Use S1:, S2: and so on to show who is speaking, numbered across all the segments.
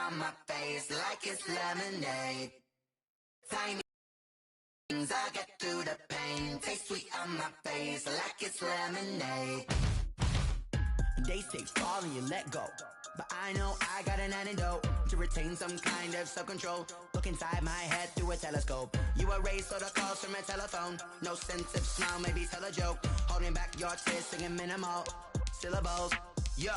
S1: on my face like it's lemonade. Tiny things, I get through the pain. Taste sweet on my face like it's lemonade. They say fall and you let go, but I know I got an antidote to retain some kind of self-control. Look inside my head through a telescope. You erase all the calls from a telephone. No sense of smile, maybe tell a joke. Holding back your tears, singing minimal syllables. Yeah,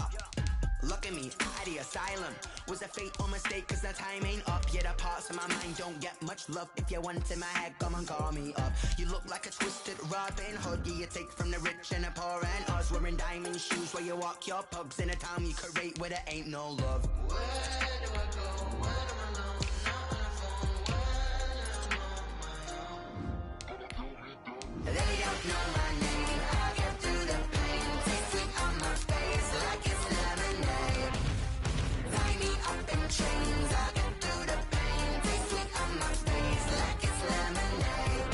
S1: look at me, the asylum. Was a fate or mistake, cause the time ain't up. Yeah, the parts of my mind don't get much love. If you want in my head, come and call me up. You look like a twisted Robin Hood. Yeah, you take from the rich and the poor and us. Wearing diamond shoes where you walk your pugs in a town you create where there ain't no love. Where do I go? Where do I know? Not on the phone. When I'm on my own. They don't know my name. I get through the pain. Taste sweet on my face like it's lemonade. Tie me up in chains. I get through the pain. Taste sweet on my face like it's lemonade.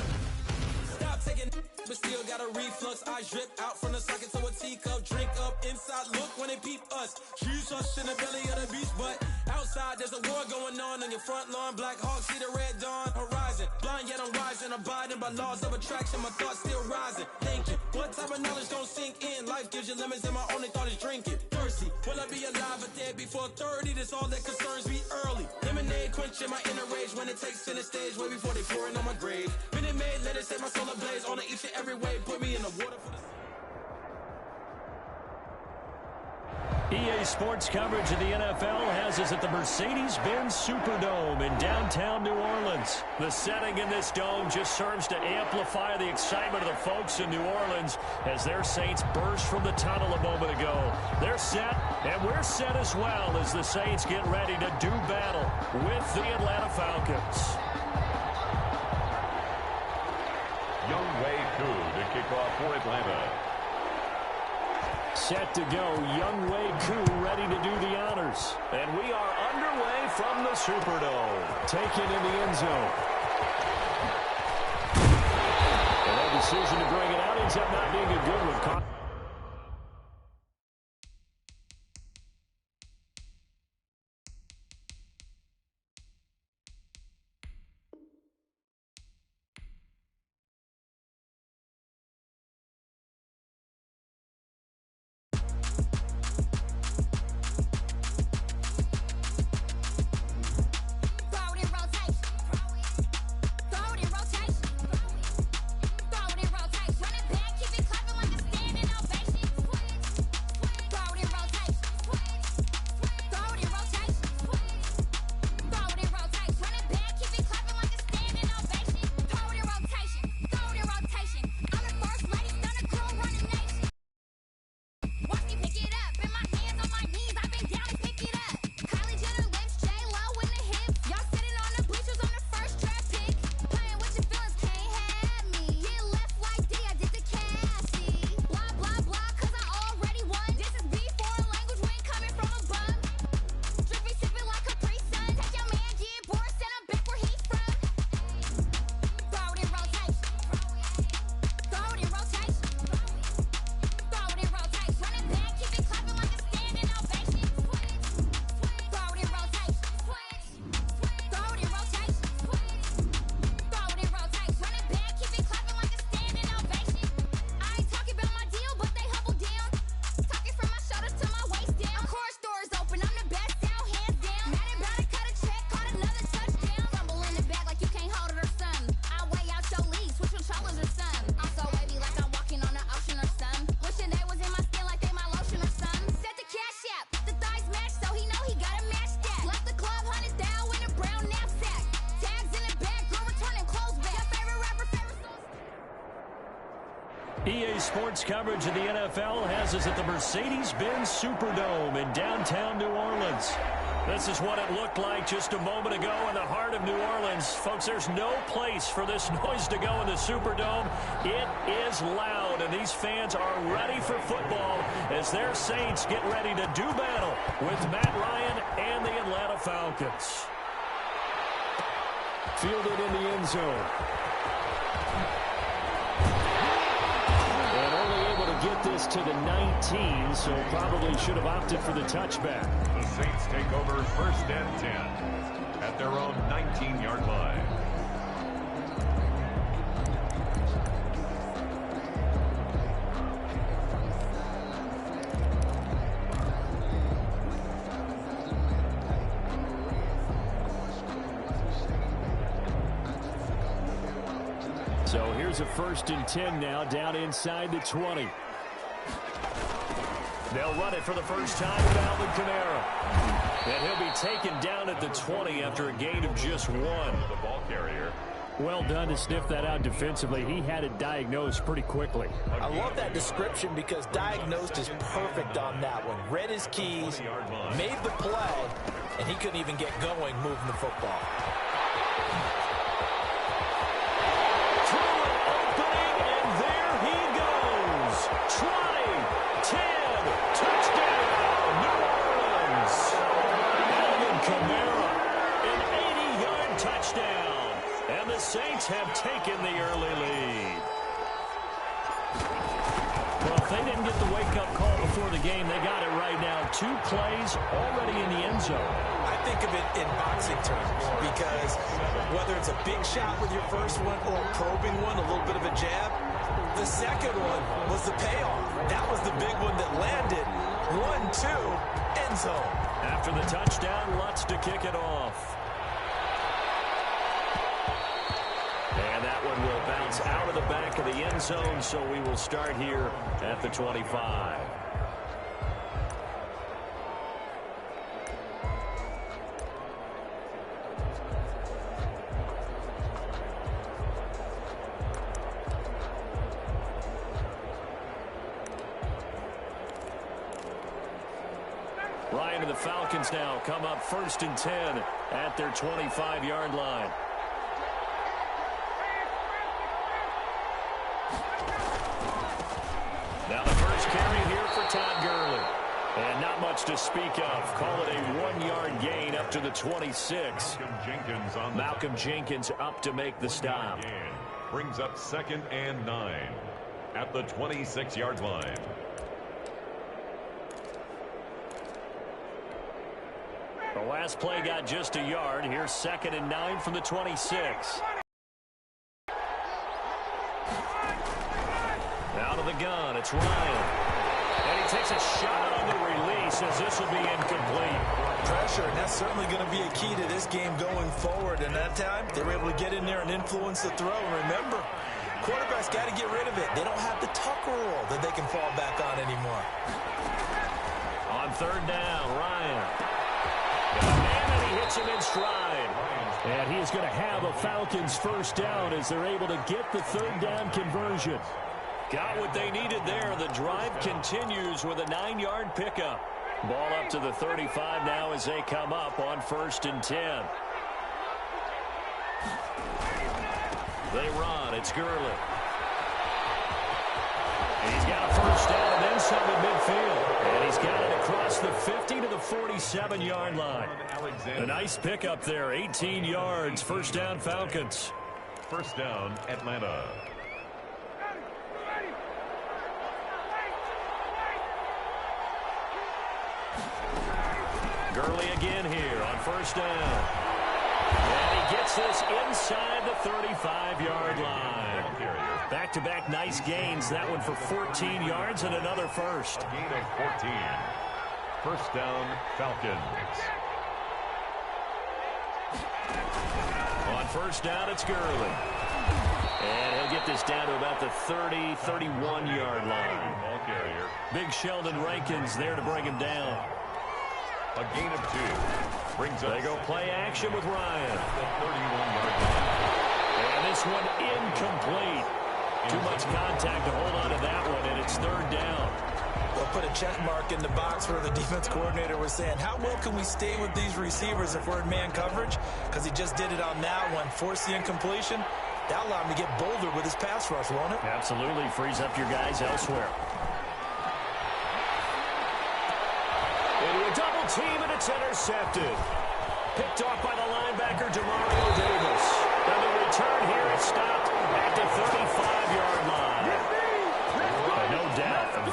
S2: Stop taking, but still got a reflux. I drip out from the socket to a teacup. Drink up inside, look when they peep us. Choose us in the belly of the beach, but outside there's a war going on your front lawn. Black Hawk, see the red dawn horizon. Blind yet I'm rising, abiding by laws of attraction. My thoughts still rising. Thinking, what type of knowledge gon' sink in? Life gives you lemons, and my only thought is drinking. Thirsty, will I be alive or dead before 30? That's all that concerns me early. Lemonade quenching my inner rage when it takes center stage, way before they pour it on my grave. Minute Maid, let it set my soul ablaze on each and every way. Put me in the water for the...
S3: EA Sports coverage of the NFL has us at the Mercedes-Benz Superdome in downtown New Orleans. The setting in this dome just serves to amplify the excitement of the folks in New Orleans as their Saints burst from the tunnel a moment ago. They're set, and we're set as well as the Saints get ready to do battle with the Atlanta Falcons.
S4: Younghoe Koo to kick off for Atlanta.
S3: Set to go, Younghoe Koo ready to do the honors. And we are underway from the Superdome. Taken in the end zone. And that decision to bring it out ends up not being a good one. EA Sports coverage of the NFL has us at the Mercedes-Benz Superdome in downtown New Orleans. This is what it looked like just a moment ago in the heart of New Orleans. Folks, there's no place for this noise to go in the Superdome. It is loud, and these fans are ready for football as their Saints get ready to do battle with Matt Ryan and the Atlanta Falcons. Fielded in the end zone. get this to the 19, so probably should have opted for the touchback.
S4: The Saints take over 1st and 10 at their own 19-yard line.
S3: So here's a 1st and 10 now, down inside the 20. They'll run it for the first time with Alvin Kamara. And he'll be taken down at the 20 after a gain of just 1.
S4: The ball carrier.
S3: Well done to sniff that out defensively. He had it diagnosed pretty quickly.
S5: I love that description because diagnosed is perfect on that one. Read his keys, made the play, and he couldn't even get going moving the football.
S3: Saints have taken the early lead. Well, if they didn't get the wake-up call before the game, they got it right now. 2 plays already in the end zone.
S5: I think of it in boxing terms because whether it's a big shot with your first one or a probing one, a little bit of a jab, the second one was the payoff. That was the big one that landed. 1-2, end zone.
S3: After the touchdown, Lutz to kick it off. And that one will bounce out of the back of the end zone, so we will start here at the 25. Ryan and the Falcons now come up 1st and 10 at their 25-yard line. Now the first carry here for Todd Gurley. And not much to speak of. Call it a 1-yard gain up to the 26. Malcolm Jenkins up to make the stop.
S4: Brings up 2nd and 9 at the 26-yard line.
S3: The last play got just a yard. Here's 2nd and 9 from the 26. Out of the gun, it's Ryan. And he takes a shot on the release as this will be incomplete.
S5: Pressure, and that's certainly going to be a key to this game going forward. And that time, they were able to get in there and influence the throw. And remember, quarterbacks got to get rid of it. They don't have the tuck rule that they can fall back on anymore.
S3: On 3rd down, Ryan. And he hits him in stride. And he is going to have a Falcons first down as they're able to get the 3rd down conversion. Got what they needed there. The drive continues with a 9-yard pickup. Ball up to the 35 now as they come up on 1st and 10. They run. It's Gurley. He's got a first down and then some at midfield. And he's got it across the 50 to the 47-yard line. A nice pickup there. 18 yards. First down, Falcons.
S4: First down, Atlanta.
S3: Gurley again here on 1st down. And he gets this inside the 35-yard line. Back-to-back nice gains. That one for 14 yards and another first.
S4: A gain of 14. First down, Falcons.
S3: On 1st down, it's Gurley. And he'll get this down to about the 30, 31-yard line.
S4: Ball carrier.
S3: Big Sheldon Rankins there to bring him down.
S4: A gain of 2. Brings up.
S3: They go play action with Ryan.
S4: The 31-yard line.
S3: And this one incomplete. Too much contact to hold on to that one, and it's 3rd down.
S5: They'll put a check mark in the box where the defense coordinator was saying, how well can we stay with these receivers if we're in man coverage? Because he just did it on that one. Force the incompletion. That allowed him to get bolder with his pass rush, won't it?
S3: Absolutely. Frees up your guys elsewhere. Into a double team, and it's intercepted. Picked off by the linebacker, Demario Davis. And the return here is stopped at the 35-yard line. No doubt,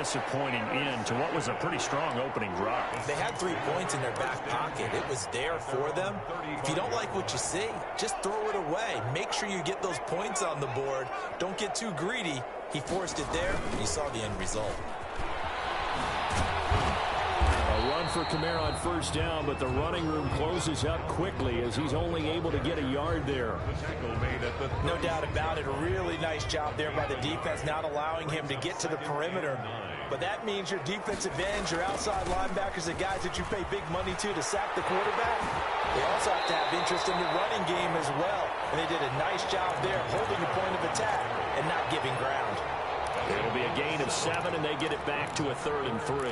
S3: impressive pointing in to what was a pretty strong opening drive.
S5: They had 3 points in their back pocket. It was there for them. If you don't like what you see, just throw it away. Make sure you get those points on the board. Don't get too greedy. He forced it there. You saw the end result.
S3: A run for Kamara on first down, but the running room closes up quickly as he's only able to get a yard there.
S5: No doubt about it. A really nice job there by the defense, not allowing him to get to the perimeter. But that means your defensive ends, your outside linebackers, the guys that you pay big money to sack the quarterback, they also have to have interest in the running game as well. And they did a nice job there holding the point of attack and not giving ground.
S3: It'll be a gain of 7, and they get it back to a 3rd and 3.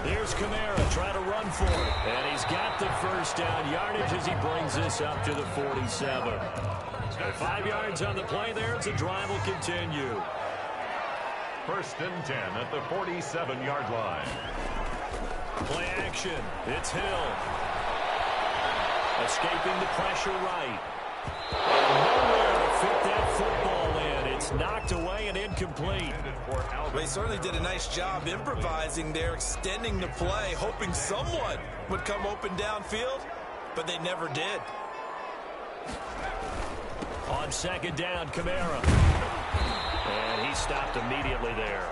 S3: Here's Kamara trying to run for it. And he's got the first down yardage as he brings this up to the 47. So 5 yards on the play there as the drive will continue.
S4: 1st and 10 at the 47-yard line.
S3: Play action. It's Hill. Escaping the pressure right. And nowhere to fit that football in. It's knocked away and incomplete.
S5: They certainly did a nice job improvising there, extending the play, hoping someone would come open downfield, but they never did.
S3: On 2nd down, Kamara. And he stopped immediately there.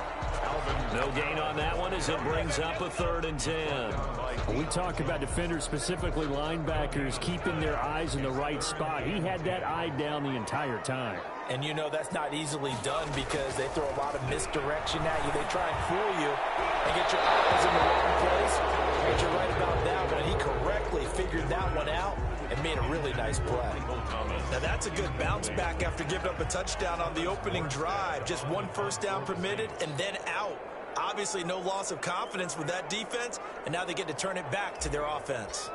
S3: No gain on that one as it brings up a 3rd and 10.
S6: We talk about defenders, specifically linebackers, keeping their eyes in the right spot. He had that eye down the entire time.
S5: And you know that's not easily done because they throw a lot of misdirection at you. They try and fool you and get your eyes in the wrong place. But you're right about that one. He correctly figured that one out and made a really nice play. Now that's a good bounce back after giving up a touchdown on the opening drive. Just 1 first down permitted and then out. Obviously no loss of confidence with that defense, and now they get to turn it back to their offense.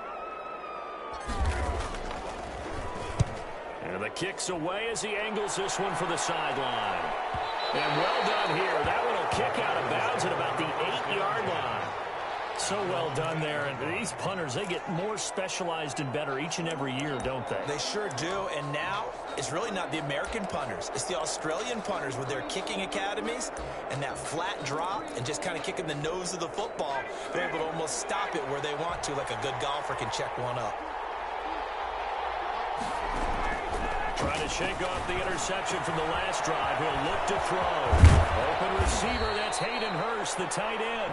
S3: And the kick's away as he angles this one for the sideline. And well done here. That one will kick out of bounds at about the 8-yard line.
S6: So well done there. And these punters, they get more specialized and better each and every year, don't they?
S5: They sure do. And now it's really not the American punters. It's the Australian punters with their kicking academies and that flat drop and just kind of kicking the nose of the football. They're able to almost stop it where they want to, like a good golfer can check one up.
S3: Trying to shake off the interception from the last drive. He'll look to throw. Open receiver, that's Hayden Hurst, the tight end.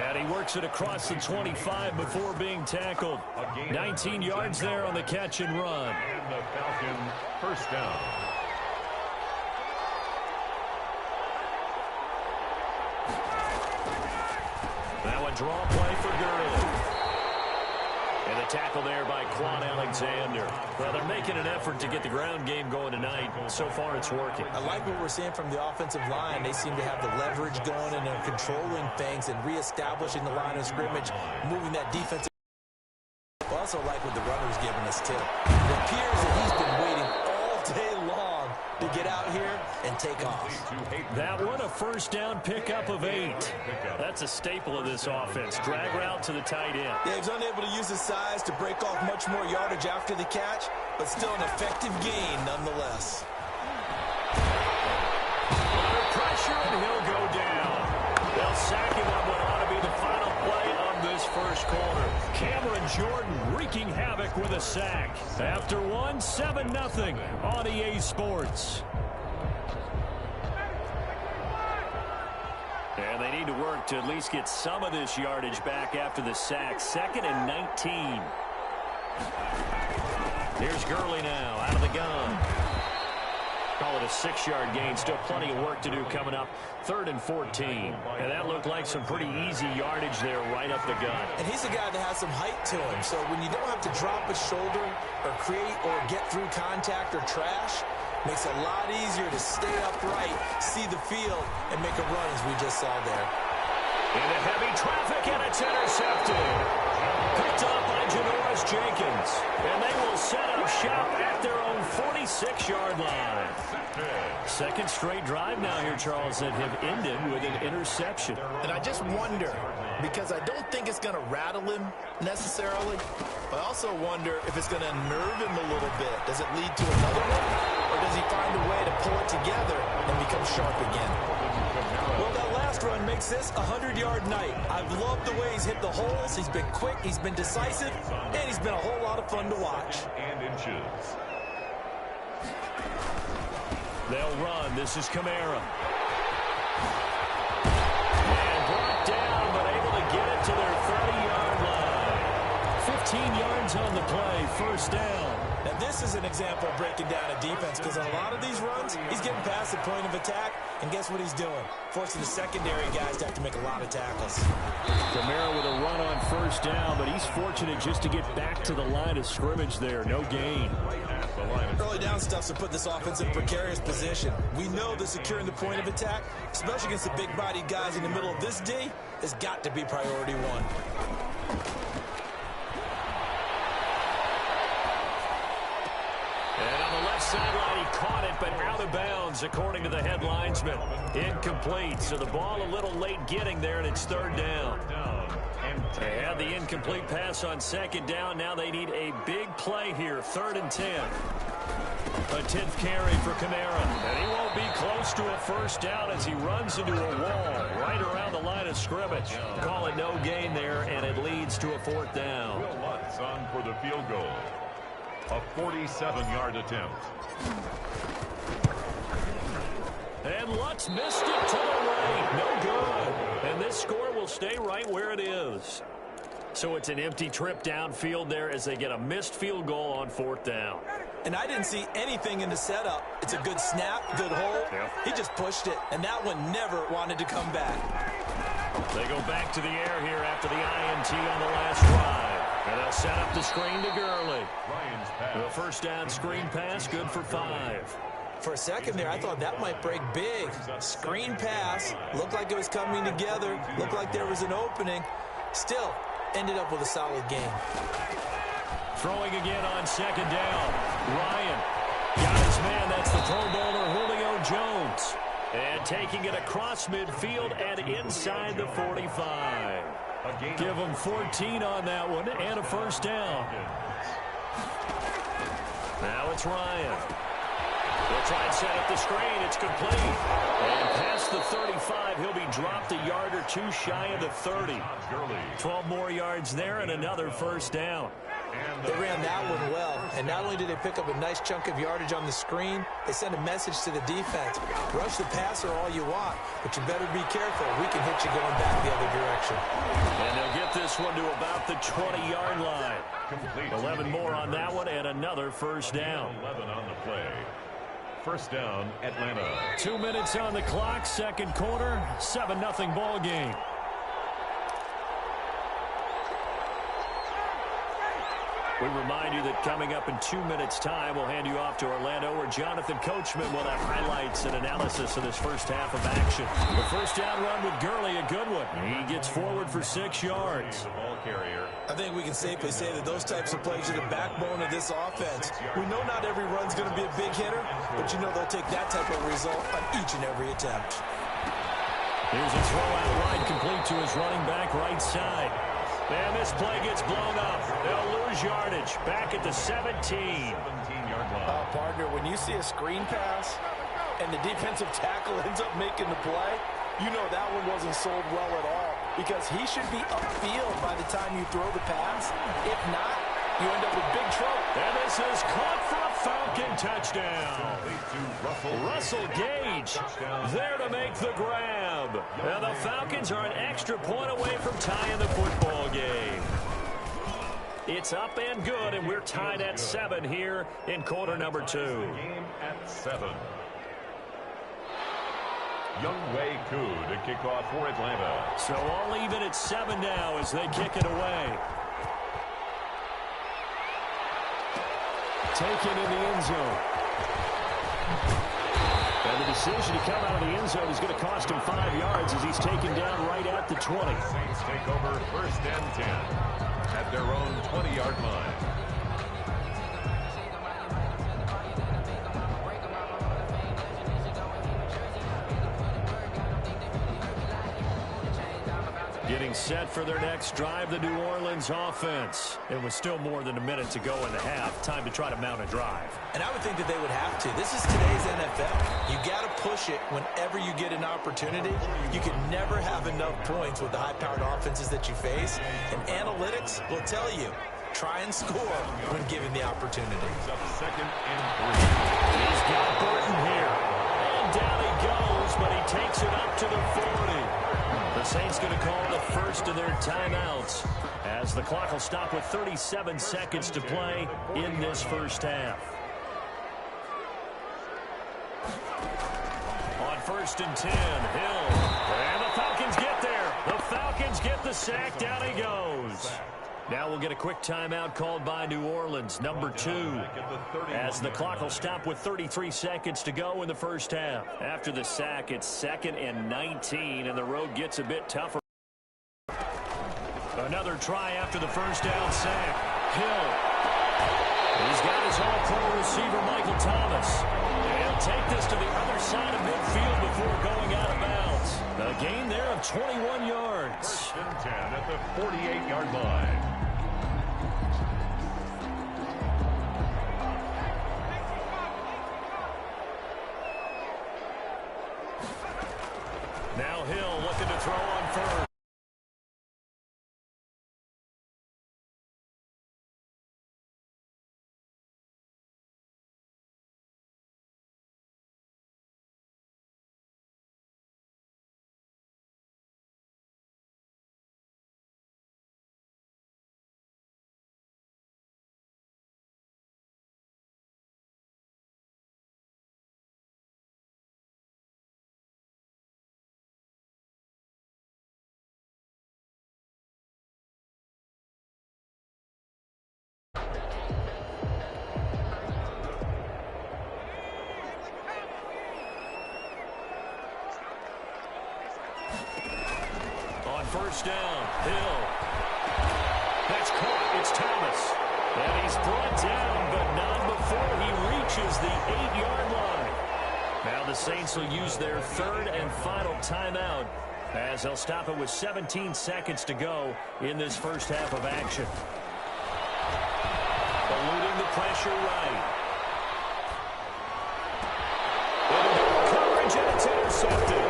S3: And he works it across the 25 before being tackled. 19 yards there on the catch and run.
S4: And the Falcons first down.
S3: Now a draw play for Gurley. And the tackle there by Quan Alexander. Well, they're making an effort to get the ground game going tonight. So far, it's working.
S5: I like what we're seeing from the offensive line. They seem to have the leverage going and they're controlling things and reestablishing the line of scrimmage, moving that defensive. I also like what the runner's giving us, too. It appears that he's been waiting all day long to get out here and take off.
S3: That one, a first down pickup of 8. That's a staple of this offense. Drag route to the tight end.
S5: Yeah, he's unable to use his size to break off much more yardage after the catch, but still an effective gain nonetheless.
S3: Under pressure, and he'll go down. They'll sack him on what ought to be the final play of this first quarter. Cameron Jordan wreaking havoc with a sack. After one, 7-0 on EA Sports. And they need to work to at least get some of this yardage back after the sack. 2nd and 19. Here's Gurley now out of the gun. Call it a 6-yard gain. Still plenty of work to do coming up. 3rd and 14. And that looked like some pretty easy yardage there right up the gut.
S5: And he's a guy that has some height to him. So when you don't have to drop a shoulder or create or get through contact or trash, makes it a lot easier to stay upright, see the field, and make a run as we just saw there.
S3: Into heavy traffic, and it's intercepted. Picked up by Janoris Jenkins. And they will set up shop at their own 46-yard line. Second straight drive now here, Charles, that have ended with an interception.
S7: And I just wonder, because I don't think it's going to rattle him necessarily, but I also wonder if it's going to unnerve him a little bit. Does it lead to another one, or does he find a way to pull it together and become sharp again?
S5: Well, that last run makes this a 100-yard night. I've loved the way he's hit the holes. He's been quick, he's been decisive, and he's been a whole lot of fun to watch.
S4: And inches.
S3: They'll run. This is Kamara. And brought down, but able to get it to their 30-yard line. 15 yards on the play, first down.
S5: Now, this is an example of breaking down a defense, because on a lot of these runs, he's getting past the point of attack, and guess what he's doing? Forcing the secondary guys to have to make a lot of tackles.
S3: Kamara with a run on first down, but he's fortunate just to get back to the line of scrimmage there. No gain.
S5: Early down stuff's to put this offense in a precarious position. We know that securing the point of attack, especially against the big-bodied guys in the middle of this D, has got to be priority one.
S3: And on the left sideline, he caught it, but out of bounds, according to the head linesman. Incomplete, so the ball a little late getting there, and it's third down. They had the incomplete pass on second down. Now they need a big play here, 3rd and 10. A 10th carry for Kamara. And he won't be close to a first down as he runs into a wall right around the line of scrimmage. Call it no gain there, and it leads to a 4th down.
S4: Will Lutz on for the field goal. A 47-yard attempt.
S3: And Lutz missed it to the right. No good. And this score will stay right where it is. So it's an empty trip downfield there as they get a missed field goal on 4th down.
S5: And I didn't see anything in the setup. It's a good snap, good hole.
S3: Yeah.
S5: He just pushed it, and that one never wanted to come back.
S3: They go back to the air here after the INT on the last drive. And they'll set up the screen to Gurley.
S4: Ryan's pass.
S3: The first down screen pass, good for 5.
S5: For a second there, I thought that might break big. Screen pass, looked like it was coming together, looked like there was an opening. Still, ended up with a solid game.
S3: Throwing again on second down. Ryan got his man. That's the Pro Bowler Julio Jones. And taking it across midfield and inside the 45. Give him 14 on that one and a first down. Now it's Ryan. They'll try and set up the screen. It's complete. And past the 35, he'll be dropped a yard or two shy of the 30. 12 more yards there and another first down.
S5: They ran that one well, and not only did they pick up a nice chunk of yardage on the screen, they sent a message to the defense. Rush the passer all you want, but you better be careful. We can hit you going back the other direction.
S3: And they'll get this one to about the 20-yard line. 11 more on that one and another first down.
S4: 11 on the play. First down, Atlanta.
S3: 2 minutes on the clock, second quarter, 7-0 ball game. We remind you that coming up in 2 minutes' time, we'll hand you off to Orlando, where Jonathan Coachman will have highlights and analysis of this first half of action. The first down run with Gurley, a good one. He gets forward for 6 yards.
S4: The ball carrier.
S5: I think we can safely say that those types of plays are the backbone of this offense. We know not every run's going to be a big hitter, but you know they'll take that type of result on each and every attempt.
S3: Here's a throw out wide, complete to his running back right side. And this play gets blown up. They'll lose yardage. Back at the 17.
S4: 17-yard line.
S7: Partner, when you see a screen pass and the defensive tackle ends up making the play, you know that one wasn't sold well at all, because he should be upfield by the time you throw the pass. If not, you end up with big trouble.
S3: And this is caught for a Falcon touchdown. Russell Gage there to make the grab. And the Falcons are an extra point away from tying the football game. It's up and good, and we're tied at 7 here in quarter number 2.
S4: Game at 7. Younghoe Koo to kick off for Atlanta.
S3: So all even at 7 now as they kick it away. Taken in the end zone. And the decision to come out of the end zone is going to cost him 5 yards as he's taken down right at the 20.
S4: Saints take over first and 10 at their own 20-yard line.
S3: set for their next drive, the New Orleans offense. It was still more than a minute to go in the half. Time to try to mount a drive.
S5: And I would think that they would have to. This is today's NFL. You got to push it whenever you get an opportunity. You can never have enough points with the high-powered offenses that you face. And analytics will tell you, try and score when given the opportunity.
S4: Second and 3.
S3: He's got Burton here. And down he goes, but he takes it up to the 40. The Saints going to call the first of their timeouts as the clock will stop with 37 seconds to play in this first half. On 1st and 10, Hill. And the Falcons get there. The Falcons get the sack. Down he goes. Now we'll get a quick timeout called by New Orleans, number 2, as the clock will stop with 33 seconds to go in the first half. After the sack, it's 2nd and 19, and the road gets a bit tougher. Another try after the first down sack. Hill. He's got his all-pro receiver, Michael Thomas. He'll take this to the other side of midfield before going out of bounds. A gain there of 21 yards.
S4: 1st and 10 at the 48-yard line.
S3: Now Hill looking to throw on first. First down, Hill. That's caught. It's Thomas. And he's brought down, but not before he reaches the 8-yard line. Now the Saints will use their 3rd and final timeout as they'll stop it with 17 seconds to go in this first half of action. Eluding the pressure right. Coverage, and it's intercepted.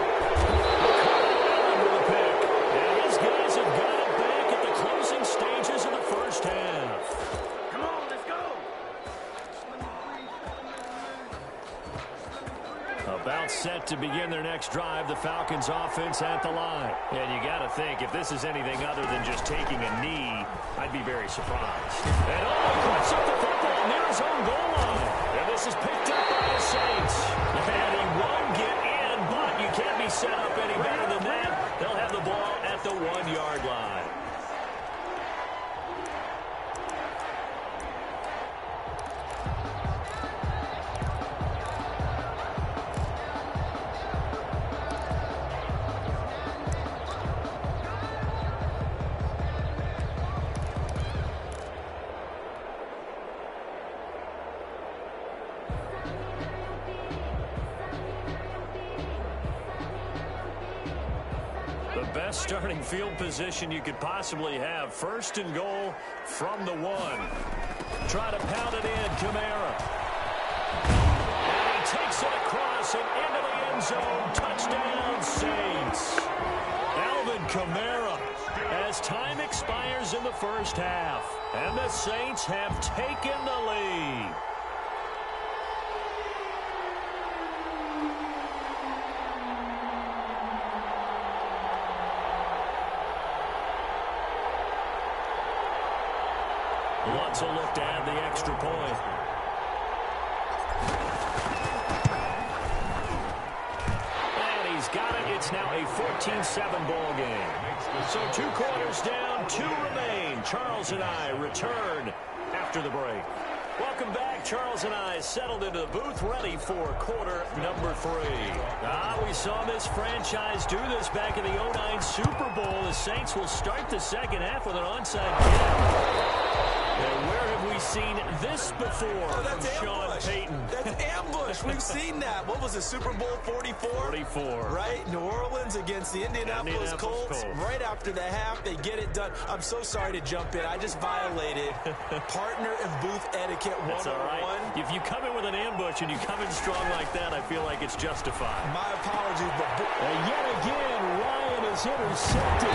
S3: About set to begin their next drive, the Falcons offense at the line. And you got to think, if this is anything other than just taking a knee, I'd be very surprised. And he puts up the football near his own goal line. And this is picked up by the Saints. And he won't get in, but you can't be set up any better than that. They'll have the ball at the 1-yard line. Best starting field position you could possibly have. 1st and goal from the 1. Try to pound it in, Kamara. And he takes it across and into the end zone. Touchdown, Saints. Alvin Kamara as time expires in the first half. And the Saints have taken the lead. Wants a look to add the extra point. And he's got it. It's now a 14-7 ball game. So 2 quarters down, 2 remain. Charles and I return after the break. Welcome back. Charles and I settled into the booth, ready for quarter number 3. We saw this franchise do this back in the 2009 Super Bowl. The Saints will start the second half with an onside kick. And where have we we seen this before from Sean Payton?
S5: That's ambush. We've seen that. What was it, Super Bowl 44?
S3: 44.
S5: Right? New Orleans against the Indianapolis Colts. Right after the half, they get it done. I'm so sorry to jump in. I just violated partner and booth etiquette 101.
S3: That's all right. If you come in with an ambush and you come in strong like that, I feel like it's justified.
S5: My apologies, but...
S6: And yet again, Ryan is intercepted.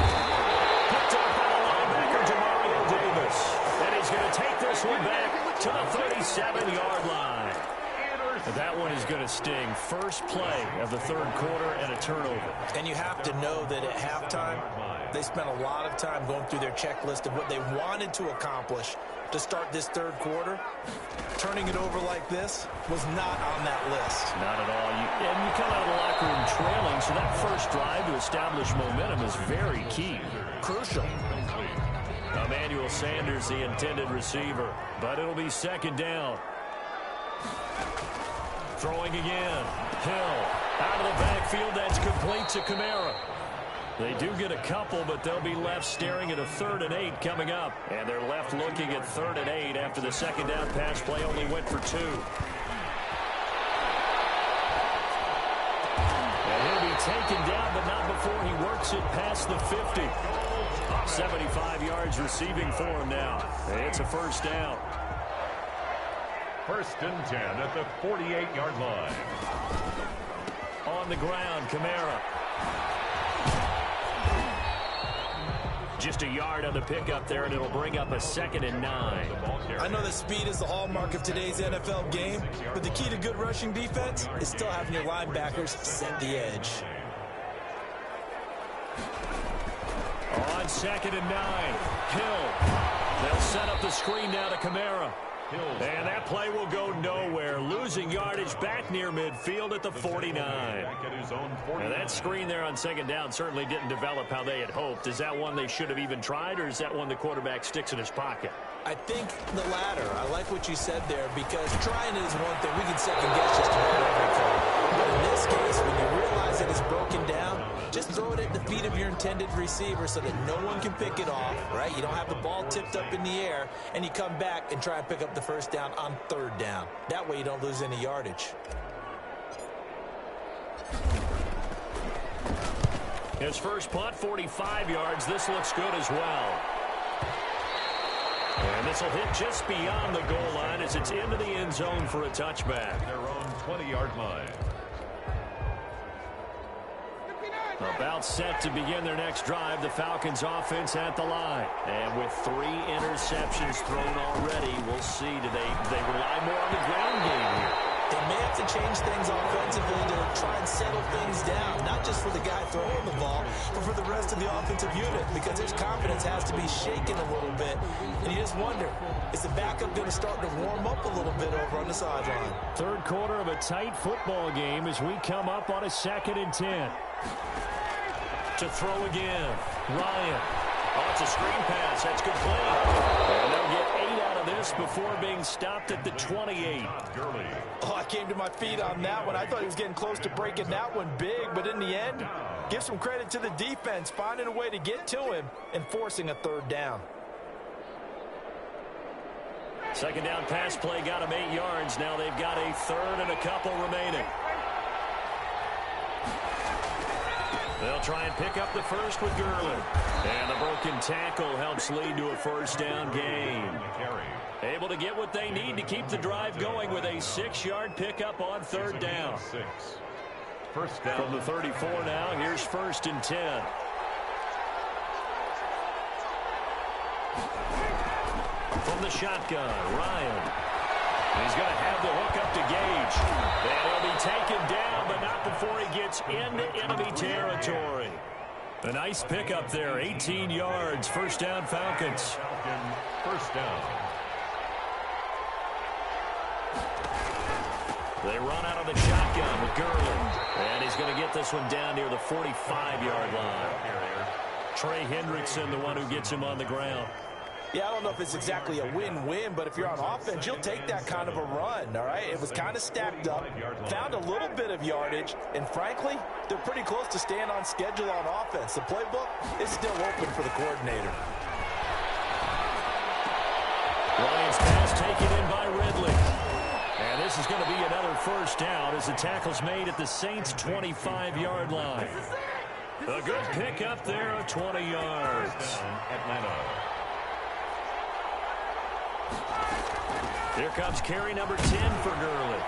S3: Picked up by the linebacker, Demario Davis. And he's going to take this one back to the 37-yard line. That one is going to sting. First play of the third quarter and a turnover.
S5: And you have to know that at halftime, they spent a lot of time going through their checklist of what they wanted to accomplish to start this third quarter. Turning it over like this was not on that list.
S3: Not at all. And you come out of the locker room trailing, so that first drive to establish momentum is very key.
S5: Crucial.
S3: Emmanuel Sanders, the intended receiver, but it'll be second down. Throwing again. Hill out of the backfield. That's complete to Kamara. They do get a couple, but they'll be left staring at a 3rd and 8 coming up. And they're left looking at 3rd and 8 after the second down pass play only went for 2. And he'll be taken down, but not before he works it past the 50. 75 yards receiving for him now. It's a first down.
S4: 1st and 10 at the 48-yard line.
S3: On the ground, Kamara. Just a yard on the pickup there, and it'll bring up a 2nd and 9.
S5: I know that speed is the hallmark of today's NFL game, but the key to good rushing defense is still having your linebackers set the edge.
S3: On 2nd and 9, Hill. They'll set up the screen now to Kamara. And that play will go nowhere. Losing yardage back near midfield at the 49. And that screen there on second down certainly didn't develop how they had hoped. Is that one they should have even tried, or is that one the quarterback sticks in his pocket?
S5: I think the latter. I like what you said there, because trying it is one thing. We can second guess just about everything. But in this case, when you realize that it's broken down, just throw it at the feet of your intended receiver so that no one can pick it off, right? You don't have the ball tipped up in the air, and you come back and try and pick up the first down on 3rd down. That way you don't lose any yardage.
S3: His first punt, 45 yards. This looks good as well. And this will hit just beyond the goal line as it's into the end zone for a touchback.
S4: Their own 20-yard line.
S3: About set to begin their next drive, the Falcons offense at the line. And with 3 interceptions thrown already, we'll see. Do they rely more on the ground game here?
S5: They may have to change things offensively to try and settle things down, not just for the guy throwing the ball, but for the rest of the offensive unit, because his confidence has to be shaken a little bit. And you just wonder, is the backup going to start to warm up a little bit over on the sideline?
S6: Third quarter of a tight football game as we come up on a 2nd and 10.
S3: To throw again, Ryan. Oh, it's a screen pass. That's complete. And they'll get 8 out of this before being stopped at the 28.
S5: Oh, I came to my feet on that one. I thought he was getting close to breaking that one big, but in the end, give some credit to the defense, finding a way to get to him and forcing a 3rd down.
S3: Second down pass play got them 8 yards. Now they've got a 3rd and a couple remaining. They'll try and pick up the first with Gurley. And the broken tackle helps lead to a first down gain. Able to get what they need to keep the drive going with a 6-yard pickup on 3rd down.
S4: First down.
S3: From the 34 now, here's 1st and 10. From the shotgun, Ryan. He's going to have the hook up to Gage. And he'll be taken down, but not before he gets into enemy territory. A nice pickup there, 18 yards. First down, Falcons.
S4: First down.
S3: They run out of the shotgun with Gurley. And he's going to get this one down near the 45-yard line. Trey Hendrickson, the one who gets him on the ground.
S5: Yeah, I don't know if it's exactly a win-win, but if you're on offense, you'll take that kind of a run, all right? It was kind of stacked up, found a little bit of yardage, and frankly, they're pretty close to staying on schedule on offense. The playbook is still open for the coordinator.
S3: Lions pass to taken in by Ridley. And this is going to be another first down as the tackle's made at the Saints' 25-yard line. A good pickup there of 20 yards.
S4: Atlanta.
S3: Here comes carry number 10 for Gurley.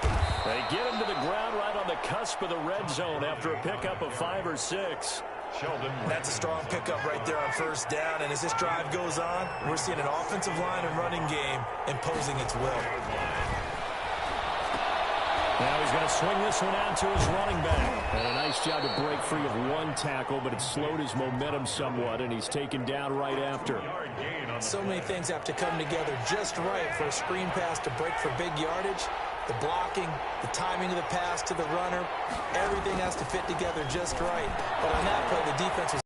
S3: They get him to the ground right on the cusp of the red zone after a pickup of 5 or 6.
S4: Sheldon.
S5: That's a strong pickup right there on first down. And as this drive goes on, we're seeing an offensive line and running game imposing its will.
S3: Now he's going to swing this one out to his running back. And a nice job to break free of one tackle, but it slowed his momentum somewhat, and he's taken down right after.
S7: So many things have to come together just right for a screen pass to break for big yardage. The blocking, the timing of the pass to the runner, everything has to fit together just right. But on that play, the defense was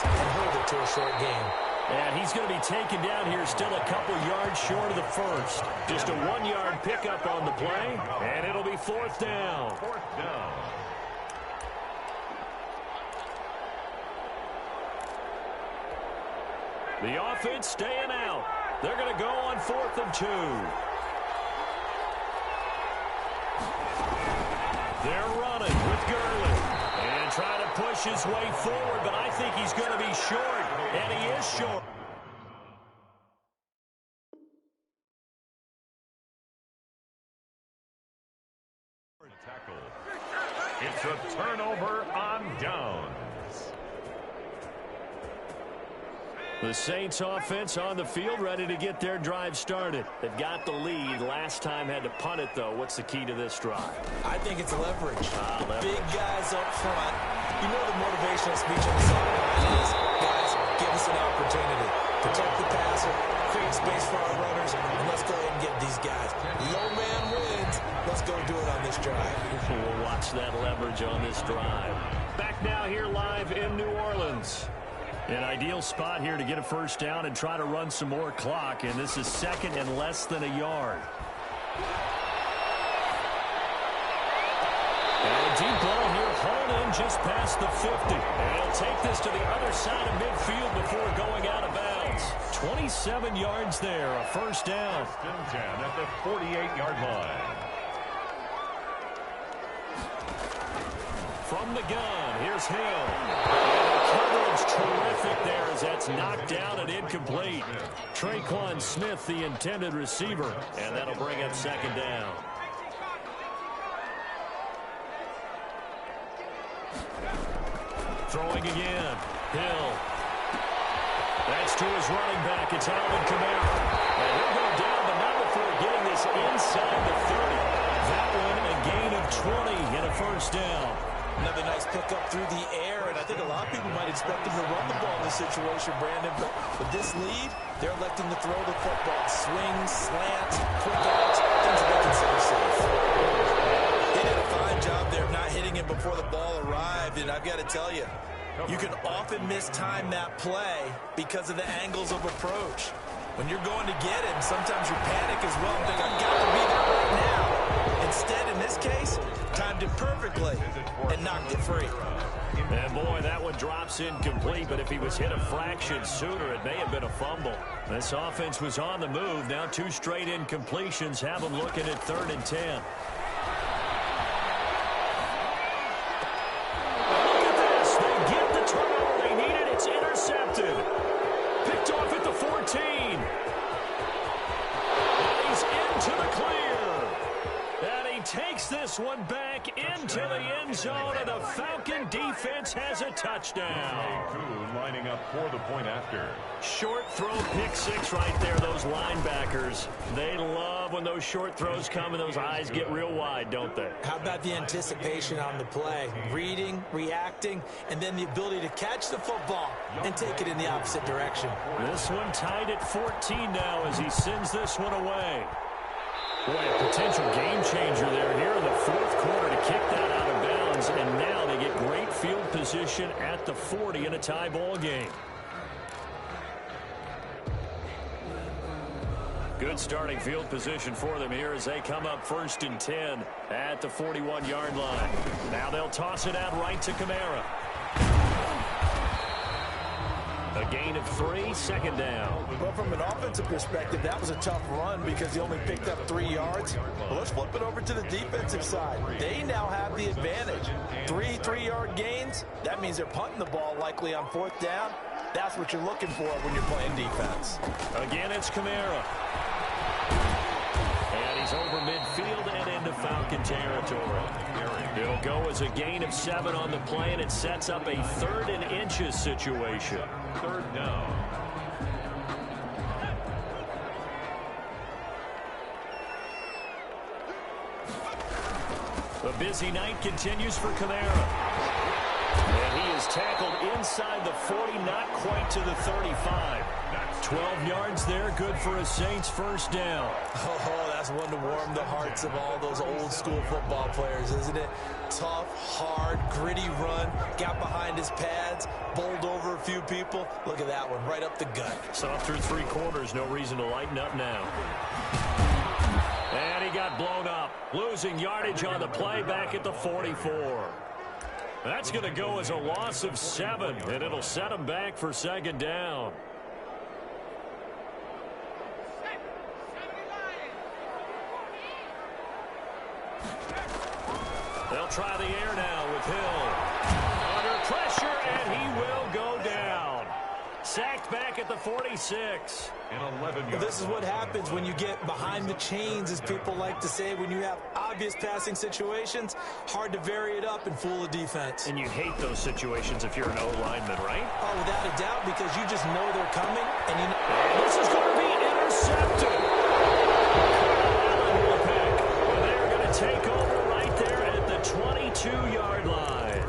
S7: and hold it to a short game.
S3: And he's going to be taken down here still a couple yards short of the first. Just a 1-yard pickup on the play, and it'll be 4th down.
S4: 4th down.
S3: The offense staying out. They're going to go on 4th and 2. They're running with Gurley. And trying to push his way forward, but I think he's going to be short. And he is short.
S4: It's a turnover on downs.
S3: The Saints offense on the field ready to get their drive started. They've got the lead. Last time had to punt it, though. What's the key to this drive?
S5: I think it's leverage.
S3: Leverage.
S5: Big guys up front. You know the motivational speech on the sideline is, guys, give us an opportunity. Protect the passer, create space for our runners, and let's go ahead and get these guys. Low man wins. Let's go do it on this drive.
S3: We'll watch that leverage on this drive. Back now here live in New Orleans. An ideal spot here to get a first down and try to run some more clock, and this is 2nd and less than a yard. And a deep ball here, hauled in just past the 50. And he'll take this to the other side of midfield before going out of bounds. 27 yards there, a first down.
S4: 10 at the 48-yard line.
S3: From the gun, here's Hill. And the coverage terrific there as that's knocked down and incomplete. Traquan Smith, the intended receiver, and that'll bring up 2nd down. Throwing again. Hill. That's to his running back. It's Alvin Kamara. And he'll go down, but not before getting this inside the 30. That one a gain of 20 and a first down.
S5: Another nice pickup through the air, and I think a lot of people might expect him to run the ball in this situation, Brandon. But with this lead, they're electing to throw the football. Swings, slants, quick outs, things they consider safe. He did a fine job there of not hitting him before the ball arrived, and I've got to tell you, you can often mistime that play because of the angles of approach. When you're going to get him, sometimes you panic as well and think, I've got to be there right now. Instead, in this case, timed it perfectly and knocked it free.
S3: And boy, that one drops incomplete, but if he was hit a fraction sooner, it may have been a fumble. This offense was on the move. Now 2 straight incompletions have them looking at 3rd and 10. Look at this. They get the turnover they needed. It's intercepted. Picked off at the 14. He's into the clear. And he takes this one back into the end zone, and the Falcon defense has a touchdown.
S4: Kuhn lining up for the point after.
S3: Short throw, pick 6 right there. Those linebackers, they love when those short throws come and those eyes get real wide, don't they?
S5: How about the anticipation on the play? Reading, reacting, and then the ability to catch the football and take it in the opposite direction.
S3: This one tied at 14 now as he sends this one away. Boy, a potential game changer there here in the 4th quarter to kick that out of bounds, and now they get great field position at the 40 in a tie ball game. Good starting field position for them here as they come up 1st and 10 at the 41-yard line. Now they'll toss it out right to Kamara. gain of 3, second down.
S7: Well, from an offensive perspective, that was a tough run because he only picked up 3 yards. Well, let's flip it over to the defensive side. They now have the advantage. 3 3-yard gains. That means they're punting the ball likely on 4th down. That's what you're looking for when you're playing defense.
S3: Again, it's Kamara. And he's over midfield and into Falcon territory. It'll go as a gain of 7 on the play, and it sets up a 3rd and inches situation.
S4: 3rd down.
S3: The busy night continues for Kamara. And he is tackled inside the 40, not quite to the 35. 12 yards there, good for a Saints first down.
S7: Oh, that's one to warm the hearts of all those old school football players, isn't it? Tough, hard, gritty run, got behind his pads, bowled over a few people. Look at that one, right up the gut.
S3: Soft through 3 quarters, no reason to lighten up now. And he got blown up, losing yardage on the play back at the 44. That's going to go as a loss of 7, and it'll set him back for second down. They'll try the air now with Hill. Under pressure, and he will go down. Sacked back at the 46.
S7: This is what happens when you get behind the chains, as people like to say, when you have obvious passing situations. Hard to vary it up and fool a defense.
S3: And you hate those situations if you're an O-lineman, right?
S7: Oh, without a doubt, because you just know they're coming. And you know
S3: this is going to be intercepted. And they're going to take over right there at the 22-yard line.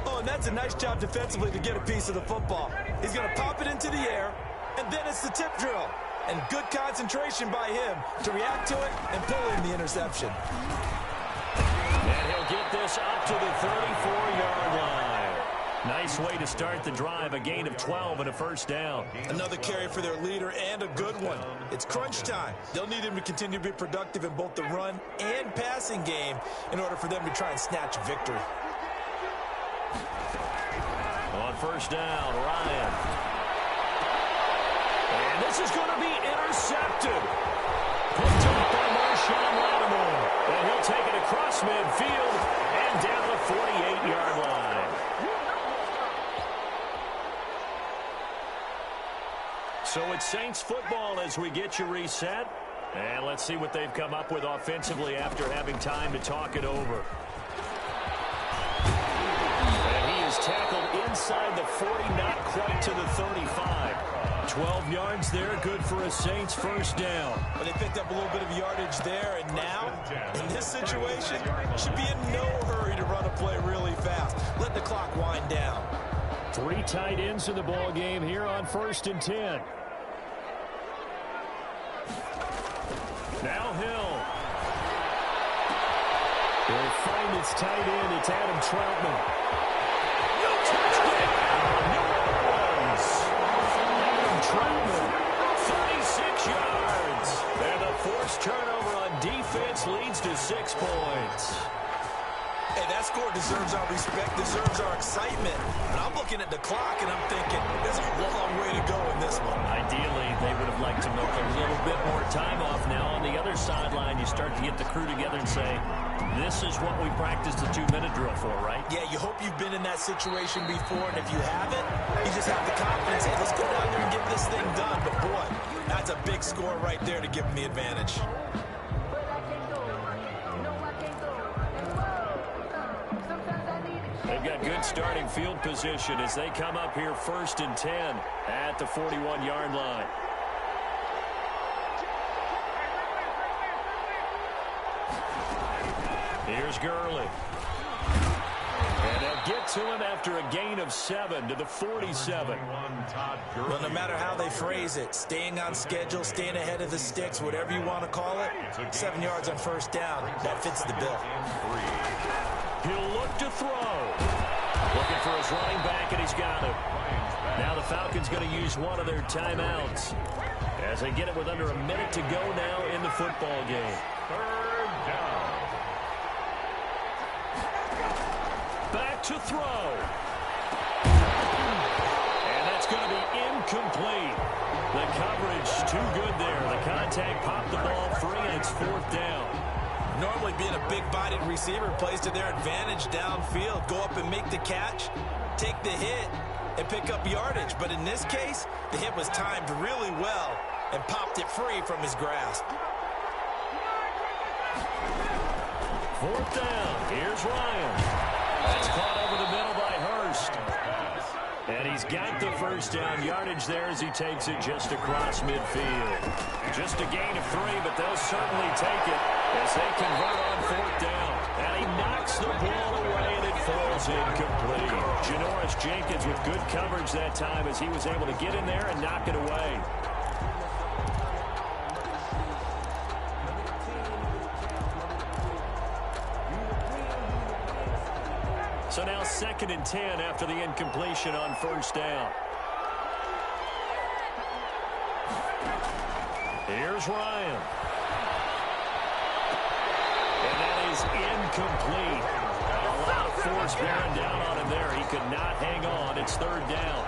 S7: Oh, and that's a nice job defensively to get a piece of the football. He's going to pop it into the air. And then it's the tip drill. And good concentration by him to react to it and pull in the interception.
S3: And he'll get this up to the 34-yard line. Nice way to start the drive. A gain of 12 and a first down.
S7: Another carry for their leader and a good one. It's crunch time. They'll need him to continue to be productive in both the run and passing game in order for them to try and snatch a victory.
S3: On first down, Ryan. And this is going to be intercepted. Picked up by Marshawn Lattimore. And he'll take it across midfield and down the 48-yard line. So it's Saints football as we get you reset. And let's see what they've come up with offensively after having time to talk it over. And he is tackled inside the 40, not quite to the 35. 12 yards there, good for a Saints first down.
S7: But they picked up a little bit of yardage there, and now, in this situation, should be in no hurry to run a play really fast. Let the clock wind down.
S6: 3 tight ends in the ball game here on 1st and 10. Now Hill. They'll find its tight end. It's Adam Troutman. No touchdown! New Orleans! Adam Troutman, 36 yards. And the forced turnover on defense leads to 6 points.
S7: Hey, that score deserves our respect, deserves our excitement. And I'm looking at the clock, and I'm thinking, there's a long way to go in this one.
S3: Ideally, they would have liked to milk a little bit more time off now. On the other sideline, you start to get the crew together and say, this is what we practiced the 2-minute drill for, right?
S7: Yeah, you hope you've been in that situation before, and if you haven't, you just have the confidence, hey, let's go down there and get this thing done. But, boy, that's a big score right there to give them the advantage.
S3: They've got good starting field position as they come up here 1st and 10 at the 41-yard line. Here's Gurley. And they'll get to him after a gain of 7 to the 47.
S7: Well, no matter how they phrase it, staying on schedule, staying ahead of the sticks, whatever you want to call it, 7 yards on first down, that fits the bill.
S3: He'll look to throw. Looking for his running back, and he's got him. Now the Falcons going to use one of their timeouts as they get it with under a minute to go now in the football game.
S4: 3rd down. Back
S3: to throw. And that's It's going to be incomplete. The coverage too good there. The contact popped the ball free, and it's 4th down.
S5: Normally being a big-bodied receiver plays to their advantage downfield. Go up and make the catch, take the hit, and pick up yardage. But in this case, the hit was timed really well and popped it free from his grasp.
S3: 4th down. Here's Ryan. That's caught over the middle by Hurst. And he's got the first down yardage there as he takes it just across midfield. Just a gain of 3, but they'll certainly take it as they convert on 4th down. And he knocks the ball away, and it falls incomplete. Janoris Jenkins with good coverage that time as he was able to get in there and knock it away. So now 2nd and 10 after the incompletion on 1st down. Here's Ryan. And that is incomplete. A lot of force bearing down on him there. He could not hang on. It's 3rd down.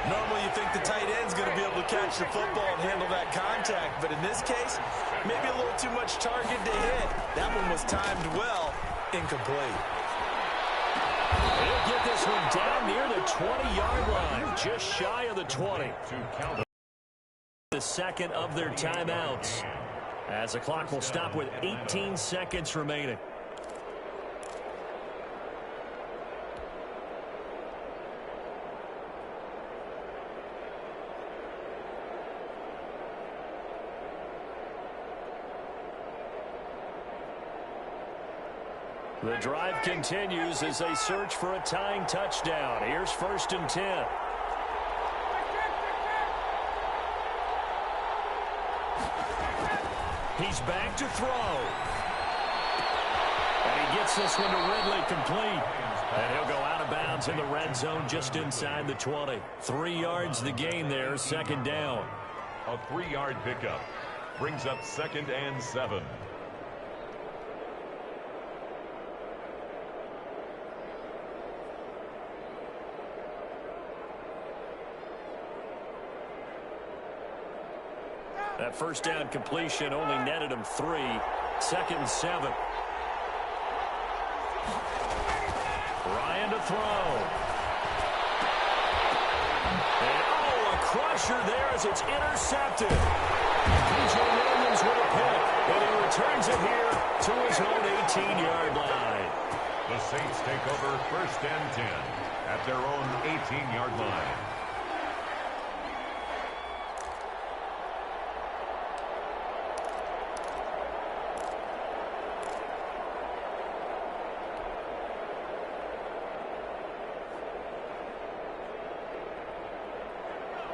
S5: Normally you think the tight end's going to be able to catch the football and handle that contact. But in this case, maybe a little too much target to hit. That one was timed well. Incomplete.
S3: He'll get this one down near the 20-yard line, just shy of the 20. The second of their timeouts, as the clock will stop with 18 seconds remaining. The drive continues as they search for a tying touchdown. Here's 1st and 10. He's back to throw. And he gets this one to Ridley complete. And he'll go out of bounds in the red zone just inside the 20. 3 yards the gain there, 2nd down.
S4: A 3-yard pickup brings up 2nd and 7.
S3: That first down completion only netted him 3. 2nd and 7. Ryan to throw. And, a crusher there as it's intercepted. P.J. Williams with a pick, and he returns it here to his own 18-yard line.
S4: The Saints take over 1st and 10 at their own 18-yard line.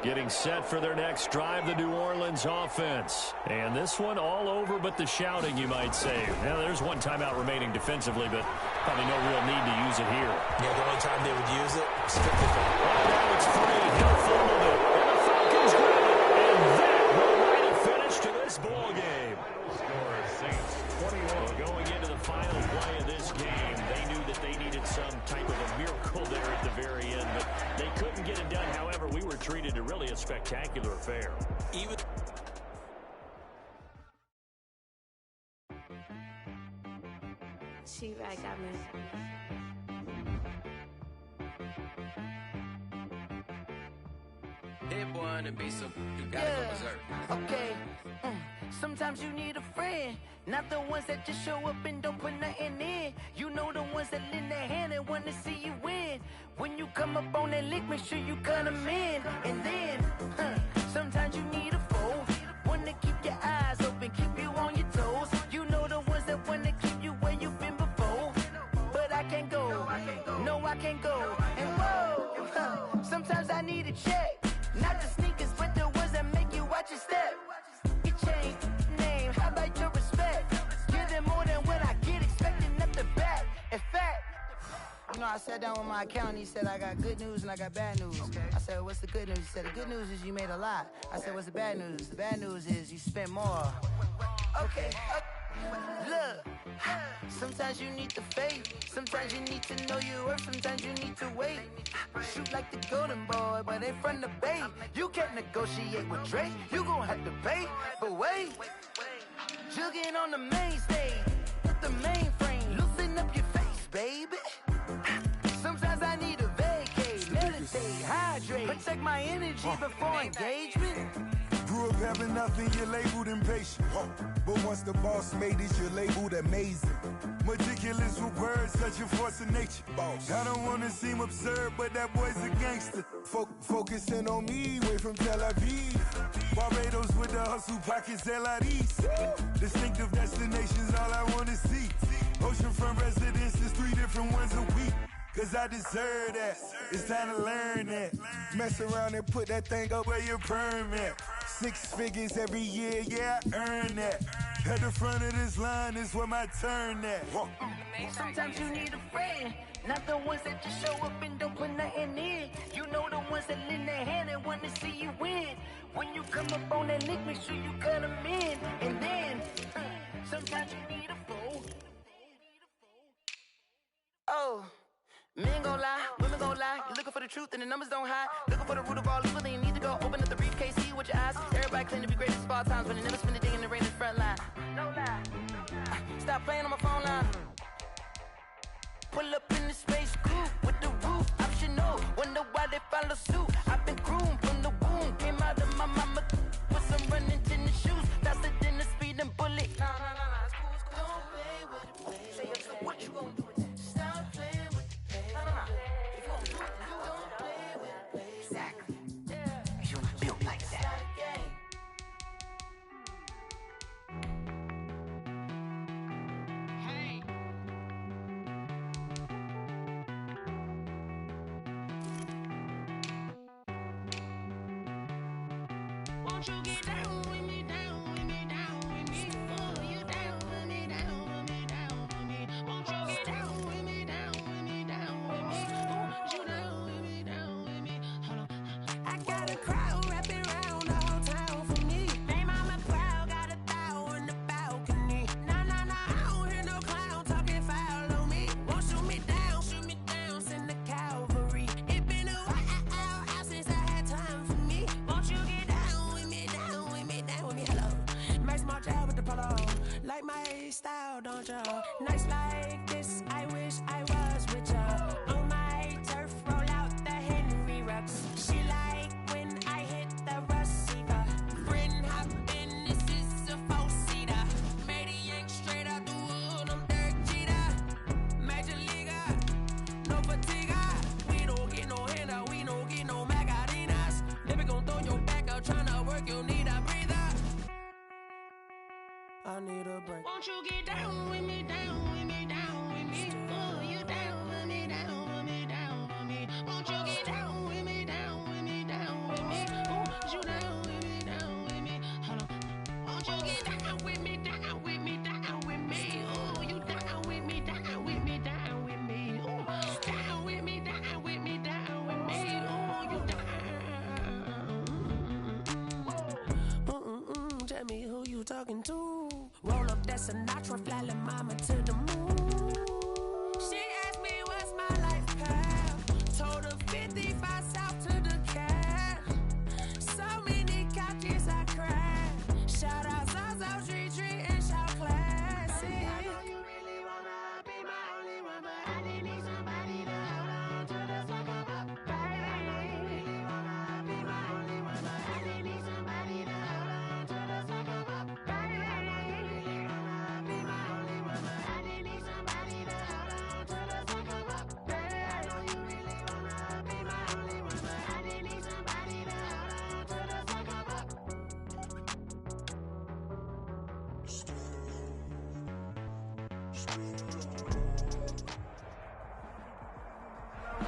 S3: Getting set for their next drive, the New Orleans offense. And this one all over but the shouting, you might say. Now, there's one timeout remaining defensively, but probably no real need to use it here.
S5: Yeah, the only time they would use it, strictly for
S3: now it's free. He'll fumble it. And the Falcons grab it. And that will write a finish to this ball game.
S4: Score Saints 21.
S3: Well, going into the final play of this game, they knew that they needed some type of a miracle there at the very end, but they couldn't get it done. However, we were treated to really a spectacular affair.
S5: even.
S8: She-Rag got me.
S9: Hit one and be some, you gotta go berserk.
S1: Okay. Sometimes you need a friend, not the ones that just show up and don't put nothing in. You know the ones that lend their hand and want to see you win. When you come up on that lick, make sure you cut them in. And then, sometimes you need a foe, one to keep your eyes open, keep you on your toes. You know the ones that want to keep you where you've been before. But I can't go, no I can't go. And whoa, sometimes I need a check. Not the sneakers, but the ones that make you watch your step. Your chain, name, how about your respect? Give them more than what I get, expecting nothing back. In fact, you know, I sat down with my accountant, he said, I got good news and I got bad news. I said, what's the good news? He said, the good news is you made a lot. I said, what's the bad news? The bad news is you spent more. Okay, Look, sometimes you need the faith. Sometimes you need to know your worth. Sometimes you need to wait. Shoot like the golden boy, but ain't from the bay. You can't negotiate with Drake. You gon' have to pay. But wait, jugging on the main stage. Put the mainframe. Loosen up your face, baby. Sometimes I need a vacate. Meditate, hydrate. Protect my energy before engagement.
S8: Grew up having nothing, you're labeled impatient. But once the boss made it, you're labeled amazing. Meticulous with words, such a force of nature. I don't wanna seem absurd, but that boy's a gangster. Focusing on me, way from Tel Aviv. Barbados with the hustle pockets, LIDs. Distinctive destinations, all I wanna see. Oceanfront residences, 3 different ones a week. Cause I deserve that, it's time to learn that. Mess around and put that thing up where your permit. 6 figures every year, yeah, I earn that. At the front of this line is where my turn at.
S1: Sometimes you need a friend, not the ones that just show up and don't put nothing in. You know the ones that lend their hand and want to see you win. When you come up on that lick, make sure you cut them in. And then, sometimes you need a fool. Oh. Men gon' lie, women gon' lie. You're looking for the truth and the numbers don't hide. Looking for the root of all evil, then you need to go open up the briefcase, see with your eyes. Everybody claim to be greatest of all times, but they never spend a day in the rain in the front line. No lie. Stop playing on my phone line. Pull up in the space coupe with the roof optional. Wonder why they follow suit. I've been groomed from the womb. Came out of my mama with some running tennis shoes. Faster than the speeding bullet. Nah, it's cool, it's cool. Don't play with it, play. Say it, so what you gon' do with that? Stop playing with it, play. If you gon' do it, you don't play with it, play. Exactly. You built like that.
S10: Hey. Won't you get down with me, down with me, down with me? Oh, you down with me, down with me, down with me. Won't you get down with me, down with me, down with me? Oh, you down with me, down with me? Hold on. I got a crowd wrapping around the whole town for me. Name on my crowd, got a thou on the balcony. Nah, I don't hear no clown talking foul on me. Won't shoot me down, send the cavalry. It been a while since I had time for me. Won't you get down with me, down with me, down with me? Hello. Max March out with the polo. Like my style, don't you? Nights like this, I wish I was with ya. On my turf, roll out the Henry Rux. She like when I hit the receiver. Bryn hoppin', this is a 4-seater. Made a yank straight out the wood, I'm Derek Jeter. Major leaguer, no fatigue. We don't get no handout, we don't get no Macarinas. Never gon' throw your back out, tryna work, you need a breather. I need a break. Won't you get down with me, down with me, down with me? Oh, you down with me, down with me, down with me? Won't you get down with me, down with me, down with me? Oh, you down with me, down with me? Hold on. Won't you get down with me, down with me, down with me? Oh, you down with me, down with me, down with me? Oh, down with me, down with me, down with me? Oh, you down. Tell me who you talking to. Roll up that Sinatra, fly la mama to the moon. She asked me what's my life path. Told her 55 south to the cat. So many couches I cried. Shout out South Street and shout classic. I know you really wanna be my only one, but I didn't need somebody to hold on to the sucker up. Baby, I know you really wanna be my only one, but I didn't need somebody to hold on to the sucker up. Baby, I know you really wanna be my only one, but I didn't need somebody to hold on to the sucker up. Baby, I know you really wanna be my only one, but I didn't need somebody to hold on to the sucker up.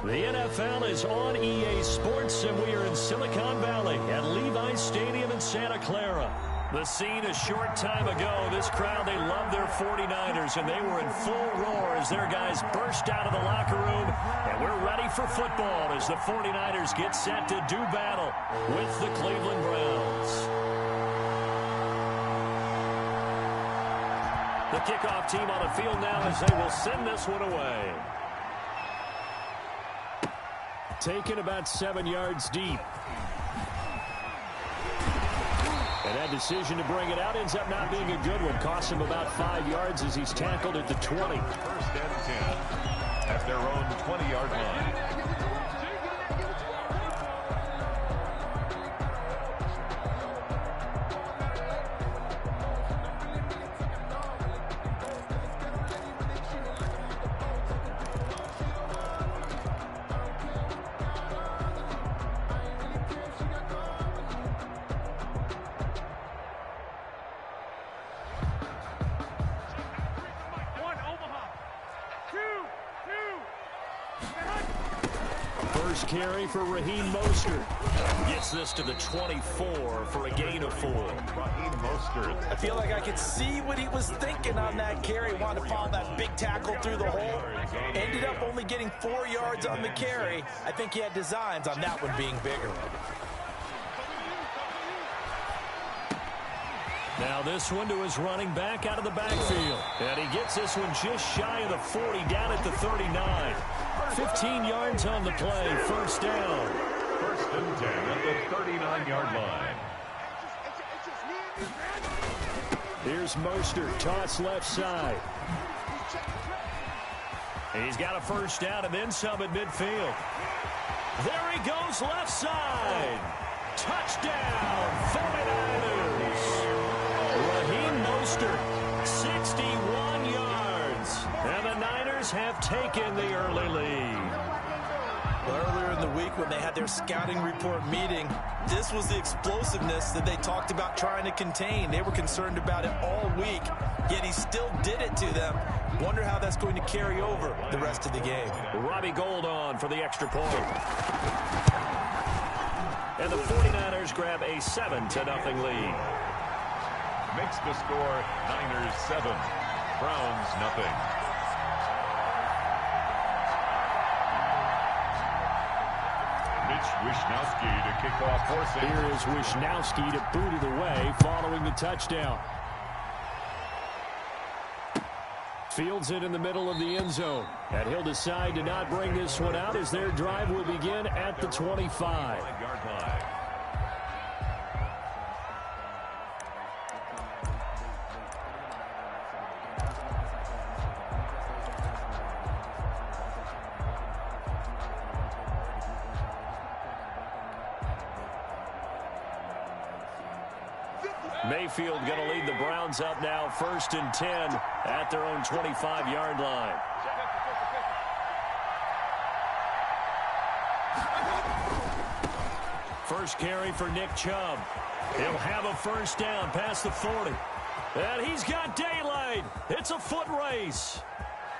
S3: The NFL is on EA Sports, and we are in Silicon Valley at Levi's Stadium in Santa Clara. The scene a short time ago, this crowd, they love their 49ers, and they were in full roar as their guys burst out of the locker room. And we're ready for football as the 49ers get set to do battle with the Cleveland Browns. The kickoff team on the field now as they will send this one away.
S6: Taken about 7 yards deep. And that decision to bring it out ends up not being a good one. Costs him about 5 yards as he's tackled at the 20.
S4: First and 10 at their own 20-yard line.
S6: First carry for Raheem Mostert. Gets this to the 24 for a gain of 4.
S4: Raheem Mostert.
S7: I feel like I could see what he was thinking on that carry. Wanted to follow that big tackle through the hole. Ended up only getting 4 yards on the carry. I think he had designs on that one being bigger.
S3: Now this one to his running back out of the backfield. And he gets this one just shy of the 40, down at the 39. 15 yards on the play, first down.
S4: First and 10 at the 39-yard line.
S6: Here's Mostert, toss left side.
S3: He's got a first down and then some at midfield. There he goes, left side. Touchdown, 49ers. Raheem Mostert, 61 yards. And the Niners have taken the early lead.
S7: Earlier in the week when they had their scouting report meeting, this was the explosiveness that they talked about trying to contain. They were concerned about it all week, yet he still did it to them. Wonder how that's going to carry over the rest of the game.
S3: Robbie Gould on for the extra point. And the 49ers grab a 7-0 lead.
S4: Makes the score Niners 7, Browns nothing. Wishnowski to kick off for Saints.
S6: Here is Wishnowski to boot it away following the touchdown. Fields it in the middle of the end zone. And he'll decide to not bring this one out as their drive will begin at the 25.
S3: Mayfield going to lead the Browns up now, first and 10 at their own 25-yard line. First carry for Nick Chubb. He'll have a first down past the 40. And he's got daylight. It's a foot race.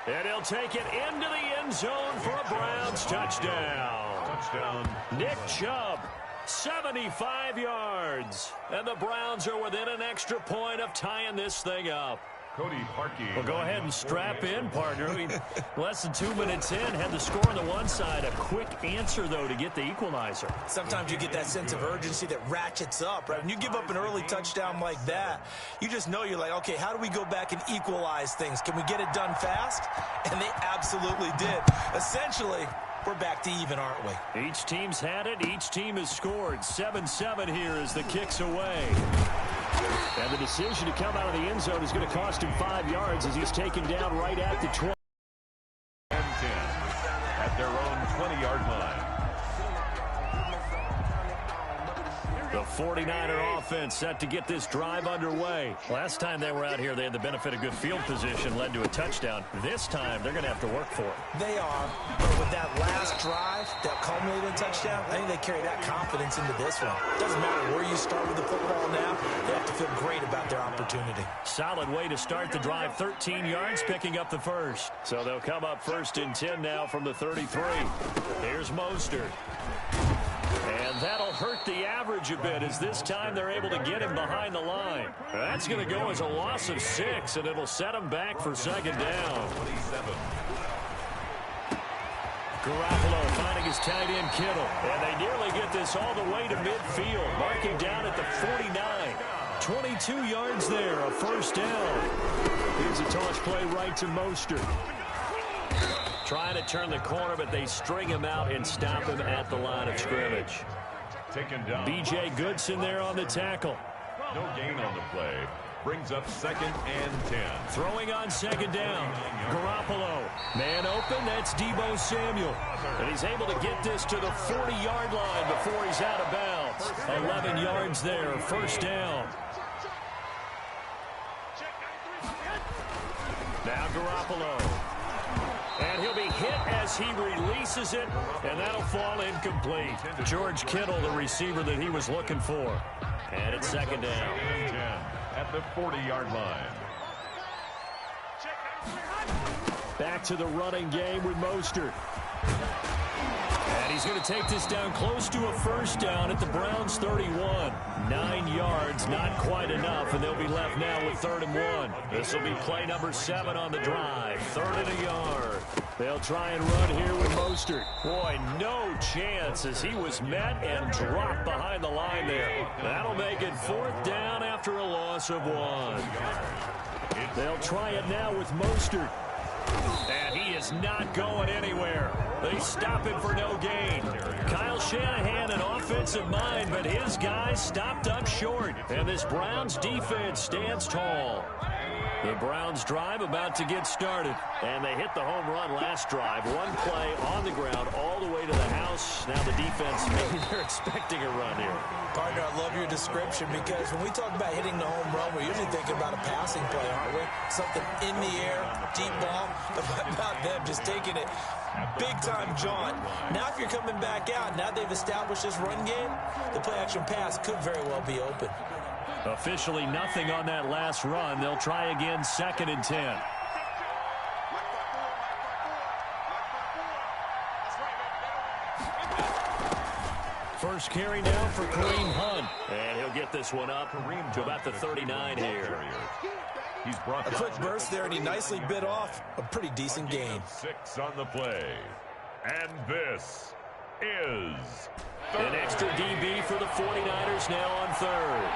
S3: And he'll take it into the end zone for a Browns touchdown.
S4: Touchdown.
S3: Nick Chubb. 75 yards. And the Browns are within an extra point of tying this thing up.
S4: Cody Parkey.
S3: Well, go ahead and strap in, partner. Less than 2 minutes in, had the score on the one side. A quick answer, though, to get the equalizer.
S7: Sometimes you get that sense of urgency that ratchets up, right? When you give up an early touchdown like that, you just know you're like, okay, how do we go back and equalize things? Can we get it done fast? And they absolutely did. Essentially, we're back to even, aren't we?
S3: Each team's had it. Each team has scored. 7-7 here as the kick's away. And the decision to come out of the end zone is going to cost him 5 yards as he's taken down right at the 20.
S4: And 10 at their own 20-yard line.
S3: The 49er offense set to get this drive underway. Last time they were out here, they had the benefit of good field position, led to a touchdown. This time, they're going to have to work for it.
S7: They are, but with that last drive that culminated in a touchdown, I think they carry that confidence into this one. Doesn't matter where you start with the football now, they have to feel great about their opportunity.
S3: Solid way to start the drive, 13 yards, picking up the first. So they'll come up first and 10 now from the 33. Here's Mostert. And that'll hurt the average a bit as this time they're able to get him behind the line. That's going to go as a loss of 6, and it'll set him back for second down.
S4: 27.
S3: Garoppolo finding his tight end Kittle. And they nearly get this all the way to midfield, marking down at the 49. 22 yards there, a first down. Here's a toss play right to Mostert. Trying to turn the corner, but they string him out and stop him at the line of scrimmage.
S4: Taken down.
S3: B.J. Goodson there on the tackle.
S4: No gain on the play. Brings up 2nd and 10.
S3: Throwing on 2nd down. Garoppolo. Man open, that's Deebo Samuel. And he's able to get this to the 40-yard line before he's out of bounds. 11 yards there, first down. Now Garoppolo. And he'll be hit as he releases it, and that'll fall incomplete. George Kittle, the receiver that he was looking for. And it's 2nd down.
S4: 10 at the 40-yard line.
S3: Back to the running game with Mostert. And he's going to take this down close to a first down at the Browns' 31. 9 yards, not quite enough, and they'll be left now with 3rd and 1. This will be play number 7 on the drive. 3rd and a yard. They'll try and run here with Mostert. Boy, no chance as he was met and dropped behind the line there. That'll make it 4th down after a loss of 1. They'll try it now with Mostert. And he is not going anywhere. They stop him for no gain. Kyle Shanahan, an offensive mind, but his guys stopped up short. And this Browns defense stands tall. The Browns drive about to get started. And they hit the home run last drive. One play on the ground all the way to the house. Now the defense, maybe they're expecting a run here.
S7: Partner, I love your description because when we talk about hitting the home run, we're usually thinking about a passing play, aren't we? Something in the air, deep ball. But what about them just taking it big-time jaunt? Now if you're coming back out, now they've established this run game, the play-action pass could very well be open.
S3: Officially nothing on that last run. They'll try again, 2nd and 10. First carry now for Kareem Hunt. And he'll get this one up to about the 39 here.
S4: He's brought
S7: a quick burst there, and he nicely bit off a pretty decent gain.
S4: 6 on the play. And this is
S3: an extra DB for the 49ers now on 3rd.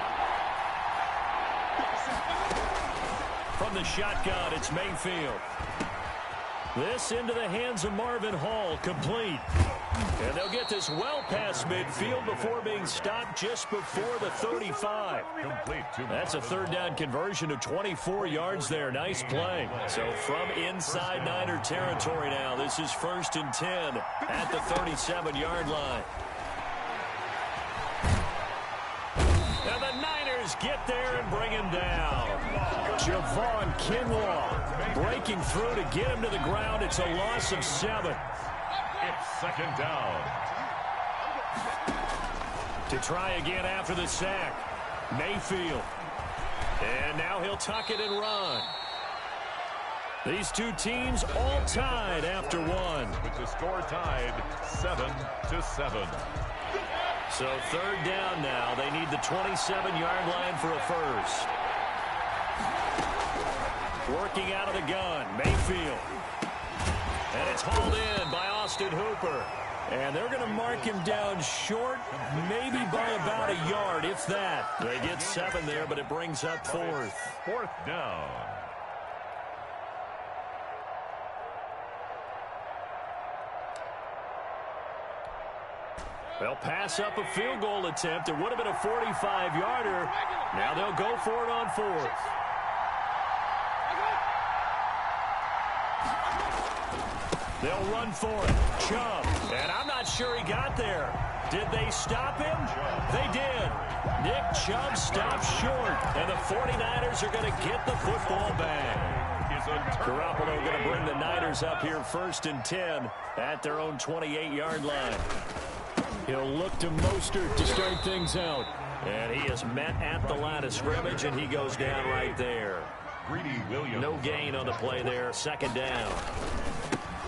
S3: From the shotgun, it's Mayfield. This into the hands of Marvin Hall, complete. And they'll get this well past midfield before being stopped just before the 35.
S4: Complete.
S3: That's a 3rd down conversion of 24 yards there. Nice play. So from inside Niner territory now, this is 1st and 10 at the 37-yard line. And the Niners get there and bring him down. Javon Kinlaw breaking through to get him to the ground. It's a loss of 7.
S4: It's 2nd down.
S3: To try again after the sack. Mayfield. And now he'll tuck it and run. These two teams all tied after 1.
S4: With the score tied 7-7.
S3: So 3rd down now. They need the 27-yard line for a first. Working out of the gun, Mayfield. And it's hauled in by Austin Hooper. And they're going to mark him down short, maybe by about a yard, if that. They get 7 there, but it brings up 4th.
S4: 4th down.
S3: They'll pass up a field goal attempt. It would have been a 45-yarder. Now they'll go for it on 4th. They'll run for it. Chubb. And I'm not sure he got there. Did they stop him? They did. Nick Chubb stopped short. And the 49ers are going to get the football back. Garoppolo going to bring the Niners up here 1st and 10 at their own 28-yard line. He'll look to Mostert to start things out. And he is met at the line of scrimmage, and he goes down right there. No gain on the play there. 2nd down.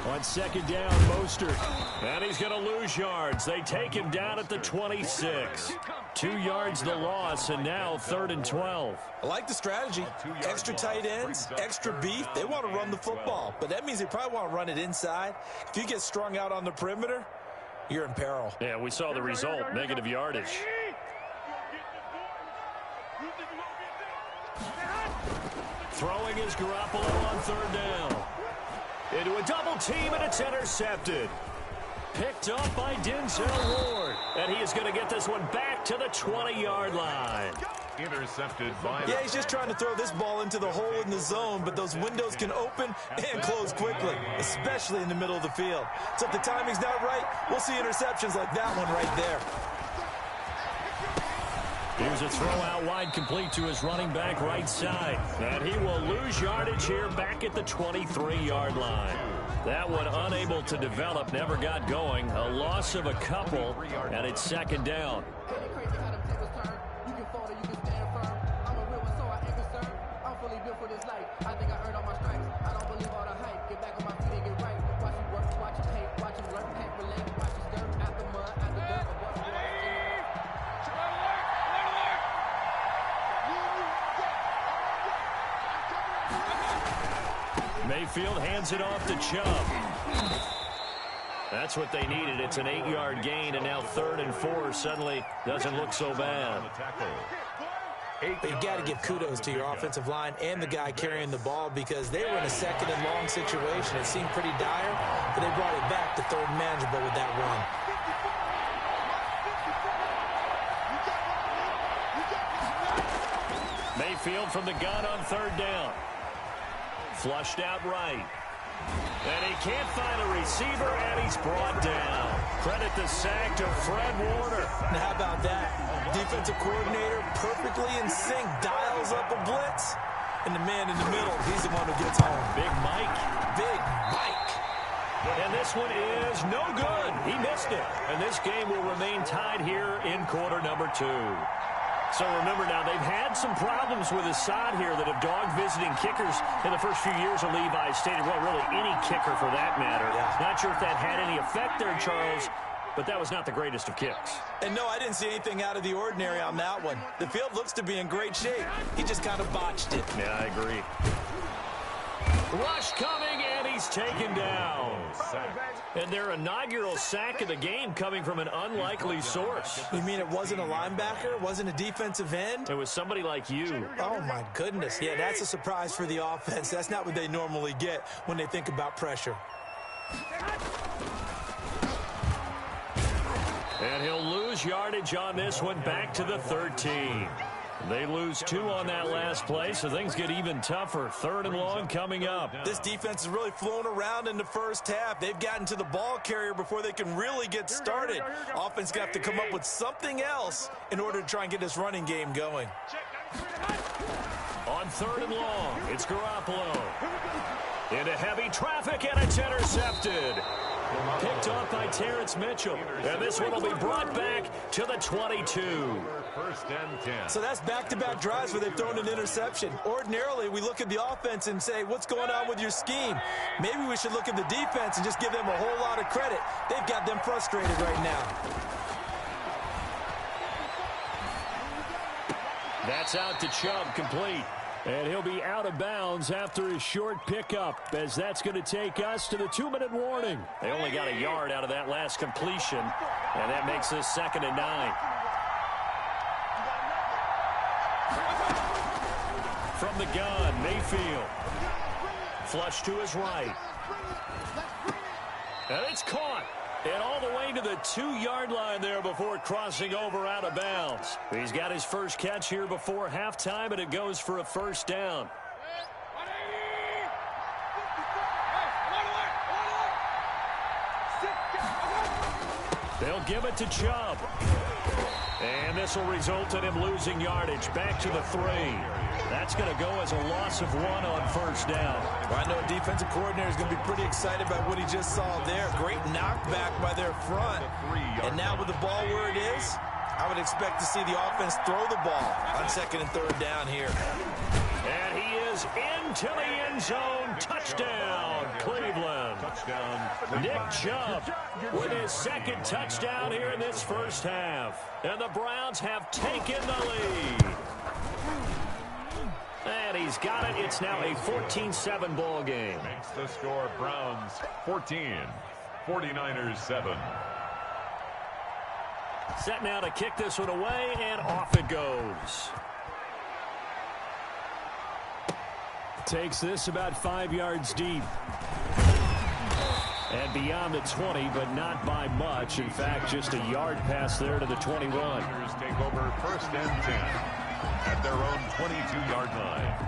S3: On 2nd down, Mostert. And he's going to lose yards. They take him down at the 26. 2 yards the loss, and now 3rd and 12.
S7: I like the strategy. Extra tight ends, extra beef. They want to run the football, but that means they probably want to run it inside. If you get strung out on the perimeter, you're in peril.
S3: Yeah, we saw the result, negative yardage. Throwing is Garoppolo on third down. Into a double team, and it's intercepted. Picked up by Denzel Ward. And he is going to get this one back to the 20-yard line.
S4: Intercepted by...
S5: Yeah, he's just trying to throw this ball into the hole in the zone, but those windows can open and close quickly, especially in the middle of the field. So if the timing's not right, we'll see interceptions like that one right there.
S3: Here's a throw out wide, complete to his running back right side. And he will lose yardage here back at the 23-yard line. That one unable to develop, never got going. A loss of a couple, and it's second down. Mayfield hands it off to Chubb. That's what they needed. It's an 8-yard gain, and now 3rd and 4 suddenly doesn't look so bad.
S5: But you got to give kudos to your offensive line and the guy carrying the ball, because they were in a 2nd and long situation. It seemed pretty dire, but they brought it back to 3rd and manageable with that run.
S3: Mayfield from the gun on 3rd down. Flushed out right. And he can't find a receiver, and he's brought down. Credit the sack to Fred Warner.
S5: Now, how about that? Defensive coordinator perfectly in sync, dials up a blitz, and the man in the middle, he's the one who gets home.
S3: Big Mike.
S5: Big Mike.
S3: And this one is no good. He missed it. And this game will remain tied here in quarter number 2. So remember now, they've had some problems with his side here that have dogged visiting kickers in the first few years of Levi stated, well, really any kicker for that matter.
S5: Yeah.
S3: Not sure if that had any effect there, Charles, but that was not the greatest of kicks.
S5: And no, I didn't see anything out of the ordinary on that one. The field looks to be in great shape. He just kind of botched it.
S3: Yeah, I agree. Rush coming, and he's taken down. And their inaugural sack of the game coming from an unlikely source.
S5: You mean it wasn't a linebacker? It wasn't a defensive end?
S3: It was somebody like you.
S5: Oh, my goodness. Yeah, that's a surprise for the offense. That's not what they normally get when they think about pressure.
S3: And he'll lose yardage on this one, back to the 13. They lose 2 on that last play, so things get even tougher. 3rd and long coming up.
S5: This defense is really flown around in the first half. They've gotten to the ball carrier before they can really get started. Offense got to come up with something else in order to try and get this running game going.
S3: On 3rd and long, it's Garoppolo. Into heavy traffic, and it's intercepted. Picked off by Terrence Mitchell. And this one will be brought back to the 22.
S4: 1st and 10.
S5: So that's back-to-back drives where they've thrown an interception. Ordinarily, we look at the offense and say, what's going on with your scheme? Maybe we should look at the defense and just give them a whole lot of credit. They've got them frustrated right now.
S3: That's out to Chubb, complete. And he'll be out of bounds after his short pickup, as that's going to take us to the 2-minute warning. They only got a yard out of that last completion, and that makes this 2nd and 9. From the gun, Mayfield. Flush to his right. And it's caught. And all the way to the 2-yard line there before crossing over out of bounds. He's got his first catch here before halftime, and it goes for a 1st down. They'll give it to Chubb. And this will result in him losing yardage back to the 3. That's going to go as a loss of 1 on 1st down.
S5: Well, I know a defensive coordinator is going to be pretty excited about what he just saw there. Great knockback by their front. And now with the ball where it is, I would expect to see the offense throw the ball on 2nd and 3rd down here.
S3: And he is into the end zone. Touchdown, Cleveland.
S4: Touchdown.
S3: Nick Chubb with his 2nd touchdown here in this first half. And the Browns have taken the lead. And he's got it. It's now a 14-7 ball game.
S4: Makes the score Browns 14, 49ers 7.
S3: Set now to kick this one away, and off it goes. Takes this about 5 yards deep. And beyond the 20, but not by much. In fact, just a yard pass there to the 21.
S4: Take over first and 10 at their own 22-yard line.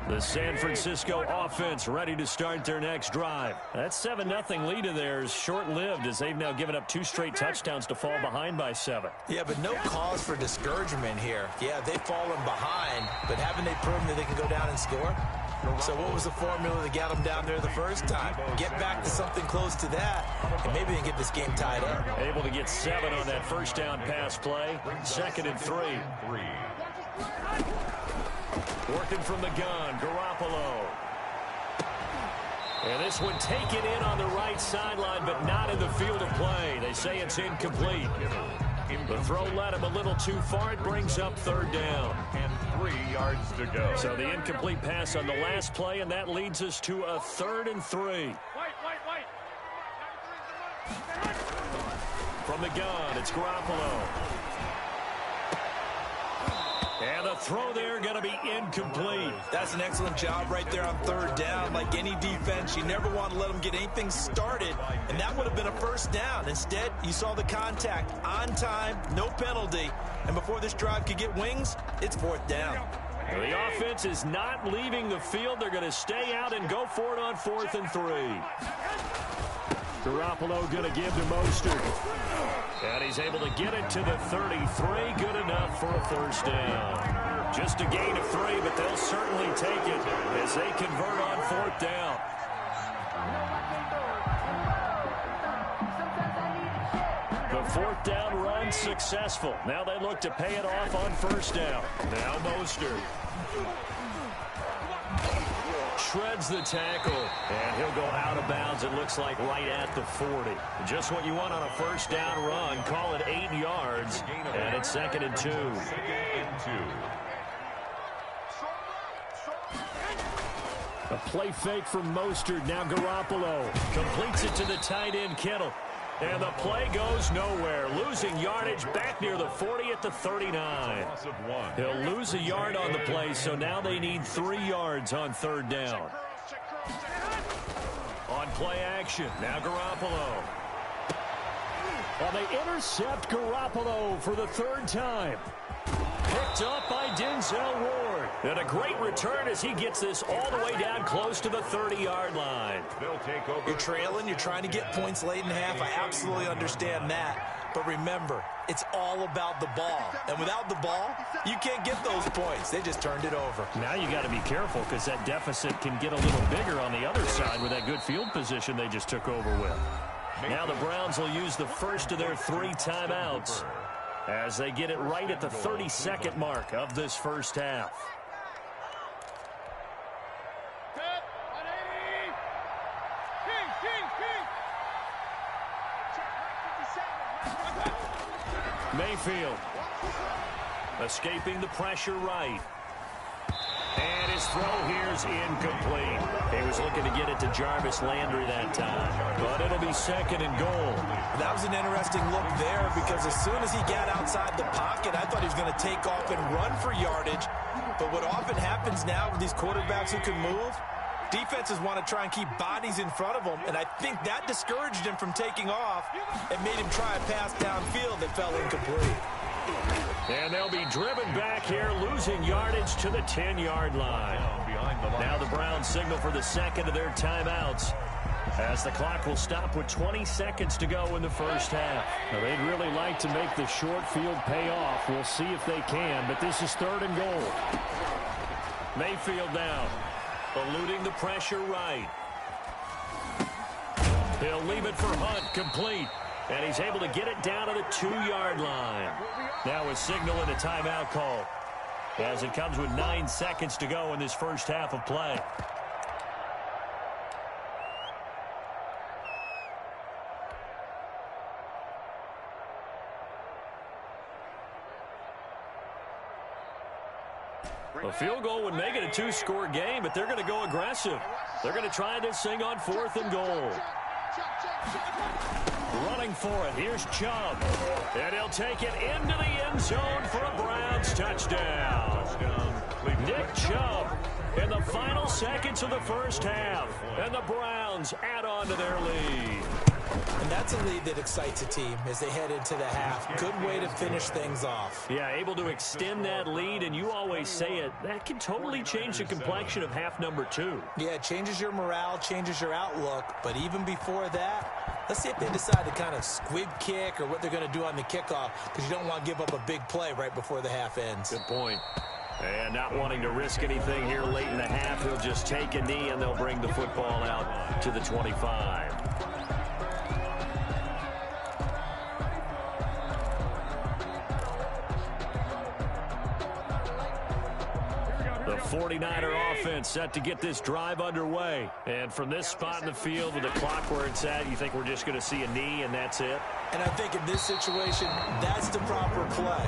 S3: The San Francisco offense ready to start their next drive. That 7-0 lead of theirs short-lived as they've now given up 2 straight touchdowns to fall behind by 7.
S5: Yeah, but no cause for discouragement here. Yeah, they've fallen behind, but haven't they proven that they can go down and score? So what was the formula that got them down there the first time? Get back to something close to that, and maybe they can get this game tied up.
S3: Able to get 7 on that first down pass play. 2nd and 3. Working from the gun, Garoppolo. And this one taken in on the right sideline, but not in the field of play. They say it's incomplete. The throw led him a little too far. It brings up 3rd down.
S4: And 3 yards to go.
S3: So the incomplete pass on the last play, and that leads us to a 3rd and 3. From the gun, it's Garoppolo. And the throw there going to be incomplete.
S5: That's an excellent job right there on 3rd down. Like any defense, you never want to let them get anything started, and that would have been a 1st down. Instead, you saw the contact on time, no penalty, and before this drive could get wings, it's 4th down.
S3: The offense is not leaving the field. They're going to stay out and go for it on 4th and 3. Garoppolo going to give to Mostert. And he's able to get it to the 33. Good enough for a 1st down. Just a gain of 3, but they'll certainly take it as they convert on 4th down. The 4th down run successful. Now they look to pay it off on 1st down. Now Mostert shreds the tackle, and he'll go out of bounds, it looks like, right at the 40. Just what you want on a 1st down run. Call it 8 yards, and it's 2nd and 2. A play fake from Mostert. Now Garoppolo completes it to the tight end, Kittle. And the play goes nowhere. Losing yardage back near the 40 at the 39. He'll lose a yard on the play, so now they need 3 yards on 3rd down. On play action, now Garoppolo. Well, they intercept Garoppolo for the 3rd time. Picked up by Denzel Ward. And a great return as he gets this all the way down close to the 30-yard line.
S5: You're trailing. You're trying to get points late in half. I absolutely understand that. But remember, it's all about the ball. And without the ball, you can't get those points. They just turned it over.
S3: Now you got to be careful because that deficit can get a little bigger on the other side with that good field position they just took over with. Now the Browns will use the first of their 3 timeouts as they get it right at the 32nd mark of this first half. Mayfield escaping the pressure right. And his throw here is incomplete. He was looking to get it to Jarvis Landry that time. But it'll be 2nd and goal.
S5: That was an interesting look there because as soon as he got outside the pocket, I thought he was going to take off and run for yardage. But what often happens now with these quarterbacks who can move, defenses want to try and keep bodies in front of them, and I think that discouraged him from taking off and made him try a pass downfield that fell incomplete.
S3: And they'll be driven back here, losing yardage to the 10-yard line. Now the Browns signal for the 2nd of their timeouts as the clock will stop with 20 seconds to go in the first half. Now, they'd really like to make the short field pay off. We'll see if they can, but this is 3rd and goal. Mayfield now, eluding the pressure right. He'll leave it for Hunt, complete. And he's able to get it down to the 2-yard line. Now a signal and a timeout call as it comes with 9 seconds to go in this first half of play. A field goal would make it a 2-score game, but they're going to go aggressive. They're going to try this thing on 4th and goal. Running for it, here's Chubb. And he'll take it into the end zone for a Browns touchdown. Nick Chubb in the final seconds of the first half. And the Browns add on to their lead.
S5: And that's a lead that excites a team as they head into the half. Good way to finish things off.
S3: Yeah, able to extend that lead, and you always say it, that can totally change the complexion of half number 2.
S5: Yeah, it changes your morale, changes your outlook, but even before that, let's see if they decide to kind of squib kick or what they're going to do on the kickoff, because you don't want to give up a big play right before the half ends.
S3: Good point. And not wanting to risk anything here late in the half, he'll just take a knee, and they'll bring the football out to the 25. The 49er offense set to get this drive underway. And from this spot in the field with the clock where it's at, you think we're just going to see a knee and that's it?
S5: And I think in this situation, that's the proper play.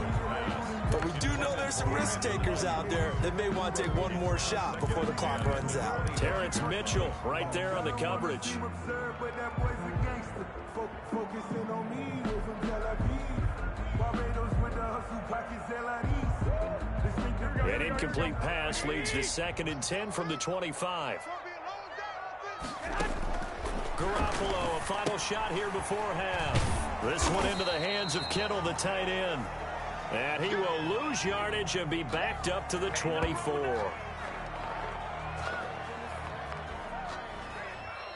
S5: But we do know there's some risk takers out there that may want to take one more shot before the clock runs out.
S3: Terrence Mitchell right there on the coverage. An incomplete pass leads to 2nd and 10 from the 25. Garoppolo, a final shot here before half. This one into the hands of Kittle, the tight end. And he will lose yardage and be backed up to the 24.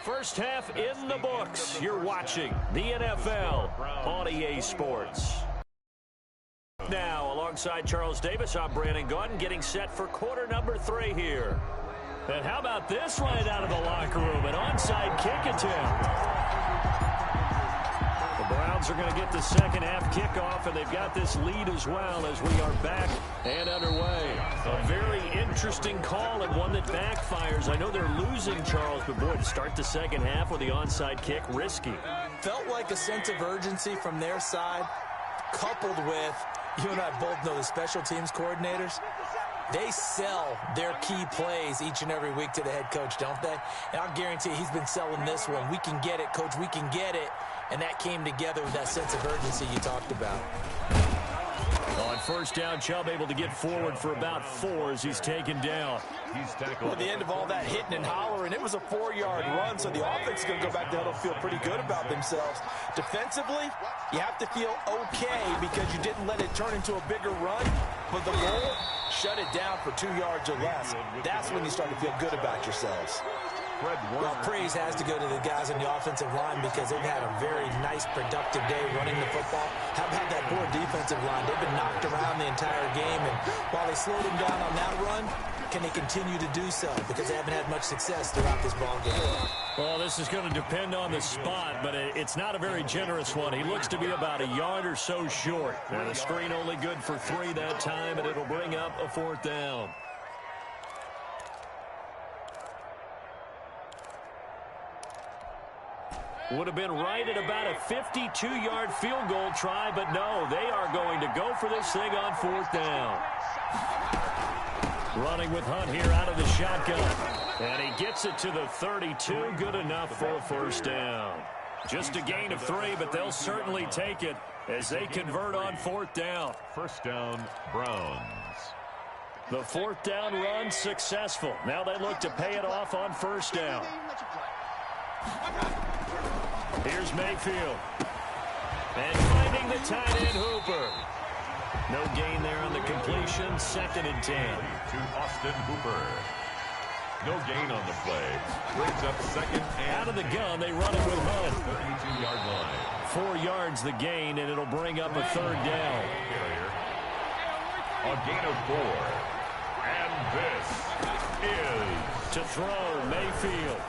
S3: First half in the books. You're watching the NFL on EA Sports. Now, alongside Charles Davis, I'm Brandon Gaudin, getting set for quarter number 3 here. And how about this right out of the locker room? An onside kick attempt. The Browns are going to get the second half kickoff, and they've got this lead as well as we are back and underway. A very interesting call and one that backfires. I know they're losing, Charles, but boy, to start the second half with the onside kick, risky.
S5: Felt like a sense of urgency from their side, coupled with, you and I both know the special teams coordinators, they sell their key plays each and every week to the head coach, don't they? And I'll guarantee he's been selling this one. We can get it, coach, we can get it. And that came together with that sense of urgency you talked about.
S3: On first down, Chubb able to get forward for about 4 as he's taken down.
S7: Well, at the end of all that hitting and hollering, it was a 4-yard run, so the offense is going to go back there and feel pretty good about themselves. Defensively, you have to feel okay because you didn't let it turn into a bigger run, but the goal, shut it down for 2 yards or less. That's when you start to feel good about yourselves.
S5: Well, praise has to go to the guys on the offensive line because they've had a very nice, productive day running the football. How about that poor defensive line? They've been knocked around the entire game, and while they slowed them down on that run, can they continue to do so? Because they haven't had much success throughout this ball game.
S3: Well, this is going to depend on the spot, but it's not a very generous one. He looks to be about a yard or so short. And the screen only good for 3 that time, and it'll bring up a 4th down. Would have been right at about a 52-yard field goal try, but no, they are going to go for this thing on 4th down. Running with Hunt here out of the shotgun. And he gets it to the 32. Good enough for a 1st down. Just a gain of 3, but they'll certainly take it as they convert on 4th down.
S4: 1st down, Browns.
S3: The 4th down run successful. Now they look to pay it off on 1st down. Here's Mayfield. And finding the tight end Hooper. No gain there on the completion. 2nd and 10.
S4: To Austin Hooper. No gain on the play. Brings up 2nd and
S3: out of the gun, they run it with Hunt.
S4: 32-yard line.
S3: 4 yards the gain, and it'll bring up a 3rd down.
S4: A gain of 4. And this is
S3: to throw Mayfield.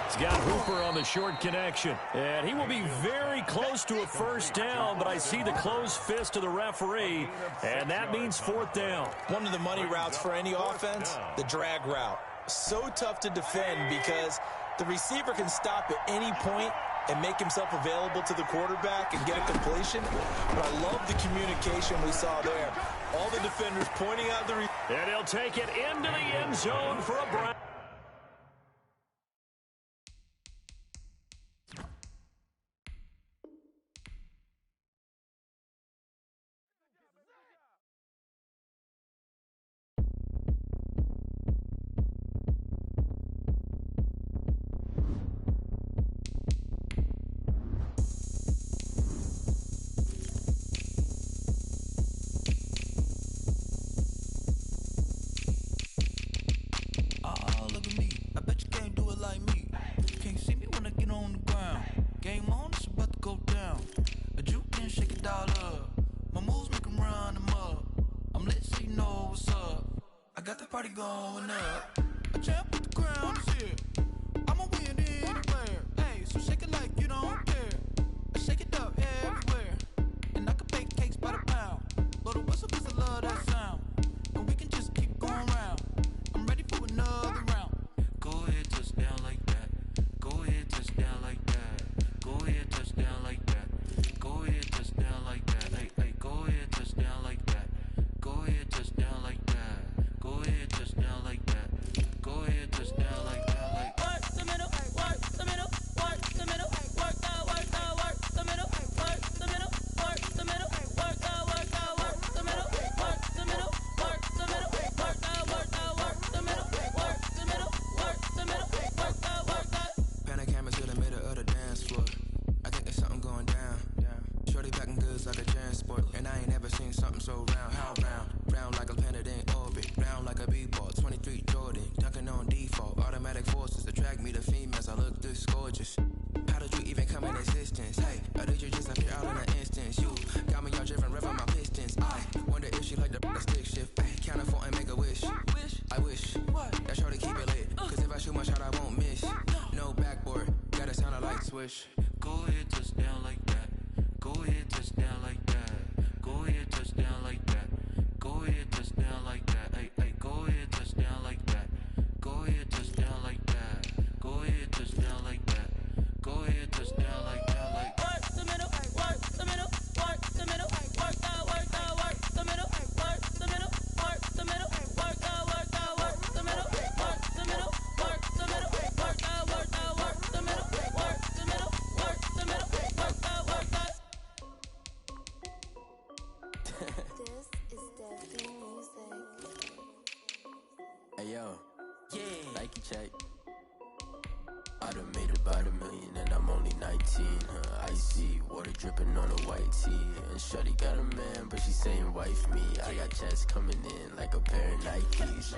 S3: He's got Hooper on the short connection. And he will be very close to a 1st down, but I see the closed fist of the referee, and that means 4th down.
S5: One of the money routes for any offense, the drag route. So tough to defend because the receiver can stop at any point and make himself available to the quarterback and get a completion. But I love the communication we saw there. All the defenders pointing out the
S3: and he'll take it into the end zone for a Brown.
S2: all up. My moves make 'em run them up. I'm lit so you know what's up. I got the party going up. A champ with the crown is here. I'ma win anywhere. Hey, so shake it like you don't care. I shake it up everywhere. And I can bake cakes by the pound. Blow the whistle 'cause I love that sound. And we can just keep going round. I'm ready for another round. Go ahead, touch down like that. Go ahead, touch down like that. Go ahead, touch down like that. Go ahead, touch down like that. Hey, hey, go ahead, touch down like that. Go ahead, touch down like that. Go ahead, touch down like that. Go ahead, touch down like that. Like work the middle, work the middle, work the middle, work the middle, work the middle, work the middle, work the middle, work the middle, work the middle, work the middle, work the middle, work the middle, work the middle, work the.
S11: Pan a camera to the middle of the dance floor. I think there's something going down. Shorty packing goods like a transport, and I ain't never seen something so round. How round? Round like a planet in orbit, round like a b-ball. 23 Jordan, dunking on default. Automatic forces attract me to females. I look this gorgeous. How did you even come in existence? Hey, or did you just appear out in an instance? You got me all driven, revving my pistons. I wonder if she like the stick shift. Ay, count it for and make a wish. I wish that shorty keep it lit. Cause if I shoot my shot, I won't miss. No backboard, gotta sound a light swish.
S2: Go ahead, touch down like that. Go ahead, touch down like that. Go ahead, touch down like that. Go ahead, touch down like that. Hey, hey, go ahead, touch down like that. Go ahead, touch down like that. Go ahead, touch down like that. Go ahead, touch down like that. Like work the middle, work the middle, work the middle, work the middle, work the middle, work the middle, work the middle, work the middle, work the middle, work the middle, work the middle, work the middle, work the middle, work the middle, work the middle, work the.
S12: This is Deafy Music.
S11: Hey yo, yeah. Nike check. I done made about $1 million and I'm only 19. Icy water dripping on a white tee. And shorty got a man, but she saying wife me. I got checks coming in like a pair of Nikes.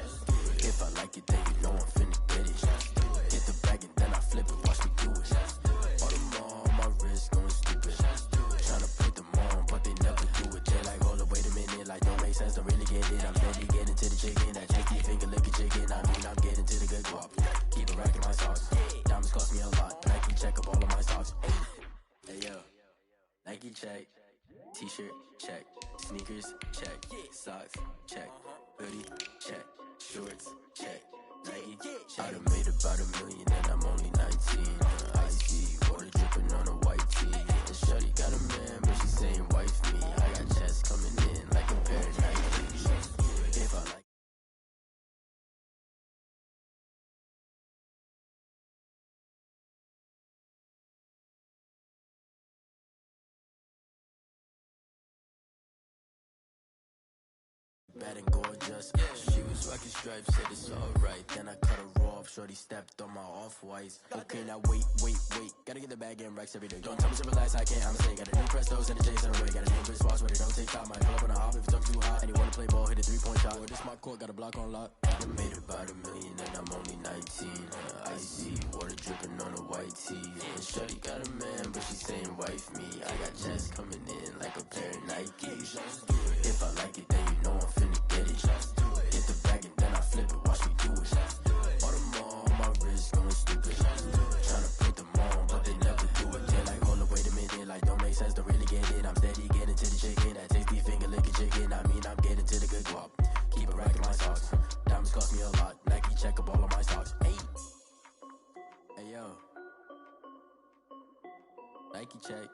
S11: If I like it, then you know I'm finna get it. Get the bag and then I flip it, watch me do it. All them on my wrist going stupid. Tryna put them on, but they never do it. They're like, hold up, wait a minute, like don't make sense, don't really get it. I'm steady getting to the chicken, that cheeky finger licking chicken. I mean, I'm getting to the good guap. Keep it racking my sauce. Diamonds cost me a lot. Nike check up all of my stocks. Hey yo, Nike check. T-shirt check. Sneakers check. Socks check. Hoodie check. Shorts check. Nike check. I done made about $1 million and I'm only 19. Icy water dripping on a white tee. And shorty got a man, but she saying wife me. I got checks coming in like a pair of Nikes. If I like. Bad and gorgeous. She was rocking stripes, said it's alright. Then I cut her off, shorty stepped on my off-whites. Okay, now wait. Gotta get the bag and racks every day. Don't tell me to relax, I can't, I'm saying. Got a new Prestos and a J's on the way. Got a new Chris Foss, but it don't take time. Might pull up on a hop if it's up too hot. And you wanna play ball, hit a 3-point shot. Or this my court, got a block on lock. I made about $1 million and I'm only 19. Icy water dripping on a white tee. And shorty got a man, but she saying wife me. I got checks coming in like a pair of Nikes. If I like it, then you know I'm finna get it. Hit the bag and then I flip it, watch me do it. All them on my wrist going stupid. Tryna put them on, but they never do it. They're like, hold up, wait a minute, like don't make sense, don't really get it. I'm steady getting to the chicken, that tasty finger licking chicken. I mean, I'm getting to the good guap. Keep it racking my sauce. Diamonds cost me a lot. Nike check up all of my stocks. Hey yo, Nike check.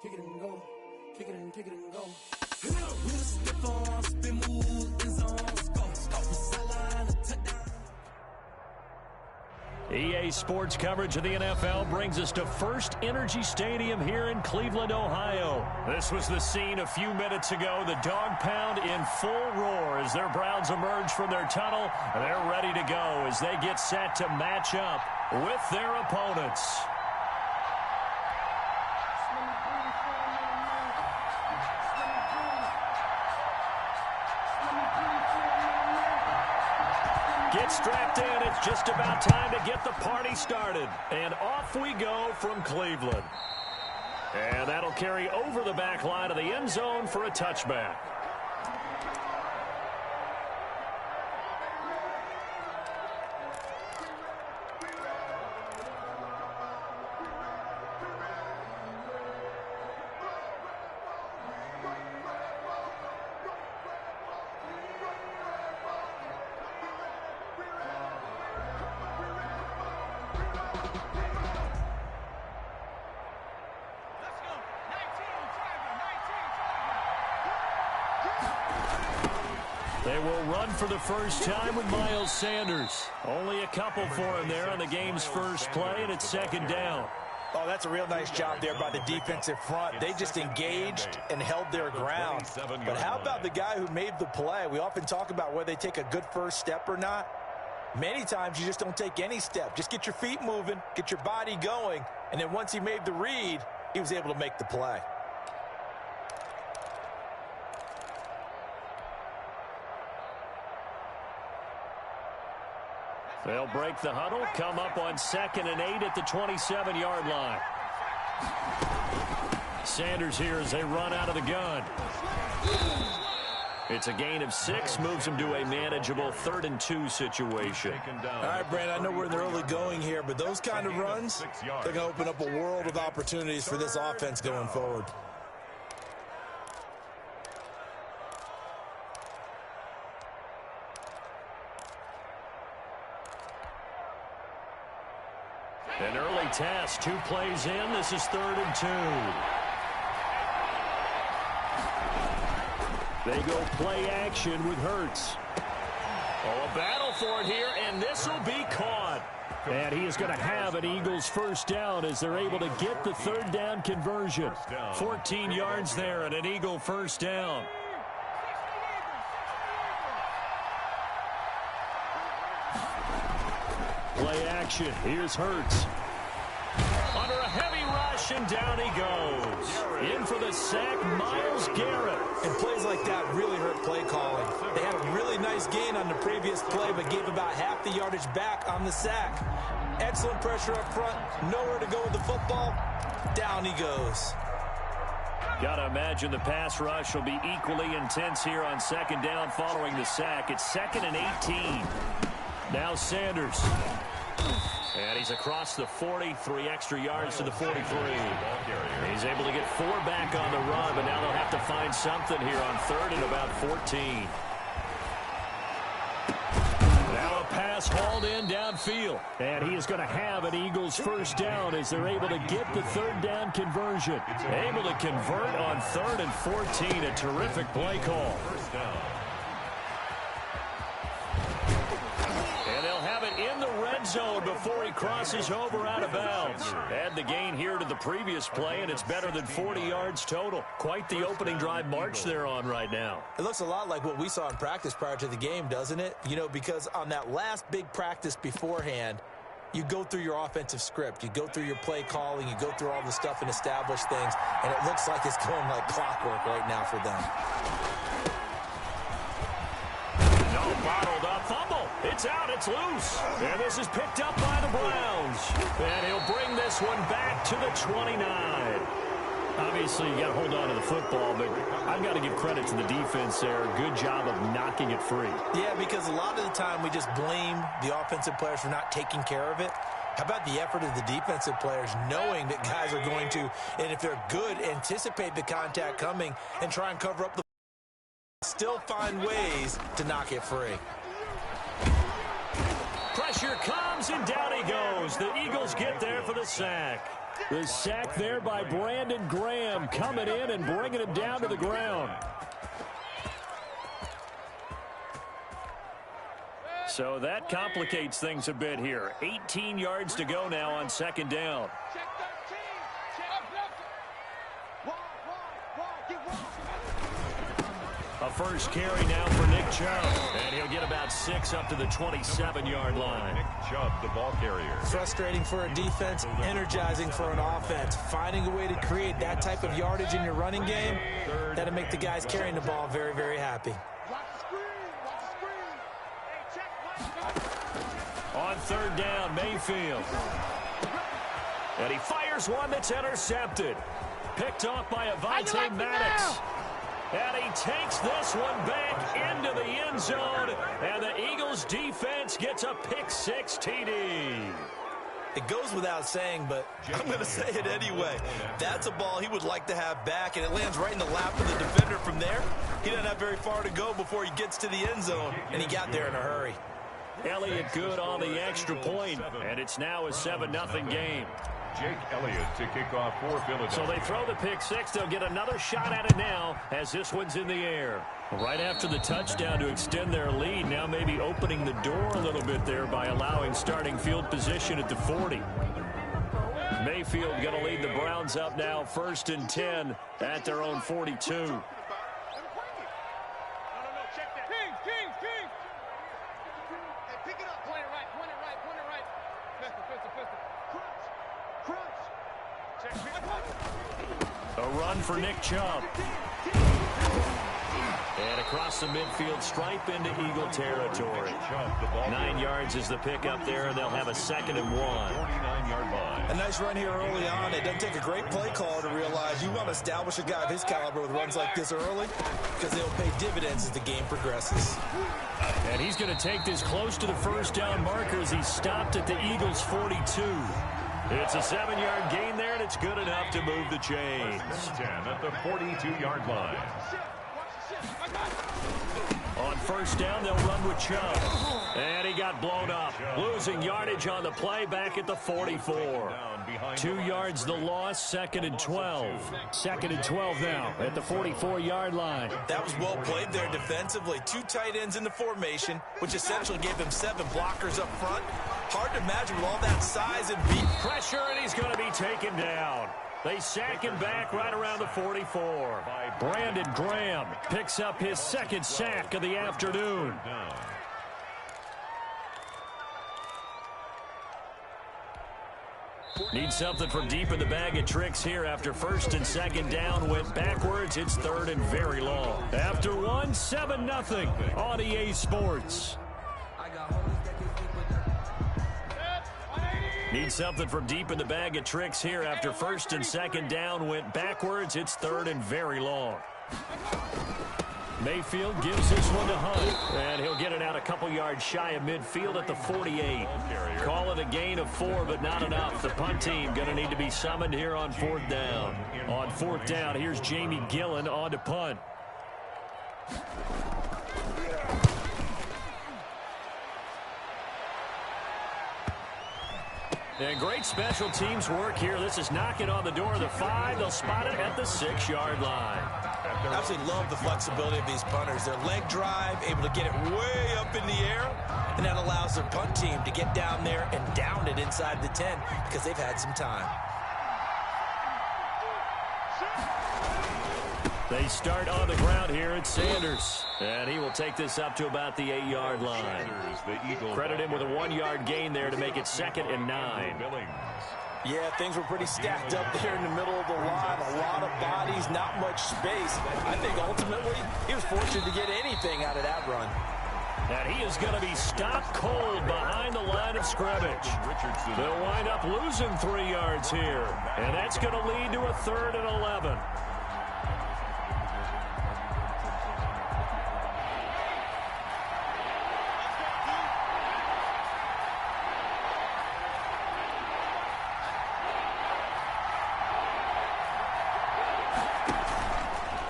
S2: Kick it and go, kick it and go. We'll step on, spin, move, in zones, go. Off the sideline, a touchdown.
S3: EA Sports coverage of the NFL brings us to First Energy Stadium here in Cleveland, Ohio. This was the scene a few minutes ago. The dog pound in full roar as their Browns emerge from their tunnel. They're ready to go as they get set to match up with their opponents. Get strapped in. It's just about time to get the party started. And off we go from Cleveland. And that'll carry over the back line of the end zone for a touchback. They will run for the first time with Miles Sanders. Only a couple for him there on the game's first play, and it's second down.
S7: Oh, that's a real nice job there by the defensive front. They just engaged and held their ground. But how about the guy who made the play? We often talk about whether they take a good first step or not. Many times you just don't take any step. Just get your feet moving, get your body going, and then once he made the read, he was able to make the play.
S3: They'll break the huddle, come up on 2nd and 8 at the 27-yard line. Sanders here as they run out of the gun. It's a gain of 6, moves them to a manageable 3rd and 2 situation.
S7: All right, Brandon, I know we're in the early going here, but those kind of runs, they're going to open up a world of opportunities for this offense going forward.
S3: An early test, 2 plays in. This is 3rd and 2. They go play action with Hurts. Oh, a battle for it here, and this will be caught. And he is going to have an Eagles first down as they're able to get the 3rd down conversion. 14 yards there and an Eagle first down. Play action. Here's Hurts. Under a heavy rush, and down he goes. In for the sack, Myles Garrett.
S7: And plays like that really hurt play calling. They had a really nice gain on the previous play, but gave about half the yardage back on the sack. Excellent pressure up front. Nowhere to go with the football. Down he goes.
S3: Got to imagine the pass rush will be equally intense here on 2nd down following the sack. It's 2nd and 18. Now Sanders. And he's across the 40, 3 extra yards to the 43. He's able to get 4 back on the run, but now they'll have to find something here on 3rd and about 14. Now a pass hauled in downfield. And he is going to have an Eagles first down as they're able to get the 3rd down conversion. Able to convert on 3rd and 14. A terrific play call.
S4: First down.
S3: In the red zone before he crosses over out of bounds. Add the gain here to the previous play, and it's better than 40 yards total. Quite the opening drive march they're on right now.
S7: It looks a lot like what we saw in practice prior to the game, doesn't it? You know, because on that last big practice beforehand, you go through your offensive script. You go through your play calling. You go through all the stuff and establish things, and it looks like it's going like clockwork right now for them.
S3: No, bottled up fumble. It's out. It's loose. And this is picked up by the Browns. And he'll bring this one back to the 29. Obviously, you got to hold on to the football, but I've got to give credit to the defense there. Good job of knocking it free.
S7: Yeah, because a lot of the time we just blame the offensive players for not taking care of it. How about the effort of the defensive players knowing that guys are going to, and if they're good, anticipate the contact coming and try and cover up the still find ways to knock it free.
S3: Pressure comes, and down he goes. The Eagles get there for the sack. The sack there by Brandon Graham coming in and bringing him down to the ground. So that complicates things a bit here. 18 yards to go now on 2nd down. A first carry now for Nick Chubb. And he'll get about 6 up to the 27-yard line.
S4: Nick Chubb, the ball carrier.
S7: Frustrating for a defense, energizing for an offense. Finding a way to create that type of yardage in your running game, that'll make the guys carrying the ball very, very happy.
S10: Watch the screen. Watch the screen. Hey, check. Watch.
S3: third down, Mayfield. And he fires one that's intercepted. Picked off by Avonte Maddox. And he takes this one back into the end zone. And the Eagles defense gets a pick-6 TD.
S5: It goes without saying, but I'm going to say it anyway. That's a ball he would like to have back, and it lands right in the lap of the defender from there. He doesn't have very far to go before he gets to the end zone, and he got there in a hurry.
S3: Elliott good on the extra point, and it's now a 7-0 game.
S4: Jake Elliott to kick off for Philadelphia.
S3: So they throw the pick-6. They'll get another shot at it now as this one's in the air. Right after the touchdown to extend their lead, now maybe opening the door a little bit there by allowing starting field position at the 40. Mayfield going to lead the Browns up now 1st and 10 at their own 42. A run for Nick Chubb. And across the midfield stripe into Eagle territory. 9 yards is the pickup there, and they'll have a 2nd and 1.
S4: 49-yard line.
S5: A nice run here early on. It doesn't take a great play caller to realize you want to establish a guy of his caliber with runs like this early because they'll pay dividends as the game progresses.
S3: And he's going to take this close to the first down marker as he stopped at the Eagles' 42. It's a 7-yard gain there, and it's good enough to move the chains.
S4: 10 at the 42-yard line.
S3: On first down, they'll run with Chubb. And he got blown up. Losing yardage on the play back at the 44. 2 yards the loss, 2nd and 12. 2nd and 12 now at the 44-yard line.
S5: That was well played there defensively. 2 tight ends in the formation, which essentially gave them 7 blockers up front. Hard to imagine with all that size and beat.
S3: Pressure, and he's going to be taken down. They sack him back right around the 44. Brandon Graham picks up his 2nd sack of the afternoon. Need something from deep in the bag of tricks here after 1st and 2nd down. Went backwards. It's 3rd and very long. After 1, 7-0 on EA Sports. Need something from deep in the bag of tricks here after 1st and 2nd down. Went backwards. It's 3rd and very long. Mayfield gives this one to Hunt, and he'll get it out a couple yards shy of midfield at the 48. Call it a gain of 4, but not enough. The punt team going to need to be summoned here on 4th down. On 4th down, here's Jamie Gillen on to punt. And great special teams work here. This is knocking on the door of the 5. They'll spot it at the 6-yard line.
S5: I absolutely love the flexibility of these punters. Their leg drive, able to get it way up in the air, and that allows their punt team to get down there and down it inside the 10 because they've had some time.
S3: They start on the ground here at Sanders. And he will take this up to about the 8-yard line. Credit him with a 1-yard gain there to make it 2nd and 9.
S7: Yeah, things were pretty stacked up there in the middle of the line. A lot of bodies, not much space. I think ultimately he was fortunate to get anything out of that run.
S3: And he is going to be stopped cold behind the line of scrimmage. They'll wind up losing 3 yards here. And that's going to lead to a 3rd and 11.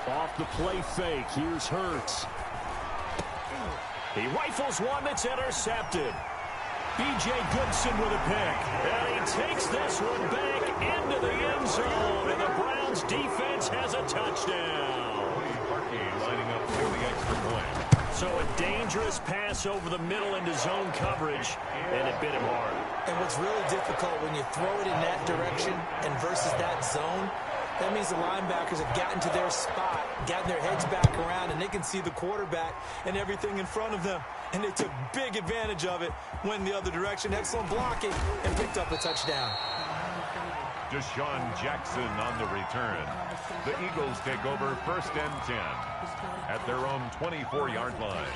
S3: Off the play fake, here's Hurts. He rifles one that's intercepted. B.J. Goodson with a pick. And he takes this one back into the end zone. And the Browns defense has a touchdown.
S4: Lining up for the extra point.
S3: So a dangerous pass over the middle into zone coverage, and it bit him hard.
S5: And what's really difficult when you throw it in that direction and versus that zone, that means the linebackers have gotten to their spot, gotten their heads back around, and they can see the quarterback and everything in front of them. And they took big advantage of it, went the other direction, excellent blocking, and picked up a touchdown.
S4: Deshaun Jackson on the return. The Eagles take over 1st and 10 at their own 24-yard line.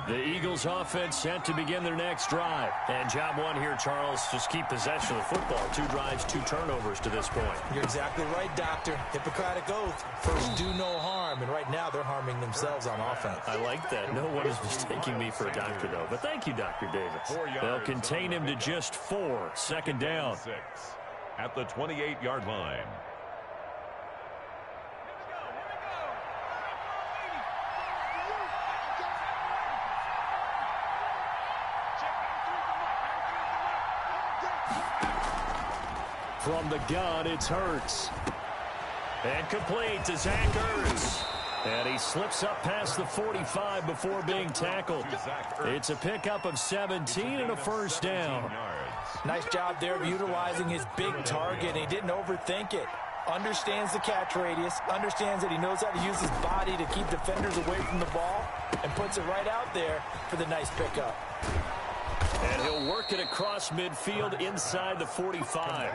S3: The Eagles offense set to begin their next drive. And job one here, Charles, just keep possession of the football. 2 drives, 2 turnovers to this point.
S7: You're exactly right, Doctor. Hippocratic oath. First, do no harm. And right now, they're harming themselves on offense.
S3: I like that. No one is mistaking me for a doctor, though. But thank you, Dr. Davis. They'll contain him to just 4. Second down.
S4: At the 28-yard line.
S3: From the gun, it's Hurts. And complete to Zach Ertz. And he slips up past the 45 before being tackled. It's a pickup of 17 and a first down.
S7: Nice job there of utilizing his big target. He didn't overthink it. Understands the catch radius. Understands that he knows how to use his body to keep defenders away from the ball. And puts it right out there for the nice pickup.
S3: And he'll work it across midfield inside the 45.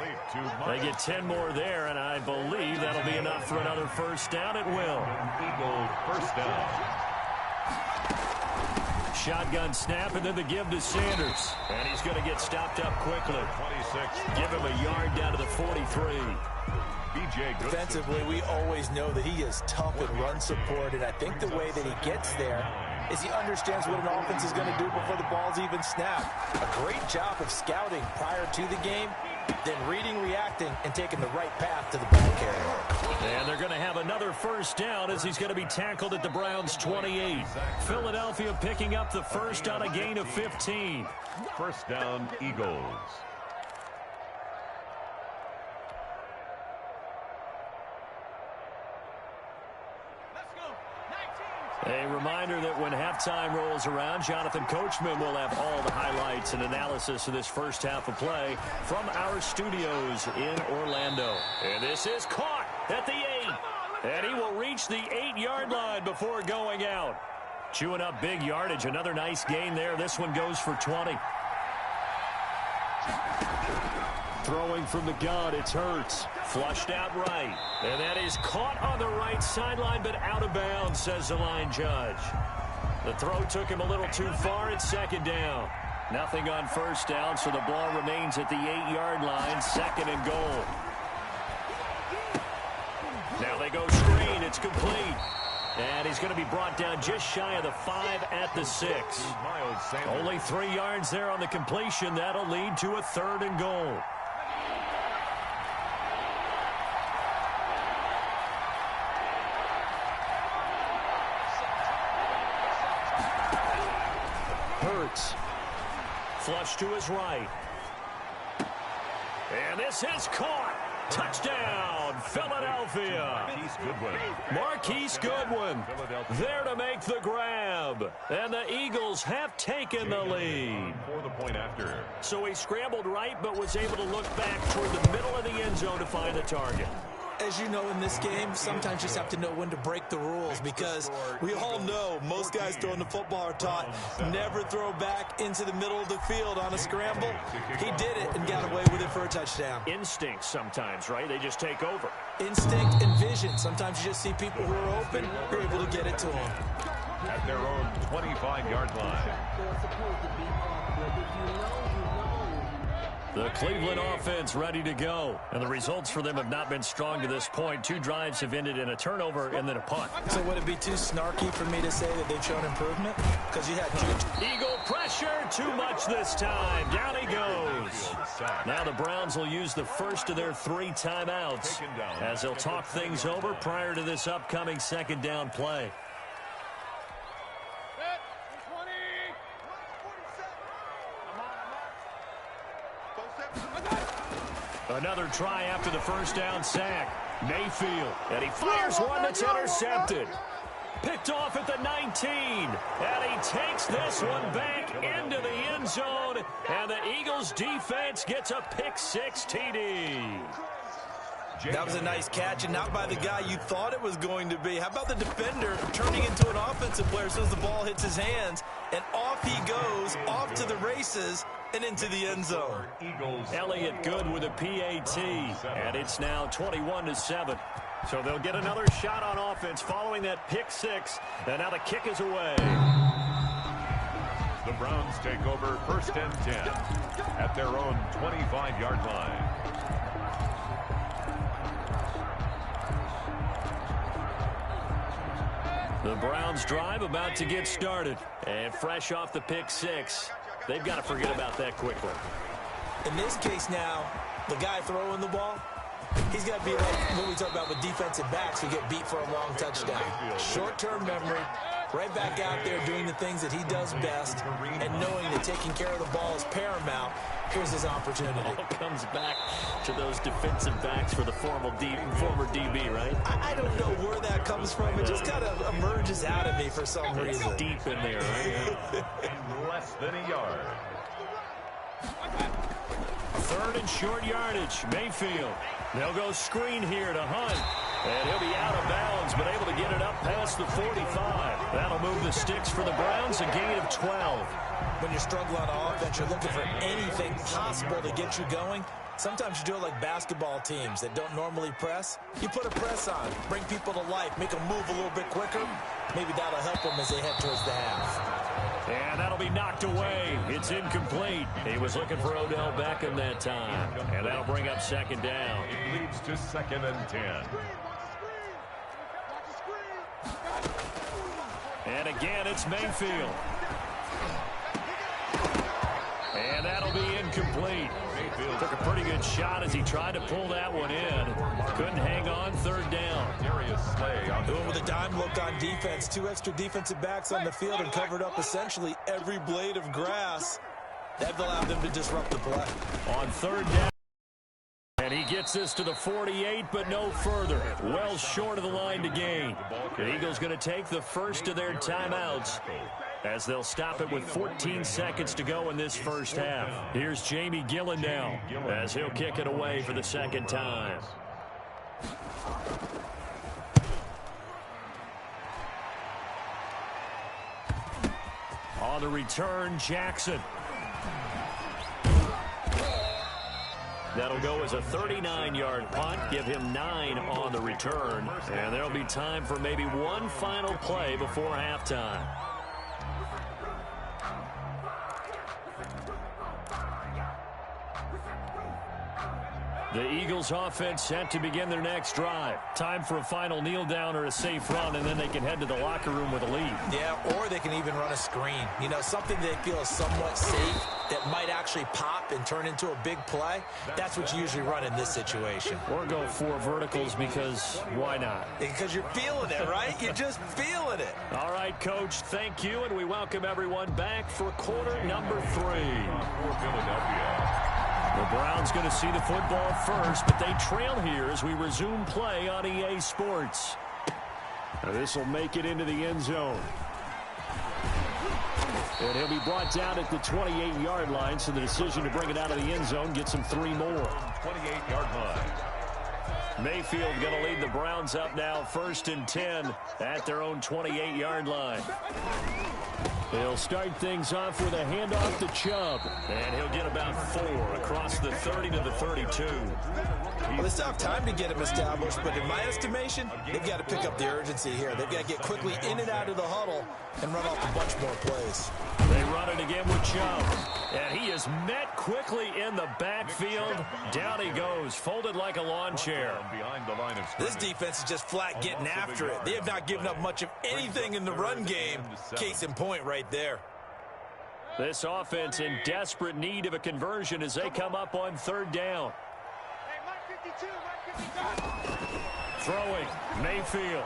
S3: They get 10 more there, and I believe that'll be enough for another first down. It will.
S4: Eagle first down.
S3: Shotgun snap, and then the give to Sanders. And he's going to get stopped up quickly.
S4: 26.
S3: Give him a yard down to the 43.
S7: Defensively, we always know that he is tough in run support, and I think the way that he gets there is he understands what an offense is going to do before the ball's even snapped. A great job of scouting prior to the game, then reading, reacting, and taking the right path to the ball carrier.
S3: And they're going to have another first down as he's going to be tackled at the Browns' 28. Philadelphia picking up the first on a gain of 15.
S4: First down, Eagles.
S3: A reminder that when halftime rolls around, Jonathan Coachman will have all the highlights and analysis of this first half of play from our studios in Orlando. And this is caught at the 8. And he will reach the 8-yard line before going out. Chewing up big yardage. Another nice gain there. This one goes for 20. Throwing from the gun, it's Hurts. Flushed out right. And that is caught on the right sideline, but out of bounds, says the line judge. The throw took him a little too far. It's second down. Nothing on first down, so the ball remains at the 8-yard line. Second and goal. Now they go screen. It's complete. And he's going to be brought down just shy of the 5 at the 6. Only 3 yards there on the completion. That'll lead to a 3rd and goal. Hurts. Flush to his right. And this is caught. Touchdown, Philadelphia. Marquise Goodwin there to make the grab. And the Eagles have taken the lead.
S4: For the point after.
S3: So he scrambled right, but was able to look back toward the middle of the end zone to find the target.
S7: As you know, in this game, sometimes you just have to know when to break the rules, because we all know most guys throwing the football are taught never throw back into the middle of the field on a scramble. He did it and got away with it for a touchdown.
S3: Instinct sometimes, right? They just take over.
S7: Instinct and vision. Sometimes you just see people who are open, you're able to get it to them.
S4: At their own 25-yard line.
S3: The Cleveland offense ready to go. And the results for them have not been strong to this point. 2 drives have ended in a turnover and then a punt.
S7: So would it be too snarky for me to say that they've shown improvement? Because you had
S3: Eagle pressure, too much this time. Down he goes. Now the Browns will use the first of their 3 timeouts as they'll talk things over prior to this upcoming second down play. Another try after the first down sack. Mayfield, and he fires one that's intercepted. Picked off at the 19, and he takes this one back into the end zone, and the Eagles defense gets a pick-6 TD.
S7: That was a nice catch, and not by the guy you thought it was going to be. How about the defender turning into an offensive player as soon as the ball hits his hands, and off he goes, off to the races, and into the end zone.
S3: Elliott good with a PAT, and it's now 21-7. So they'll get another shot on offense following that pick-6, and now the kick is away.
S4: The Browns take over 1st and 10 at their own 25-yard line.
S3: The Browns drive about to get started. And fresh off the pick six, they've got to forget about that quickly.
S5: In this case now, the guy throwing the ball, he's got to be like what we talk about with defensive backs who get beat for a long touchdown. Short-term memory, right back out there doing the things that he does best, and knowing that taking care of the ball is paramount. Here's his opportunity.
S3: All comes back to those defensive backs for the former DB, right?
S5: I don't know where that comes from. It just kind of emerges out of me for some reason.
S3: It's deep in there, right?
S4: Less than a yard.
S3: 3rd and short yardage. Mayfield. They'll go screen here to Hunt. And he'll be out of bounds, but able to get it up past the 45. That'll move the sticks for the Browns, a gain of 12.
S5: When you're struggling on offense, you're looking for anything possible to get you going. Sometimes you do it like basketball teams that don't normally press. You put a press on, bring people to life, make them move a little bit quicker. Maybe that'll help them as they head towards the half.
S3: And that'll be knocked away. It's incomplete. He was looking for Odell Beckham that time. And that'll bring up 2nd down.
S4: It leads to 2nd and 10.
S3: And again, it's Mayfield. And that'll be incomplete. Mayfield took a pretty good shot as he tried to pull that one in. Couldn't hang on. 3rd down.
S5: Doing with a dime look on defense. 2 extra defensive backs on the field and covered up essentially every blade of grass. That allowed them to disrupt the play.
S3: On 3rd down. And he gets this to the 48, but no further. Well short of the line to gain. The Eagles going to take the first of their timeouts as they'll stop it with 14 seconds to go in this first half. Here's Jamie Gillen now as he'll kick it away for the 2nd time. On the return, Jackson. That'll go as a 39-yard punt, give him 9 on the return, and there'll be time for maybe one final play before halftime. The Eagles offense set to begin their next drive. Time for a final kneel down or a safe run, and then they can head to the locker room with a lead.
S5: Yeah, or they can even run a screen. You know, something they feel is somewhat safe that might actually pop and turn into a big play. That's what you usually run in this situation.
S3: Or go 4 verticals because why not?
S5: Because you're feeling it, right? You're just feeling it.
S3: All right, Coach, thank you, and we welcome everyone back for quarter number 3.
S4: For Philadelphia.
S3: The Browns going to see the football first, but they trail here as we resume play on EA Sports. This will make it into the end zone. And he'll be brought down at the 28-yard line, so the decision to bring it out of the end zone gets him 3 more.
S4: 28-yard line.
S3: Mayfield going to lead the Browns up now, 1st and 10 at their own 28-yard line. They'll start things off with a handoff to Chubb, and he'll get about 4 across the 30 to the 32.
S5: Well, they still have time to get him established, but in my estimation, they've got to pick up the urgency here. They've got to get quickly in and out of the huddle and run off a bunch more plays.
S3: They run it again with Chubb, and he is met quickly in the backfield. Down he goes, folded like a lawn chair.
S4: Behind the line of
S5: this defense is just flat getting after it. They have not given up much of anything in the run game. Case in point right there.
S3: This offense in desperate need of a conversion as they come up on 3rd down. Throwing, Mayfield.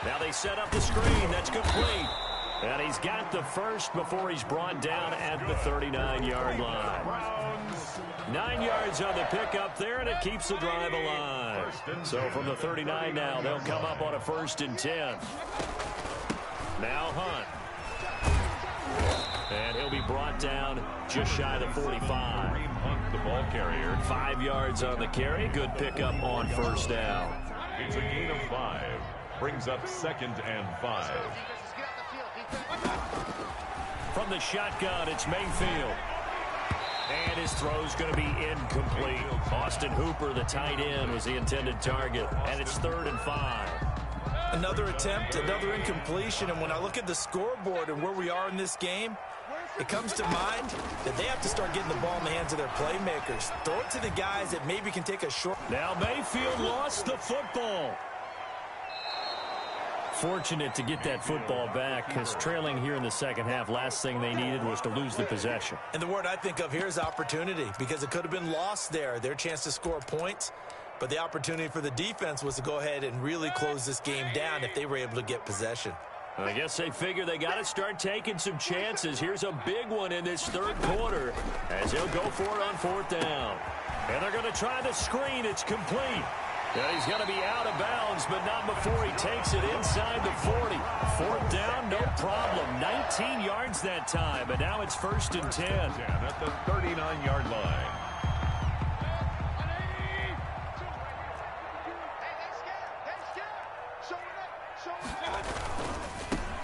S3: Now they set up the screen. That's complete. And he's got the first before he's brought down at the 39-yard line. 9 yards on the pickup there, and it keeps the drive alive. So from the 39 now, they'll come up on a 1st and 10. Now Hunt. And he'll be brought down just shy of the 45.
S4: Hunt, the ball carrier.
S3: 5 yards on the carry. Good pickup on 1st down.
S4: It's a gain of 5. Brings up 2nd and 5.
S3: From the shotgun, it's Mayfield. And his throw's going to be incomplete. Austin Hooper, the tight end, was the intended target. And it's 3rd and 5.
S7: Another attempt, another incompletion, and when I look at the scoreboard and where we are in this game, it comes to mind that they have to start getting the ball in the hands of their playmakers. Throw it to the guys that maybe can take a short...
S3: Now Mayfield lost the football. Fortunate to get that football back, because trailing here in the second half, last thing they needed was to lose the possession.
S7: And the word I think of here is opportunity, because it could have been lost there, their chance to score points. But the opportunity for the defense was to go ahead and really close this game down if they were able to get possession.
S3: I guess they figure they got to start taking some chances. Here's a big one in this third quarter as they'll go for it on fourth down. And they're going to try the screen. It's complete. And he's going to be out of bounds, but not before he takes it inside the 40. Fourth down, no problem. 19 yards that time, and now it's 1st and 10.
S4: At the 39-yard line.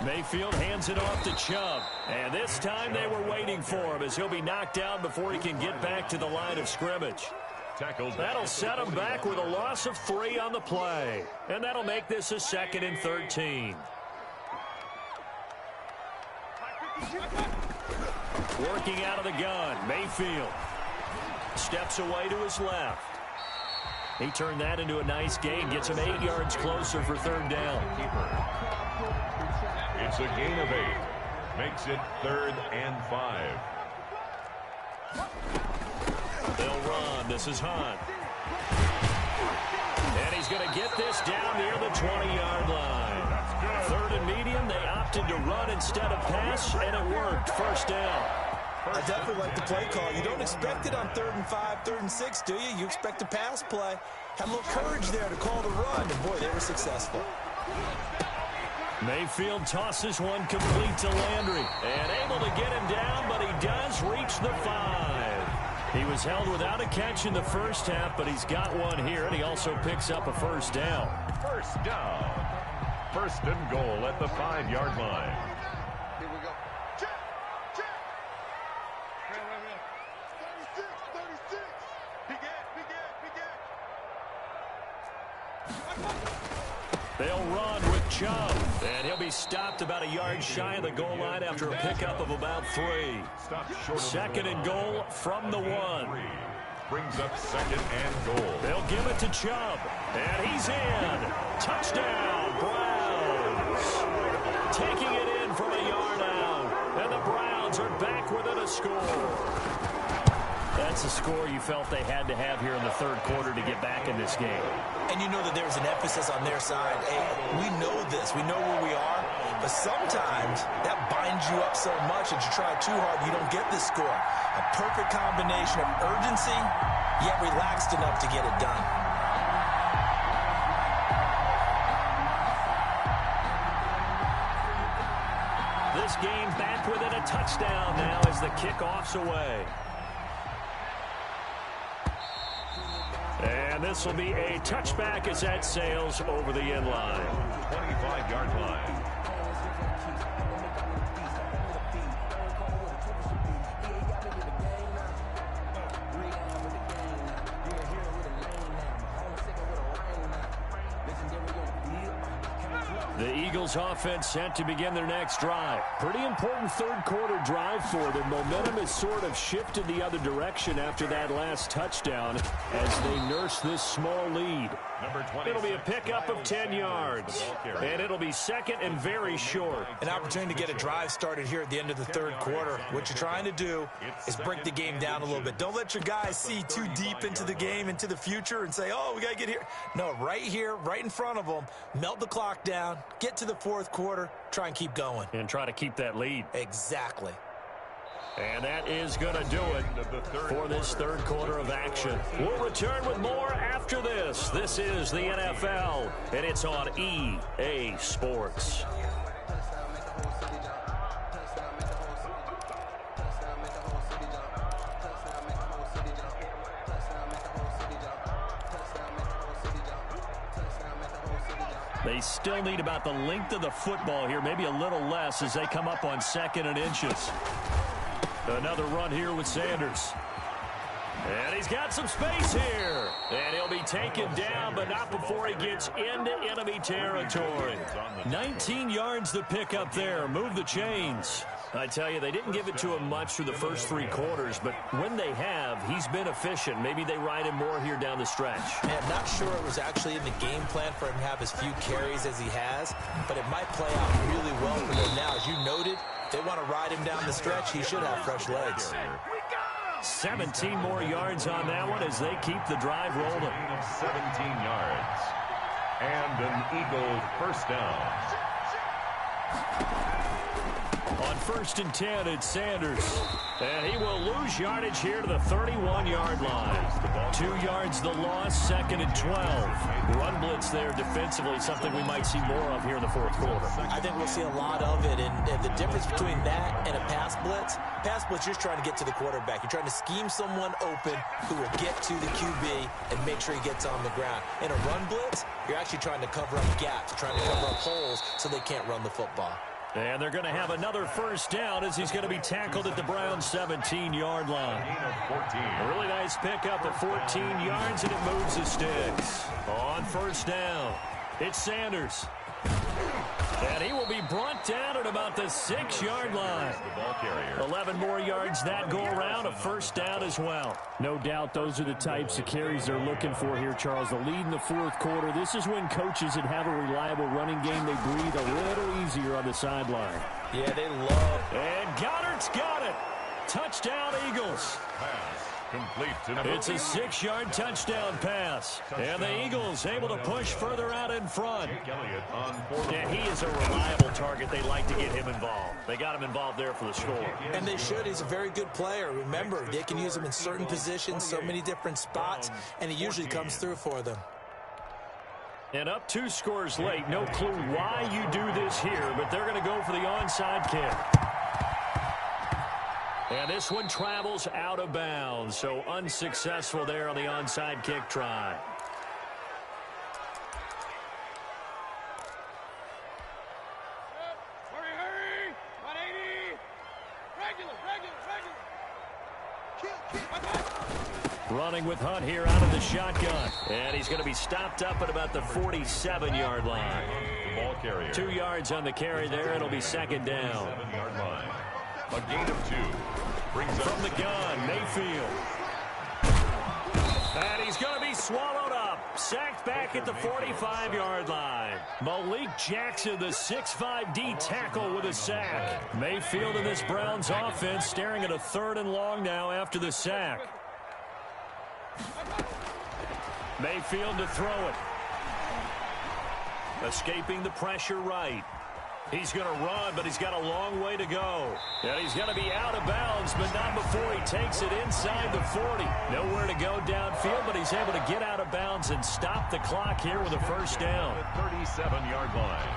S3: Mayfield hands it off to Chubb. And this time they were waiting for him as he'll be knocked down before he can get back to the line of scrimmage. That'll set him back with a loss of 3 on the play. And that'll make this a 2nd and 13. Working out of the gun, Mayfield steps away to his left. He turned that into a nice gain, gets him 8 yards closer for 3rd down.
S4: It's a gain of 8. Makes it 3rd and 5.
S3: They'll run. This is Hunt. And he's going to get this down near the 20-yard line. 3rd and medium. They opted to run instead of pass, and it worked. 1st down.
S7: I definitely like the play call. You don't expect it on 3rd and 5, 3rd and 6, do you? You expect a pass play. Had a little courage there to call the run, and boy, they were successful.
S3: Mayfield tosses one complete to Landry. And able to get him down, but he does reach the 5. He was held without a catch in the first half, but he's got one here, and he also picks up a 1st down.
S4: 1st down. 1st and goal at the 5-yard line.
S8: Here we go. Check. 36.
S3: They'll run with Chubb. And he'll be stopped about a yard shy of the goal line after a pickup of about 3. 2nd and goal from the 1.
S4: Brings up 2nd and goal.
S3: They'll give it to Chubb. And he's in. Touchdown, Browns. Taking it in from a yard out. And the Browns are back within a score. That's a score you felt they had to have here in the 3rd quarter to get back in this game.
S7: And you know that there's an emphasis on their side. Hey, we know this. We know where we are. But sometimes that binds you up so much that you try too hard, you don't get this score. A perfect combination of urgency, yet relaxed enough to get it done.
S3: This game back within a touchdown now as the kickoff's away. And this will be a touchback as that sails over the end line.
S4: 25-yard line.
S3: The Eagles offense set to begin their next drive. Pretty important 3rd quarter drive for them. Momentum has sort of shifted the other direction after that last touchdown as they nurse this small lead. It'll be a pickup of 10 yards. And it'll be 2nd and very short.
S7: An opportunity to get a drive started here at the end of the 3rd quarter. What you're trying to do is break the game down a little bit. Don't let your guys see too deep into the game, into the future, and say, oh, we got to get here. No, right here, right in front of them, melt the clock down, get to the 4th quarter, try and keep going.
S3: And try to keep that lead.
S7: Exactly.
S3: And that is going to do it for this 3rd quarter of action. We'll return with more after this. This is the NFL, and it's on EA Sports. They still need about the length of the football here, maybe a little less as they come up on 2nd and inches. Another run here with Sanders. And he's got some space here. And he'll be taken down, but not before he gets into enemy territory. 19 yards to pick up there. Move the chains. I tell you, they didn't give it to him much through the first 3 quarters, but when they have, he's been efficient. Maybe they ride him more here down the stretch.
S5: Man, I'm not sure it was actually in the game plan for him to have as few carries as he has, but it might play out really well for them now. As you noted, they want to ride him down the stretch. He should have fresh legs.
S3: 17 more yards on that one as they keep the drive rolling.
S4: 17 yards. And an Eagle first down.
S3: On 1st and 10, it's Sanders. And he will lose yardage here to the 31-yard line. 2 yards the loss, 2nd and 12. Run blitz there defensively, something we might see more of here in the 4th quarter.
S5: I think we'll see a lot of it, and the difference between that and a pass blitz, you're just trying to get to the quarterback. You're trying to scheme someone open who will get to the QB and make sure he gets on the ground. In a run blitz, you're actually trying to cover up gaps, trying to cover up holes so they can't run the football.
S3: And they're going to have another first down as he's going to be tackled at the Browns' 17-yard line. A really nice pickup at 14 yards, and it moves the sticks. On 1st down, it's Sanders. And he will be brought down at about the 6-yard line. 11 more yards that go around, a first down as well.
S6: No doubt those are the types of carries they're looking for here, Charles. The lead in the 4th quarter. This is when coaches that have a reliable running game, they breathe a little easier on the sideline.
S5: Yeah, they love.
S3: And Goddard's got it. Touchdown, Eagles. It's a 6-yard touchdown pass. And the Eagles able to push further out in front. Yeah, he is a reliable target. They like to get him involved. They got him involved there for the score.
S5: And they should. He's a very good player. Remember, they can use him in certain positions, so many different spots, and he usually comes through for them.
S3: And up 2 scores late. No clue why you do this here, but they're going to go for the onside kick. And this one travels out of bounds, so unsuccessful there on the onside kick try.
S10: Hurry! 180! Regular!
S3: Running with Hunt here out of the shotgun. And he's going to be stopped up at about the 47-yard line. 2 yards on the carry there. It'll be 2nd down.
S4: 7-yard line. A gain of 2. Brings up
S3: from the gun, Mayfield. And he's going to be swallowed up. Sacked back at the 45-yard line. Malik Jackson, the 6'5" D tackle with a sack. Mayfield in this Browns offense staring at a 3rd and long now after the sack. Mayfield to throw it. Escaping the pressure right. He's going to run, but he's got a long way to go. And he's going to be out of bounds, but not before he takes it inside the 40. Nowhere to go downfield, but he's able to get out of bounds and stop the clock here with a first down.
S4: 37-yard line.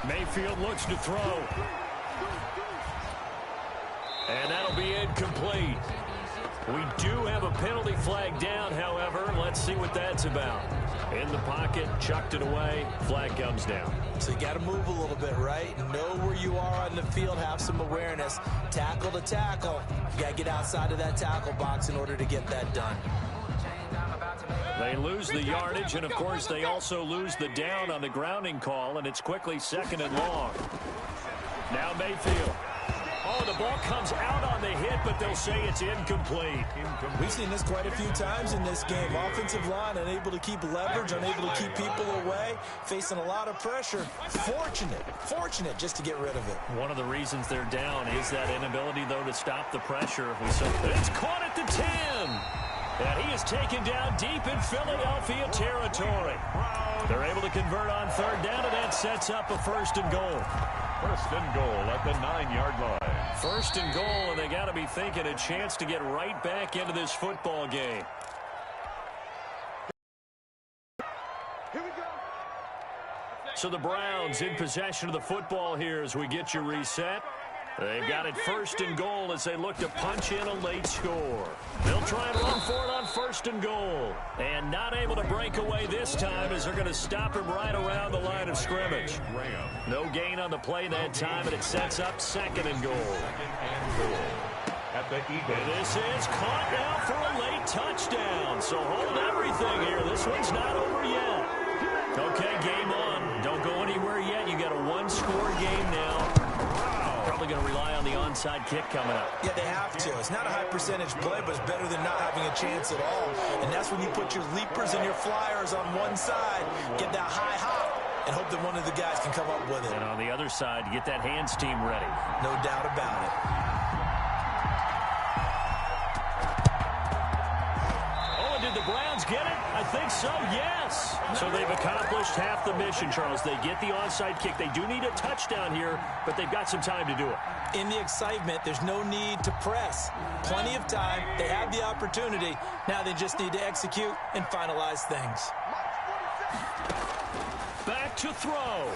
S3: Mayfield looks to throw. And that'll be incomplete. We do have a penalty flag down, however. Let's see what that's about. In the pocket, chucked it away, flag comes down.
S5: So you got to move a little bit, right? Know where you are on the field, have some awareness. Tackle to tackle. You got to get outside of that tackle box in order to get that done.
S3: They lose the yardage, and of course they also lose the down on the grounding call, and it's quickly 2nd and long. Now Mayfield. Oh, the ball comes out on the hit, but they'll say it's incomplete.
S7: We've seen this quite a few times in this game. Offensive line unable to keep leverage, unable to keep people away, facing a lot of pressure. Fortunate just to get rid of it.
S3: One of the reasons they're down is that inability, though, to stop the pressure. It's caught at the 10. And he is taken down deep in Philadelphia territory. They're able to convert on 3rd down, and that sets up a 1st and goal.
S4: 1st and goal at the 9-yard line.
S3: 1st and goal, and they got to be thinking a chance to get right back into this football game.
S10: Here we go.
S3: So the Browns in possession of the football here as we get you reset. They've got it 1st and goal as they look to punch in a late score. They'll try and run for it on first and goal. And not able to break away this time as they're going to stop him right around the line of scrimmage. No gain on the play that time, and it sets up second and goal.
S4: At the Eagles.
S3: And this is caught now for a late touchdown. So hold everything here. This one's not over yet. Okay, game on. Don't go anywhere yet. You got a one-score game now. Probably going to rely on the onside kick coming up.
S5: Yeah, they have to. It's not a high-percentage play, but it's better than not having a chance at all. And that's when you put your leapers and your flyers on one side, get that high hop, and hope that one of the guys can come up with it.
S3: And on the other side, get that hands team ready.
S5: No doubt about it.
S3: Did the Browns get it? I think so, yes. So they've accomplished half the mission, Charles. They get the onside kick. They do need a touchdown here, but they've got some time to do it.
S5: In the excitement, there's no need to press. Plenty of time. They have the opportunity. Now they just need to execute and finalize things.
S3: Back to throw.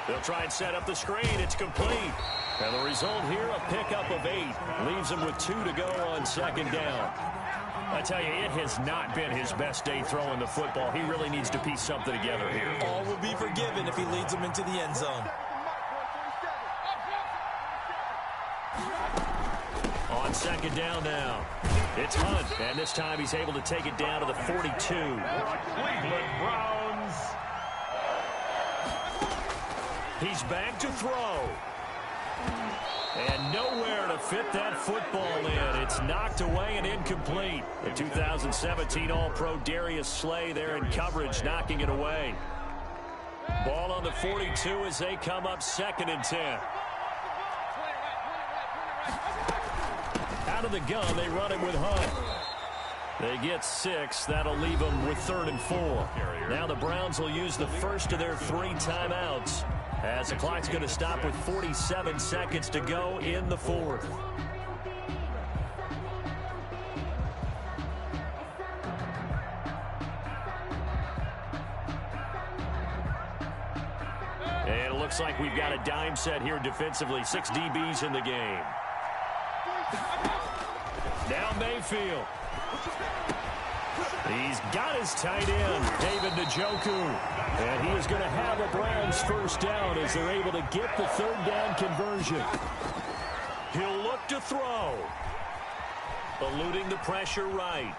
S3: They'll try and set up the screen. It's complete. And the result here, a pickup of 8. Leaves them with 2 to go on second down. I tell you, it has not been his best day throwing the football. He really needs to piece something together here.
S5: All will be forgiven if he leads them into the end zone.
S3: On second down now. It's Hunt, and this time he's able to take it down to the 42.
S4: Cleveland Browns.
S3: He's back to throw. And nowhere to fit that football in. It's knocked away and incomplete. The 2017 All-Pro Darius Slay there in coverage, knocking it away. Ball on the 42 as they come up second and 10. Out of the gun, they run it with Hunt. They get 6. That'll leave them with 3rd and 4. Now the Browns will use the first of their 3 timeouts, as the clock's going to stop with 47 seconds to go in the 4th. And it looks like we've got a dime set here defensively. 6 DBs in the game. Now Mayfield. He's got his tight end, David Njoku. And he is going to have a Browns first down as they're able to get the 3rd down conversion. He'll look to throw. Eluding the pressure right.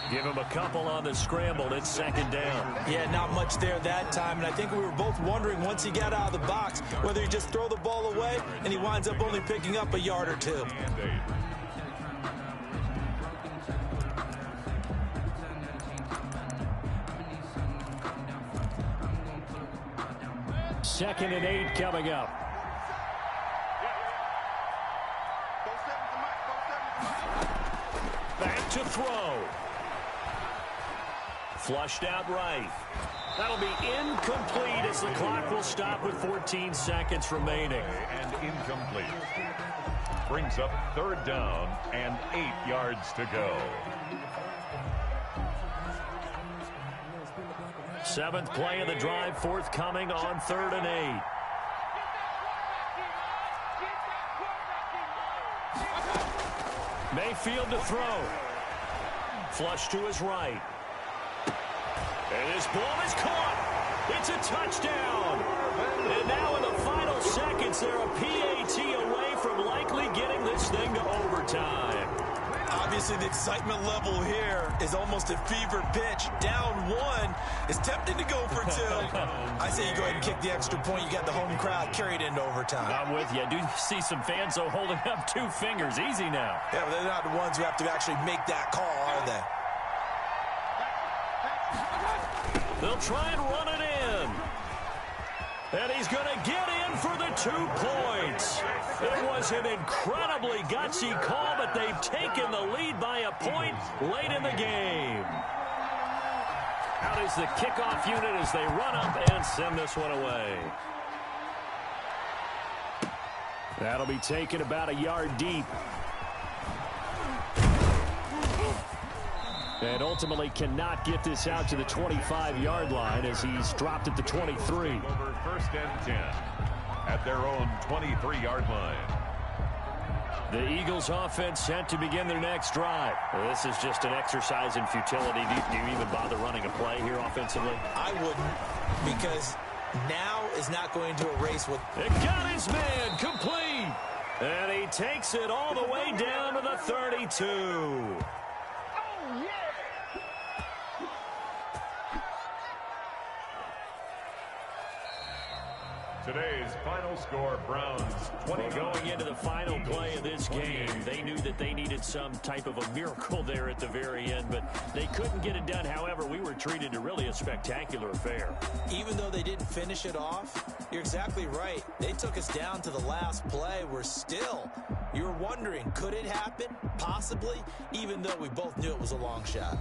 S3: Give him a couple on the scramble. It's second down.
S5: Yeah, not much there that time. And I think we were both wondering once he got out of the box whether he just throw the ball away and he winds up only picking up a yard or 2.
S3: Second and 8 coming up. Back to throw. Flushed out right. That'll be incomplete as the clock will stop with 14 seconds remaining.
S4: And incomplete. Brings up 3rd down and 8 yards to go.
S3: 7th play of the drive forthcoming on 3rd and 8. Mayfield to throw. Flush to his right. And his ball is caught. It's a touchdown. And now in the final seconds, they're a PAT away from likely getting this thing to overtime.
S5: Obviously, the excitement level here is almost at fever pitch. Down 1 is tempted to go for 2. I say you go ahead and kick the extra point. You got the home crowd carried into overtime.
S3: I'm with you. I do see some fans, though, holding up 2 fingers. Easy now.
S5: Yeah, but they're not the ones who have to actually make that call, are they?
S3: They'll try and run it in. And he's going to get in for the 2 points. It was an incredibly gutsy call, but they've taken the lead by a point late in the game. Out is the kickoff unit as they run up and send this one away. That'll be taken about a yard deep. And ultimately cannot get this out to the 25-yard line as he's dropped at the 23.
S4: Over 1st and 10 at their own 23-yard line.
S3: The Eagles offense set to begin their next drive. This is just an exercise in futility. Do you even bother running a play here offensively?
S5: I wouldn't, because now is not going to erase what...
S3: It got his man complete. And he takes it all the way down to the 32.
S4: Today's final score, Browns 20.
S3: Going into the final play of this game, they knew that they needed some type of a miracle there at the very end, but they couldn't get it done. However, we were treated to really a spectacular affair.
S5: Even though they didn't finish it off, you're exactly right. They took us down to the last play. You were wondering, could it happen? Possibly, even though we both knew it was a long shot.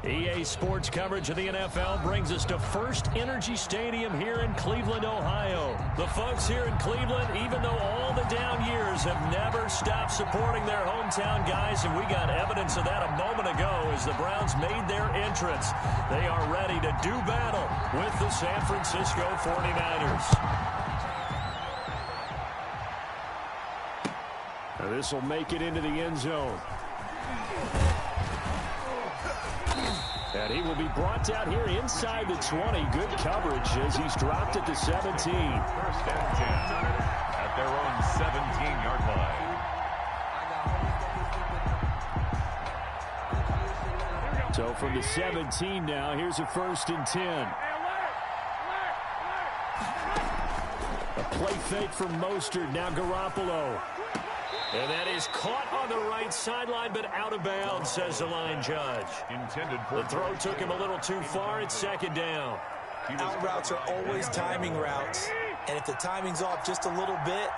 S3: EA Sports coverage of the NFL brings us to First Energy Stadium here in Cleveland, Ohio. The folks here in Cleveland, even though all the down years, have never stopped supporting their hometown guys, and we got evidence of that a moment ago as the Browns made their entrance. They are ready to do battle with the San Francisco 49ers.
S6: This will make it into the end zone. And he will be brought down here inside the 20. Good coverage as he's dropped at the 17.
S4: First and 10 at their own 17-yard line.
S6: So from the 17 now, here's a first and 10. A play fake from Mostert. Now Garoppolo.
S3: And that is caught on the right sideline, but out of bounds, says the line judge.
S4: Intended for
S3: the throw took him a little too far. It's second down.
S5: Out routes are always timing routes. And if the timing's off just a little bit,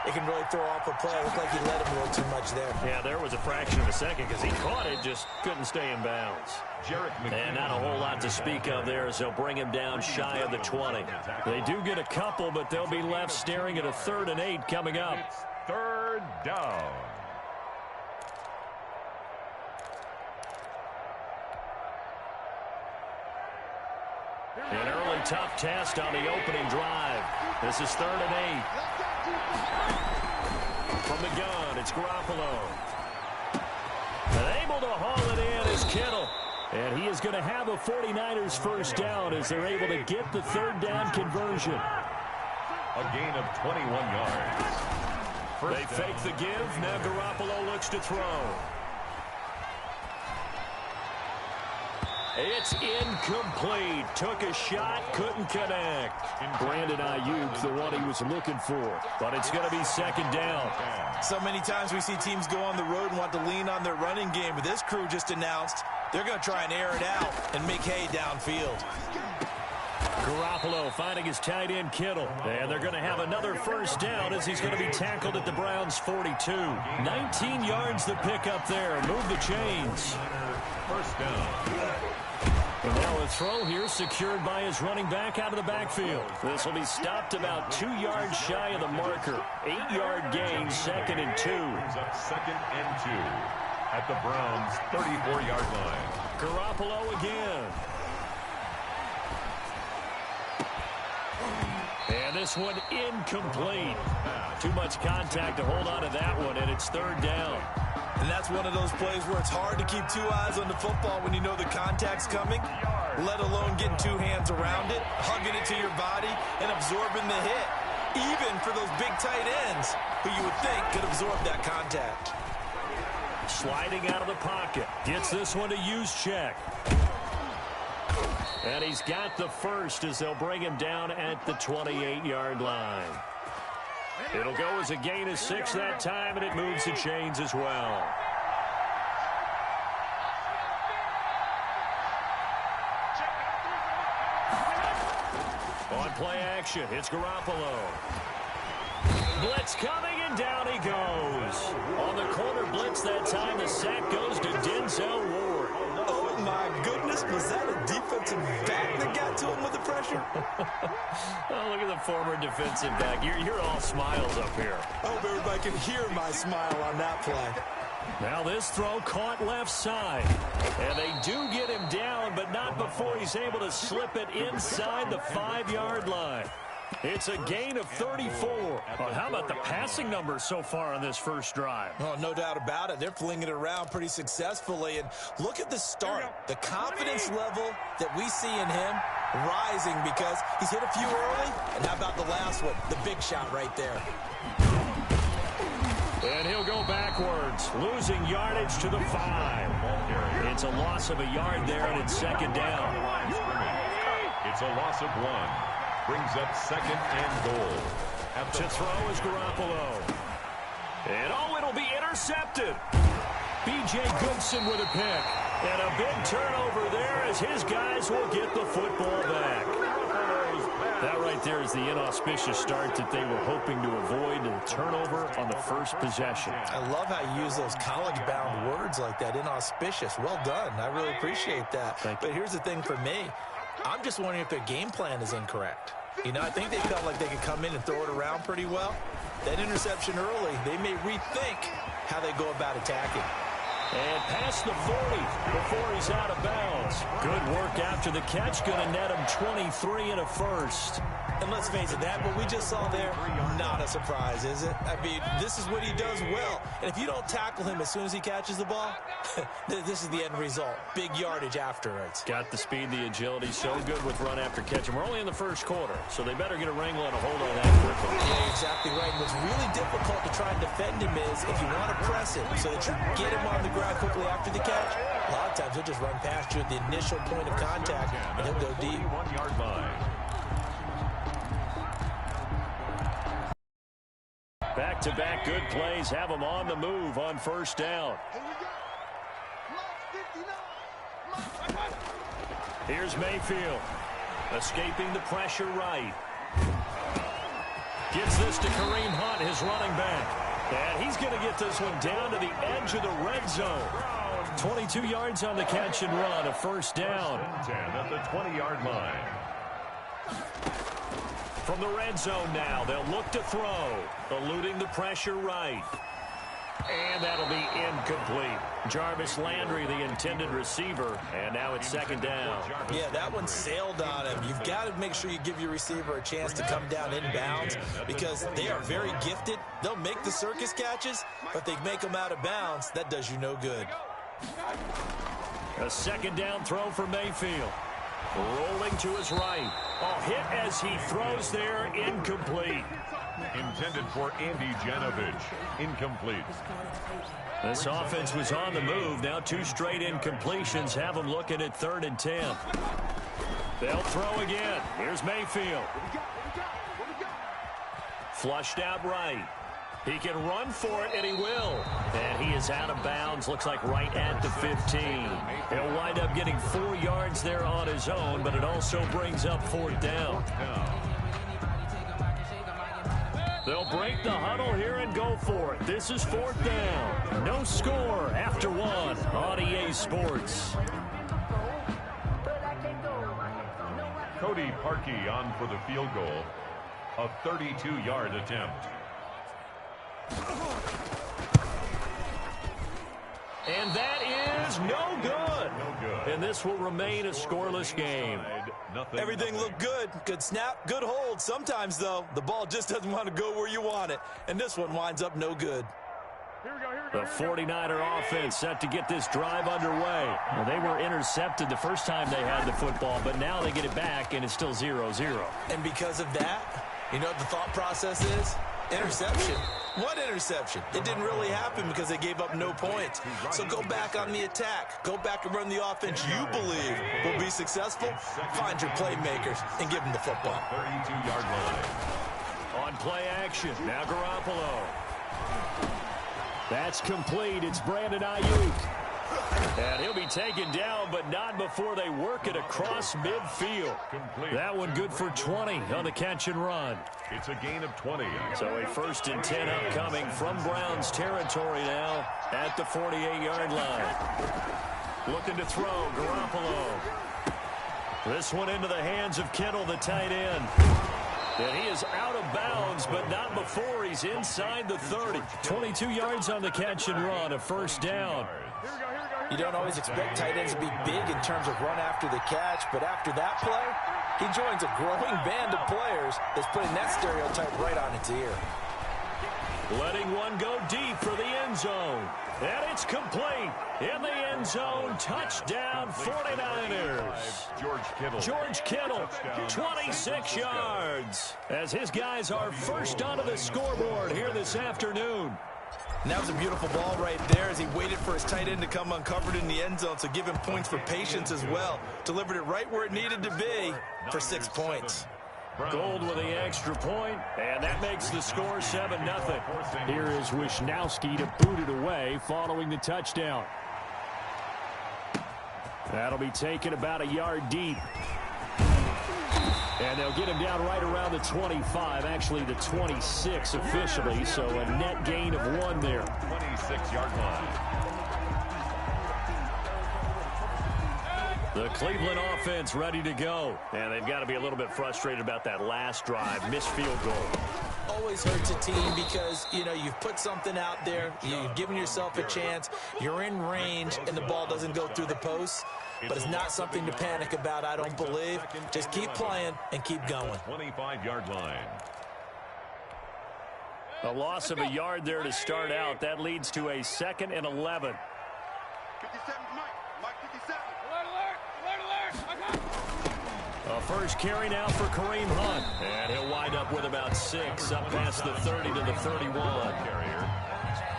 S7: it can really throw off a play. It looked like he let him a little too much there.
S3: Yeah, there was a fraction of a second because he caught it, just couldn't stay in bounds. And not a whole lot to speak of there as they'll bring him down shy of the 20. They do get a couple, but they'll be left staring at a 3rd and 8 coming up.
S4: It's 3rd down.
S3: An early tough test on the opening drive. This is 3rd and 8. From the gun, it's Garoppolo. And able to haul it in is Kittle. And he is going to have a 49ers first down as they're able to get the 3rd down conversion.
S4: A gain of 21 yards.
S3: They fake the give. Now Garoppolo looks to throw. It's incomplete. Took a shot, couldn't connect. Brandon Ayuk, the one he was looking for. But it's going to be 2nd down.
S7: So many times we see teams go on the road and want to lean on their running game. But this crew just announced they're going to try and air it out and make hay downfield.
S3: Garoppolo finding his tight end Kittle. And they're going to have another first down as he's going to be tackled at the Browns' 42. 19 yards the pick up there. Move the chains.
S4: First down.
S3: And now a throw here secured by his running back out of the backfield. This will be stopped about 2 yards shy of the marker. 8-yard gain, 2nd and 2.
S4: Brings up 2nd and 2 at the Browns' 34-yard line.
S3: Garoppolo again. And this one incomplete. Too much contact to hold on to that one, and it's 3rd down.
S7: And that's one of those plays where it's hard to keep 2 eyes on the football when you know the contact's coming, let alone getting 2 hands around it, hugging it to your body, and absorbing the hit, even for those big tight ends who you would think could absorb that contact.
S3: Sliding out of the pocket. Gets this one to Juszczyk. And he's got the first as they'll bring him down at the 28-yard line. It'll go as a gain of 6 that time, and it moves the chains as well. On play action, it's Garoppolo. Blitz coming, and down he goes. On the corner blitz that time, the sack goes to Denzel Ward.
S7: Oh, my goodness. Was that a defensive back that got to him with the pressure?
S3: Oh, look at the former defensive back. You're all smiles up here.
S7: I hope everybody can hear my smile on that play.
S3: Now this throw caught left side. And they do get him down, but not before he's able to slip it inside the 5-yard line. It's a gain of 34. Well, how about the passing numbers so far on this first drive?
S7: Oh, no doubt about it. They're flinging it around pretty successfully. And look at the start. The confidence level that we see in him rising because he's hit a few early. And how about the last one? The big shot right there.
S3: And he'll go backwards, losing yardage to the 5. It's a loss of a yard there, and it's 2nd down.
S4: It's a loss of 1. Brings up 2nd and goal.
S3: To throw is Garoppolo. And it'll be intercepted. B.J. Goodson with a pick. And a big turnover there as his guys will get the football back. That right there is the inauspicious start that they were hoping to avoid, and the turnover on the first possession.
S7: I love how you use those college-bound words like that, inauspicious. Well done. I really appreciate that. But here's the thing for me. I'm just wondering if their game plan is incorrect. You know, I think they felt like they could come in and throw it around pretty well. That interception early, they may rethink how they go about attacking.
S3: And past the 40 before he's out of bounds. Good work after the catch. Going to net him 23 and a first.
S7: And let's face it, that what we just saw there, not a surprise, is it? I mean, this is what he does well. And if you don't tackle him as soon as he catches the ball, this is the end result. Big yardage afterwards.
S3: Got the speed, the agility, so good with run after catch. And we're only in the first quarter, so they better get a wrangle and a hold on that quickly.
S7: Yeah, exactly right. And what's really difficult to try and defend him is if you want to press him so that you get him on the ground quickly after the catch, a lot of times he'll just run past you at the initial point of contact, and he'll go deep.
S4: 1-yard line.
S3: Back-to-back good plays have them on the move on first down. Here's Mayfield, escaping the pressure right. Gives this to Kareem Hunt, his running back. And he's going to get this one down to the edge of the red zone. 22 yards on the catch and run, a first down.
S4: 10 at the 20-yard line.
S3: From the red zone now, they'll look to throw, eluding the pressure right. And that'll be incomplete. Jarvis Landry, the intended receiver, and now it's second down.
S5: Yeah, that one sailed on him. You've got to make sure you give your receiver a chance to come down inbounds because they are very gifted. They'll make the circus catches, but they make them out of bounds. That does you no good.
S3: A second down throw for Mayfield. Rolling to his right. A hit as he throws there, incomplete.
S4: Intended for Andy Janovich. Incomplete.
S3: This offense was on the move. Now 2 straight incompletions have them looking at 3rd and 10. They'll throw again. Here's Mayfield. Flushed out right. He can run for it, and he will. And he is out of bounds, looks like right at the 15. He'll wind up getting 4 yards there on his own, but it also brings up 4th down. They'll break the huddle here and go for it. This is 4th down. No score after 1 on EA Sports.
S4: Cody Parkey on for the field goal. A 32-yard attempt.
S3: And that is no good. And this will remain a scoreless game.
S5: Everything looked good. Good snap, good hold. Sometimes, though, the ball just doesn't want to go where you want it. And this one winds up no good.
S3: The 49er offense set to get this drive underway. Well, they were intercepted the first time they had the football, but now they get it back, and it's still 0-0.
S5: And because of that, you know what the thought process is? Interception. What interception? It didn't really happen because they gave up no points. So go back on the attack. Go back and run the offense you believe will be successful. Find your playmakers and give them the football.
S4: 32-yard line.
S3: On play action, now Garoppolo. That's complete. It's Brandon Ayuk. And he'll be taken down, but not before they work it across midfield. That one good for 20 on the catch and run.
S4: It's a gain of 20.
S3: So a 1st and 10 upcoming from Browns territory now at the 48-yard line. Looking to throw, Garoppolo. This one into the hands of Kittle, the tight end. And he is out of bounds, but not before he's inside the 30. 22 yards on the catch and run, a 1st down.
S7: You don't always expect tight ends to be big in terms of run after the catch, but after that play, he joins a growing band of players that's putting that stereotype right on its ear.
S3: Letting one go deep for the end zone. And it's complete. In the end zone, touchdown 49ers. George Kittle, 26 yards. As his guys are first onto the scoreboard here this afternoon.
S5: And that was a beautiful ball right there as he waited for his tight end to come uncovered in the end zone, so give him points for patience as well. Delivered it right where it needed to be for 6 points.
S3: Gold with the extra point, and that makes the score 7-0. Here is Wisnowski to boot it away following the touchdown. That'll be taken about a yard deep. And they'll get him down right around the 25, actually the 26 officially, so a net gain of 1 there.
S4: 26-yard line.
S3: The Cleveland offense ready to go. And they've got to be a little bit frustrated about that last drive, missed field goal.
S5: Always hurts a team because, you know, you've put something out there, you've given yourself a chance, you're in range, and the ball doesn't go through the post. But it's not something to panic about, I don't believe. Just keep playing and keep going.
S4: 25-yard line.
S3: A loss of a yard there to start out. That leads to a 2nd and 11.
S13: 57, Mike 57.
S3: A first carry now for Kareem Hunt. And he'll wind up with about 6 up past the 30 to the 31.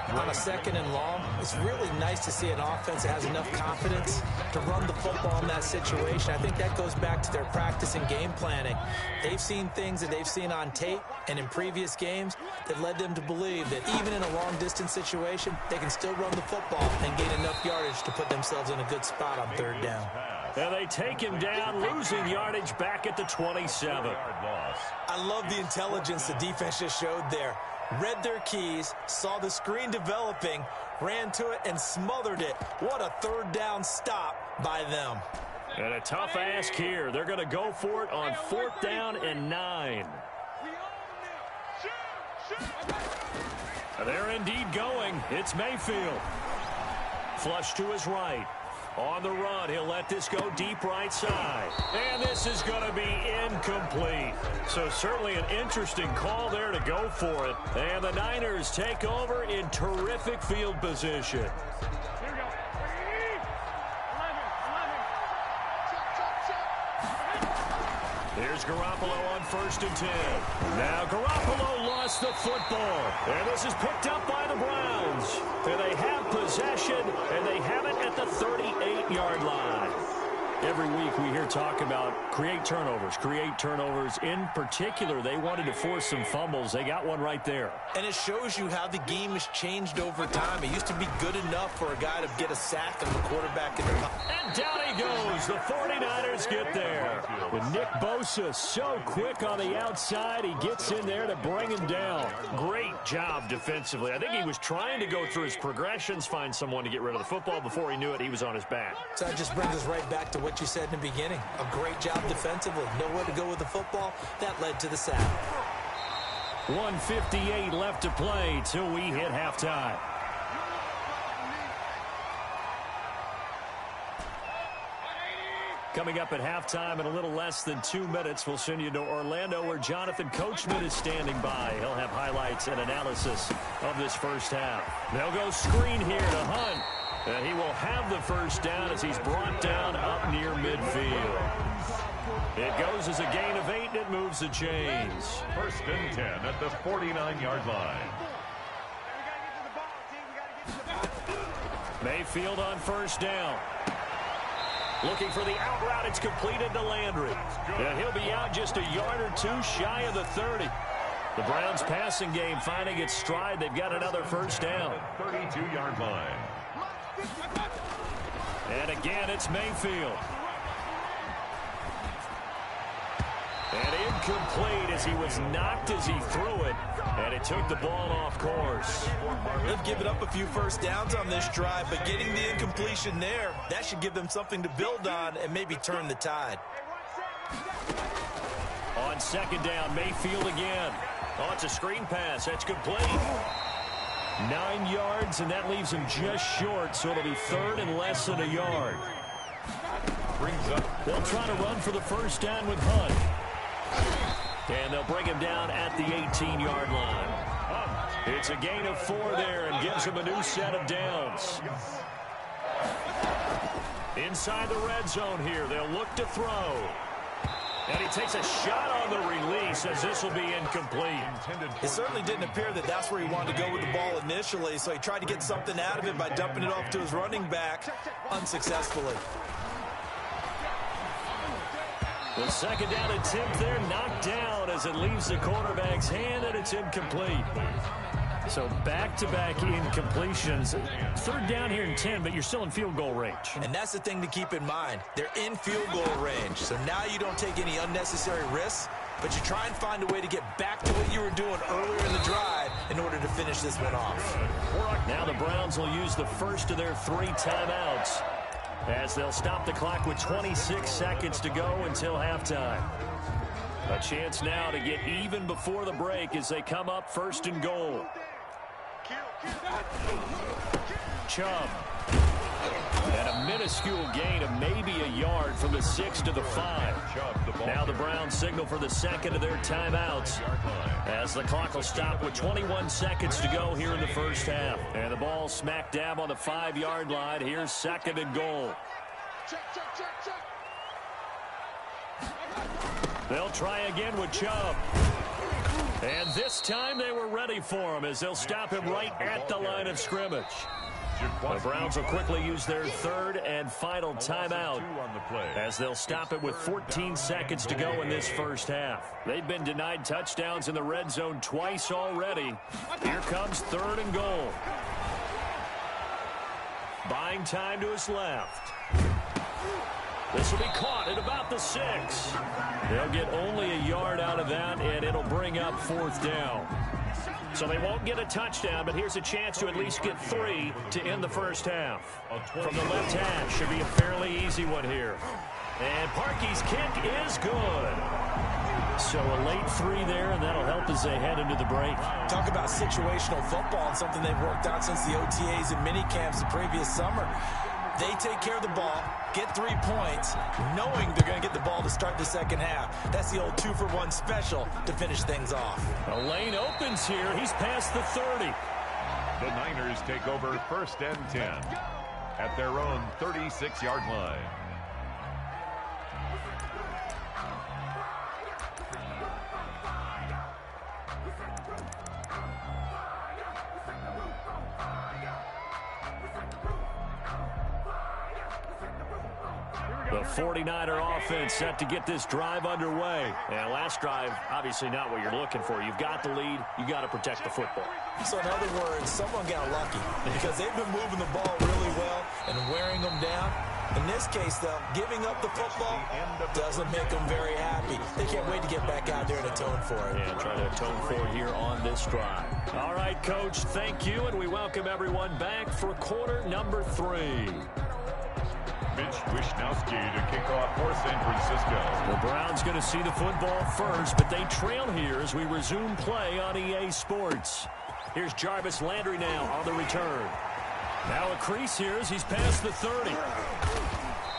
S5: On a 2nd and long, it's really nice to see an offense that has enough confidence to run the football in that situation. I think that goes back to their practice and game planning. They've seen things that they've seen on tape and in previous games that led them to believe that even in a long-distance situation, they can still run the football and gain enough yardage to put themselves in a good spot on 3rd down.
S3: And they take him down, losing yardage back at the 27.
S5: I love the intelligence the defense just showed there. Read their keys, saw the screen developing, ran to it, and smothered it. What a third down stop by them.
S3: And a tough ask here. They're going to go for it on 4th down and 9. They're indeed going. It's Mayfield. Flush to his right. On the run, he'll let this go deep right side. And this is going to be incomplete. So certainly an interesting call there to go for it. And the Niners take over in terrific field position. Here's Garoppolo on 1st and 10. Now Garoppolo lost the football. And this is picked up by the Browns. And they have possession, and they have it at the 38-yard line. Every week we hear talk about create turnovers. In particular, they wanted to force some fumbles. They got one right there.
S5: And it shows you how the game has changed over time. It used to be good enough for a guy to get a sack of the quarterback in the pocket.
S3: And down he goes. The 49ers get there. And Nick Bosa so quick on the outside. He gets in there to bring him down. Great job defensively. I think he was trying to go through his progressions, find someone to get rid of the football. Before he knew it, he was on his back.
S5: So that just brings us right back to what you said in the beginning. A great job defensively. Nowhere to go with the football. That led to the sack.
S3: 1:58 left to play till we hit halftime. Coming up at halftime in a little less than 2 minutes, we'll send you to Orlando where Jonathan Coachman is standing by. He'll have highlights and analysis of this first half. They'll go screen here to Hunt. And he will have the first down as he's brought down up near midfield. It goes as a gain of 8, and it moves the chains.
S4: 1st and 10 at the 49-yard line.
S3: Mayfield on 1st down. Looking for the out route. It's completed to Landry. And he'll be out just a yard or two shy of the 30. The Browns passing game finding its stride. They've got another first down.
S4: 32-yard line.
S3: And again, it's Mayfield. And incomplete as he was knocked as he threw it. And it took the ball off course.
S5: They've given up a few first downs on this drive, but getting the incompletion there, that should give them something to build on and maybe turn the tide.
S3: On 2nd down, Mayfield again. Oh, it's a screen pass. That's complete. 9 yards, and that leaves him just short, so it'll be 3rd and less than a yard.
S4: Brings up.
S3: They'll try to run for the first down with Hunt. And they'll bring him down at the 18-yard line. It's a gain of 4 there and gives him a new set of downs. Inside the red zone here, they'll look to throw. And he takes a shot on the release as this will be incomplete.
S5: It certainly didn't appear that that's where he wanted to go with the ball initially, so he tried to get something out of it by dumping it off to his running back unsuccessfully.
S3: The 2nd down attempt there knocked down as it leaves the quarterback's hand, and it's incomplete. So back-to-back incompletions. 3rd down here in 10, but you're still in field goal range.
S5: And that's the thing to keep in mind. They're in field goal range. So now you don't take any unnecessary risks, but you try and find a way to get back to what you were doing earlier in the drive in order to finish this one off.
S3: Now the Browns will use the first of their 3 timeouts as they'll stop the clock with 26 seconds to go until halftime. A chance now to get even before the break as they come up 1st and goal. Chubb. And a minuscule gain of maybe a yard from the 6 to the 5. Now the Browns signal for the 2nd of their timeouts as the clock will stop with 21 seconds to go here in the first half. And the ball smack dab on the 5-yard line. Here's 2nd and goal. They'll try again with Chubb. And this time they were ready for him as they'll stop him right at the line of scrimmage. The Browns will quickly use their 3rd and final timeout as they'll stop it with 14 seconds to go in this first half. They've been denied touchdowns in the red zone twice already. Here comes 3rd and goal. Buying time to his left. This will be caught at about the 6. They'll get only a yard out of that, and it'll bring up 4th down. So they won't get a touchdown, but here's a chance to at least get 3 to end the first half. From the left hash, should be a fairly easy one here. And Parkey's kick is good. So a late 3 there, and that'll help as they head into the break.
S7: Talk about situational football and something they've worked out since the OTAs and mini camps the previous summer. They take care of the ball, get 3 points, knowing they're going to get the ball to start the second half. That's the old 2-for-1 special to finish things off.
S3: A lane opens here. He's past the 30.
S4: The Niners take over 1st and 10 at their own 36-yard line.
S3: The 49er offense set to get this drive underway. And last drive, obviously not what you're looking for. You've got the lead. You got to protect the football.
S7: So in other words, someone got lucky because they've been moving the ball really well and wearing them down. In this case, though, giving up the football doesn't make them very happy. They can't wait to get back out there and atone for it.
S3: Yeah, try to atone for it here on this drive. All right, Coach, thank you, and we welcome everyone back for quarter number 3.
S4: Mitch Wishnowsky to kick off for San Francisco.
S3: The Browns going to see the football first, but they trail here as we resume play on EA Sports. Here's Jarvis Landry now on the return. Now a crease here as he's past the 30.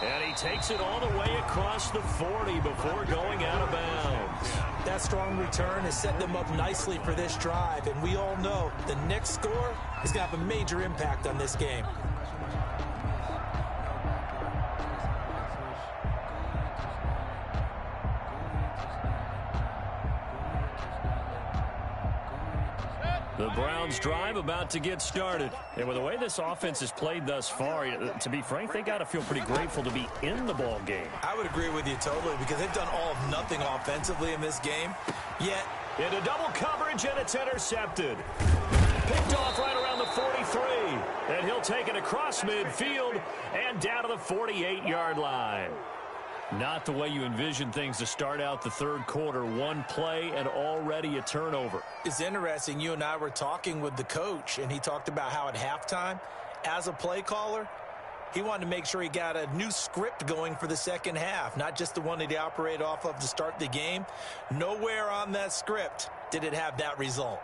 S3: And he takes it all the way across the 40 before going out of bounds.
S7: That strong return has set them up nicely for this drive, and we all know the next score is going to have a major impact on this game.
S3: The Browns drive about to get started. And with the way this offense has played thus far, to be frank, they got to feel pretty grateful to be in the ball game.
S7: I would agree with you totally because they've done all of nothing offensively in this game. Yet,
S3: into double coverage, and it's intercepted. Picked off right around the 43. And he'll take it across midfield and down to the 48-yard line. Not the way you envision things to start out the third quarter. One play and already a turnover.
S7: It's interesting. You and I were talking with the coach, and he talked about how at halftime, as a play caller, he wanted to make sure he got a new script going for the second half, not just the one that he operated off of to start the game. Nowhere on that script did it have that result.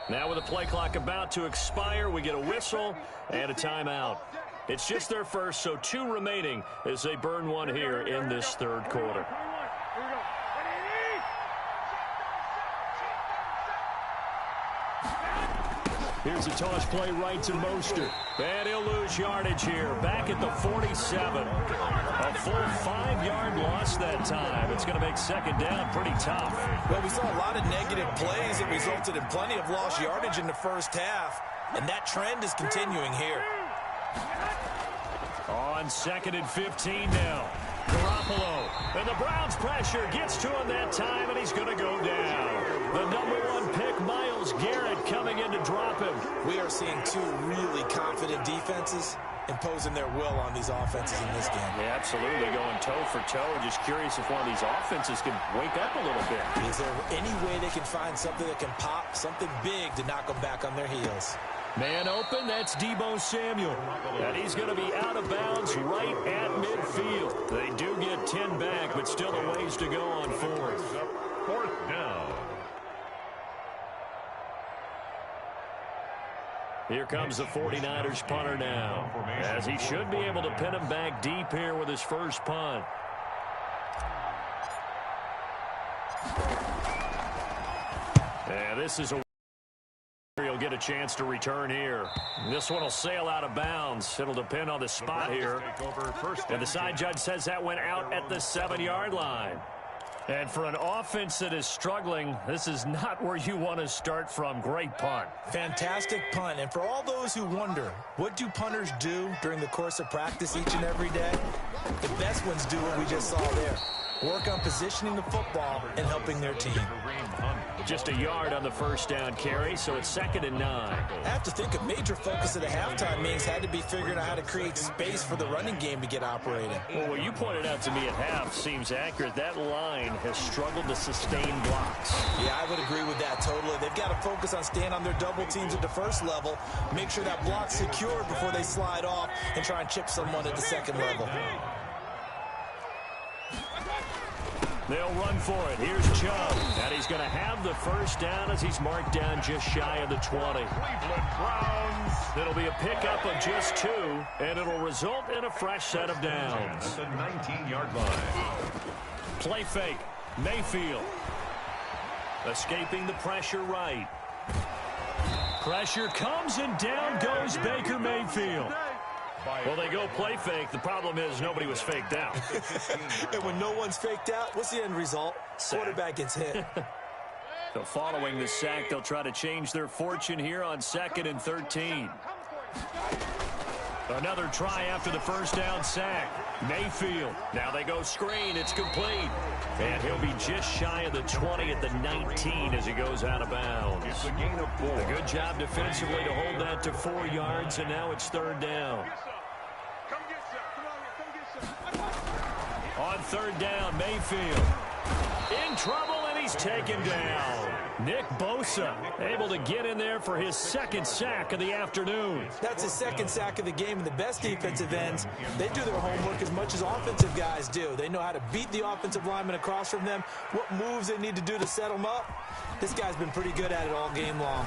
S3: Now with the play clock about to expire, we get a whistle and a timeout. It's just their first, so 2 remaining as they burn one here in this third quarter. Here's a toss play right to Mostert. And he'll lose yardage here. Back at the 47. A full 5-yard loss that time. It's going to make second down pretty tough.
S7: Well, we saw a lot of negative plays that resulted in plenty of lost yardage in the first half. And that trend is continuing here.
S3: On 2nd and 15 now. Garoppolo. And the Browns pressure gets to him that time, and he's going to go down. The #1 pick, Myles Garrett, coming in to drop him.
S7: We are seeing 2 really confident defenses imposing their will on these offenses in this game.
S3: Yeah, absolutely, going toe for toe. Just curious if one of these offenses can wake up a little bit.
S7: Is there any way they can find something that can pop, something big to knock them back on their heels?
S3: Man open, that's Deebo Samuel. And he's going to be out of bounds right at midfield. They do get 10 back, but still a ways to go on 4th.
S4: 4th down.
S3: Here comes the 49ers punter now, as he should be able to pin him back deep here with his first punt. And this is a he'll get a chance to return here. This one will sail out of bounds. It'll depend on the spot here. And the side judge says that went out at the 7-yard line. And for an offense that is struggling, this is not where you want to start from. Great punt.
S7: Fantastic punt. And for all those who wonder, what do punters do during the course of practice each and every day? The best ones do what we just saw there. work on positioning the football and helping their team.
S3: Just a yard on the first down carry, so it's 2nd and 9.
S7: I have to think a major focus of the halftime meetings had to be figuring out how to create space for the running game to get operating.
S3: Well, what you pointed out to me at half seems accurate. That line has struggled to sustain blocks.
S7: Yeah, I would agree with that totally. They've got to focus on staying on their double teams at the first level, make sure that block's secured before they slide off and try and chip someone at the second level.
S3: They'll run for it. Here's Chubb. And he's going to have the first down as he's marked down just shy of the 20.
S4: Cleveland Browns.
S3: It'll be a pickup of just 2, and it'll result in a fresh set of downs.
S4: At the 19-yard line.
S3: Play fake. Mayfield. Escaping the pressure right. Pressure comes, and down goes Baker Mayfield. Well, they go play fake. The problem is nobody was faked out.
S7: And when no one's faked out, what's the end result? Quarterback gets hit.
S3: So following the sack, they'll try to change their fortune here on 2nd and 13. Another try after the first down sack. Mayfield. Now they go screen. It's complete. And he'll be just shy of the 20 at the 19 as he goes out of bounds.
S4: It's a gain of 4.
S3: A good job defensively to hold that to 4 yards, and now it's 3rd down. On 3rd down, Mayfield. In trouble, and he's taken down. Nick Bosa able to get in there for his 2nd sack of the afternoon.
S7: That's his 2nd sack of the game, and the best defensive ends, they do their homework as much as offensive guys do. They know how to beat the offensive lineman across from them, what moves they need to do to set them up. This guy's been pretty good at it all game long.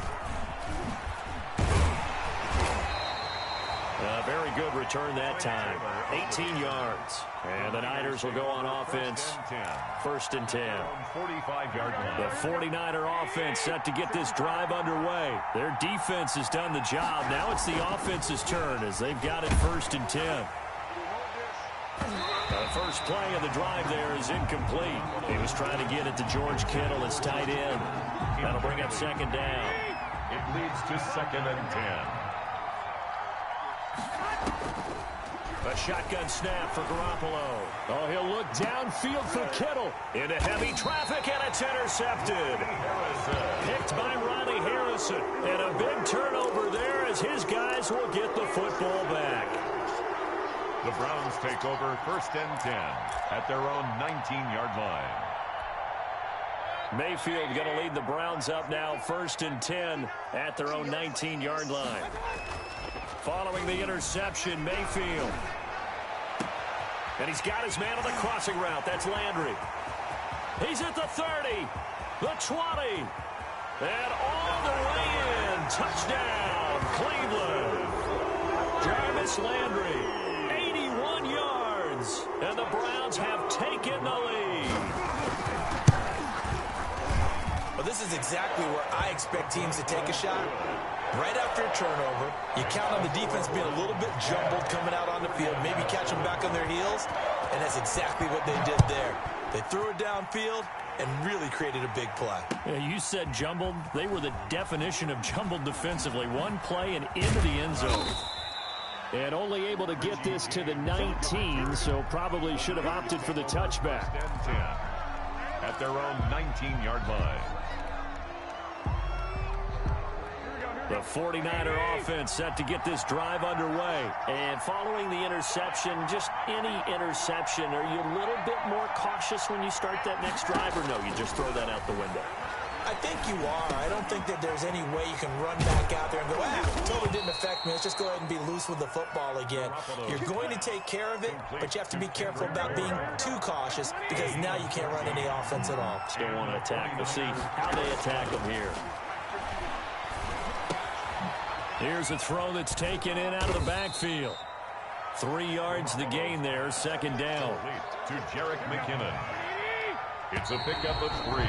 S3: A very good return that time. 18 yards. And the Niners will go on offense. 1st and 10.
S4: 45-yard line.
S3: The 49er offense set to get this drive underway. Their defense has done the job. Now it's the offense's turn as they've got it 1st and 10. The first play of the drive there is incomplete. He was trying to get it to George Kittle as tight end. That'll bring up 2nd down.
S4: It leads to 2nd and 10.
S3: A shotgun snap for Garoppolo. Oh, he'll look downfield for Kittle. Into heavy traffic, and it's intercepted. Picked by Ronnie Harrison. And a big turnover there as his guys will get the football back.
S4: The Browns take over 1st and 10 at their own 19-yard line.
S3: Mayfield going to lead the Browns up now 1st and 10 at their own 19-yard line. Following the interception, Mayfield. And he's got his man on the crossing route. That's Landry. He's at the 30, the 20, and all the way in. Touchdown, Cleveland. Jarvis Landry, 81 yards, and the Browns have taken the lead.
S7: Well, this is exactly where I expect teams to take a shot. Right after a turnover, you count on the defense being a little bit jumbled coming out on the field, maybe catch them back on their heels, and that's exactly what they did there. They threw it downfield and really created a big play.
S3: Yeah, you said jumbled. They were the definition of jumbled defensively. One play and into the end zone. And only able to get this to the 19, so probably should have opted for the touchback.
S4: 10 at their own 19-yard line.
S3: The 49er offense set to get this drive underway. And following the interception, just any interception, are you a little bit more cautious when you start that next drive, or no, you just throw that out the window?
S7: I think you are. I don't think that there's any way you can run back out there and go, totally didn't affect me. Let's just go ahead and be loose with the football again. You're going to take care of it, but you have to be careful about being too cautious because now you can't run any offense at all.
S3: Still want to attack. We'll see how they attack them here. Here's a throw that's taken in out of the backfield. 3 yards the gain there, 2nd down.
S4: To Jerick McKinnon. It's a pickup of 3.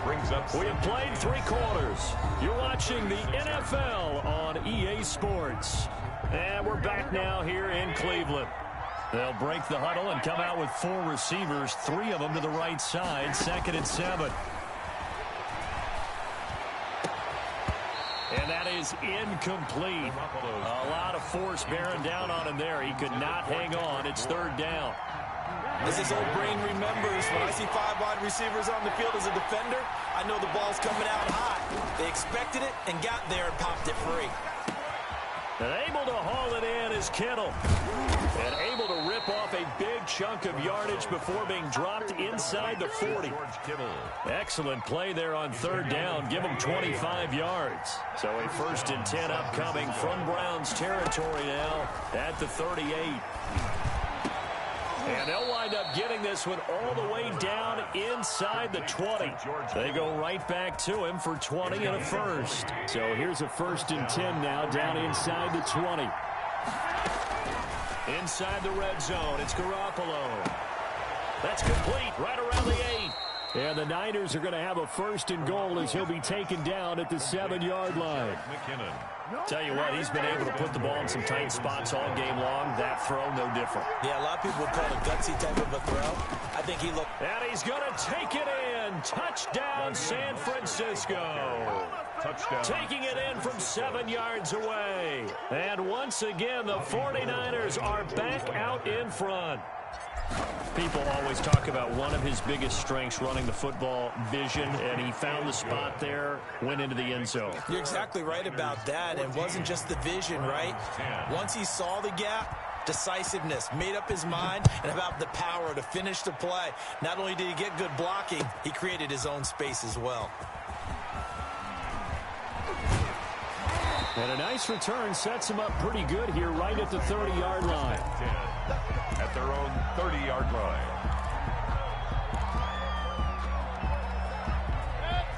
S4: Brings up.
S3: We have played 3 quarters. You're watching the NFL on EA Sports. And we're back now here in Cleveland. They'll break the huddle and come out with 4 receivers, 3 of them to the right side, 2nd and 7. And that is incomplete. A lot of force bearing down on him there. He could not hang on. It's 3rd down.
S7: As his old brain remembers, when I see 5 wide receivers on the field as a defender, I know the ball's coming out high. They expected it and got there and popped it free.
S3: And able to haul it in is Kittle. And able to rip off a big chunk of yardage before being dropped inside the 40. Excellent play there on third down. Give them 25 yards. So a 1st and 10 upcoming from Browns territory now at the 38. And they'll wind up getting this one all the way down inside the 20. They go right back to him for 20 and a 1st.
S6: So here's a 1st and 10 now down inside the 20.
S3: Inside the red zone, it's Garoppolo. That's complete right around the 8.
S6: And the Niners are going to have a 1st and goal as he'll be taken down at the 7-yard line.
S3: Tell you what, he's been able to put the ball in some tight spots all game long. That throw, no different.
S7: Yeah, a lot of people would call it a gutsy type of a throw. I think he looked...
S3: And he's going to take it in. Touchdown, San Francisco.
S4: Touchdown.
S3: Taking it in from 7 yards away. And once again, the 49ers are back out in front. People always talk about one of his biggest strengths, running the football, vision, and he found the spot there, went into the end zone.
S7: You're exactly right about that. It wasn't just the vision, right? Once he saw the gap, decisiveness, made up his mind, and about the power to finish the play. Not only did he get good blocking, he created his own space as well.
S6: And a nice return sets him up pretty good here right at the 30-yard line.
S4: At their own 30-yard line.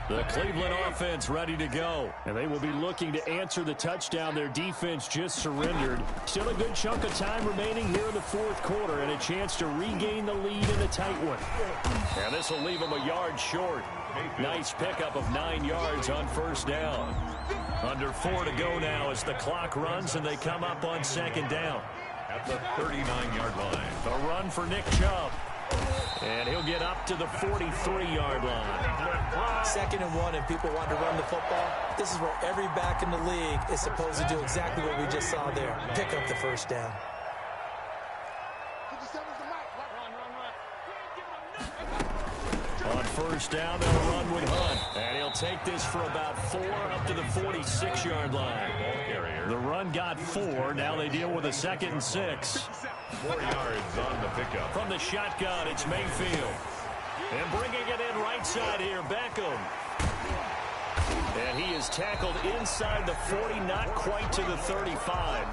S3: The Cleveland offense ready to go.
S6: And they will be looking to answer the touchdown their defense just surrendered. Still a good chunk of time remaining here in the 4th quarter and a chance to regain the lead in a tight one.
S3: And this will leave them a yard short. Nice pickup of 9 yards on 1st down. Under 4 to go now as the clock runs and they come up on 2nd down.
S4: At the 39-yard line.
S3: A run for Nick Chubb. And he'll get up to the 43-yard line.
S7: 2nd and 1, and people want to run the football. This is where every back in the league is supposed to do exactly what we just saw there. Pick up the 1st down.
S3: On 1st down, they'll run with Hunt. And he'll take this for about 4 up to the 46-yard line. The run got 4. Now they deal with a 2nd and 6.
S4: 4 yards on the pickup.
S3: From the shotgun, it's Mayfield. And bringing it in right side here, Beckham. And he is tackled inside the 40, not quite to the 35.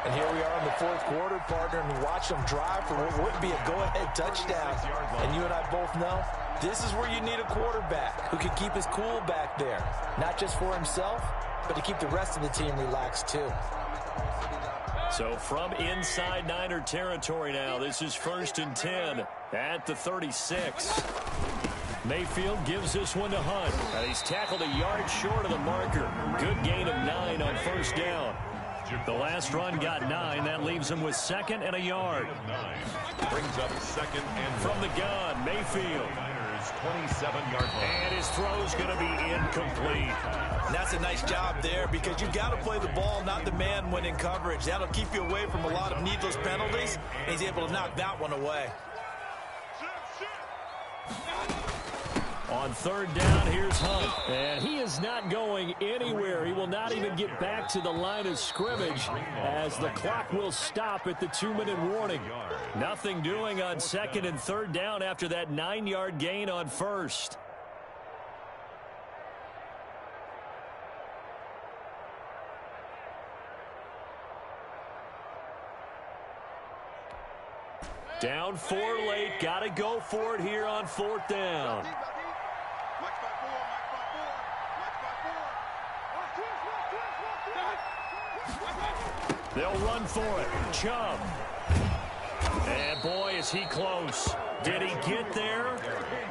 S7: And here we are in the 4th quarter, partner, and watch them drive for what would be a go-ahead touchdown. And you and I both know this is where you need a quarterback who can keep his cool back there. Not just for himself, but to keep the rest of the team relaxed too.
S3: So from inside Niner territory now, this is 1st and 10 at the 36. Mayfield gives this one to Hunt. And he's tackled a yard short of the marker. Good gain of 9 on 1st down. The last run got 9. That leaves him with 2nd and a yard.
S4: 9. Brings up 2nd and
S3: from the gun, Mayfield.
S4: 27-yard line.
S3: And his throw's going to be incomplete.
S7: That's a nice job there because you've got to play the ball, not the man when in coverage. That'll keep you away from a lot of needless penalties. And he's able to knock that one away.
S3: On 3rd down, here's Hunt. And he is not going anywhere. He will not even get back to the line of scrimmage as the clock will stop at the 2-minute warning. Nothing doing on 2nd and 3rd down after that 9-yard gain on 1st. Down 4 late. Got to go for it here on 4th down. They'll run for it. Chubb. And boy, is he close. Did he get there?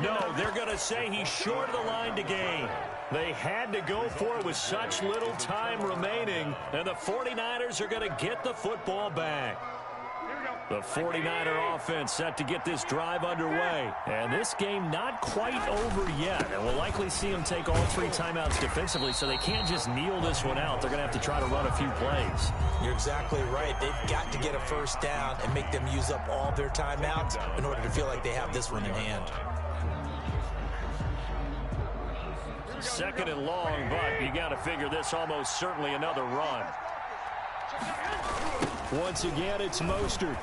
S3: No, they're going to say he's short of the line to gain. They had to go for it with such little time remaining, and the 49ers are going to get the football back.
S13: Here we go.
S3: The 49er offense set to get this drive underway. And this game not quite over yet. And we'll likely see them take all 3 timeouts defensively, so they can't just kneel this one out. They're going to have to try to run a few plays.
S5: You're exactly right. They've got to get a first down and make them use up all their timeouts in order to feel like they have this one in hand.
S3: Second and long, but you got to figure this almost certainly another run.
S6: Once again, it's Mostert.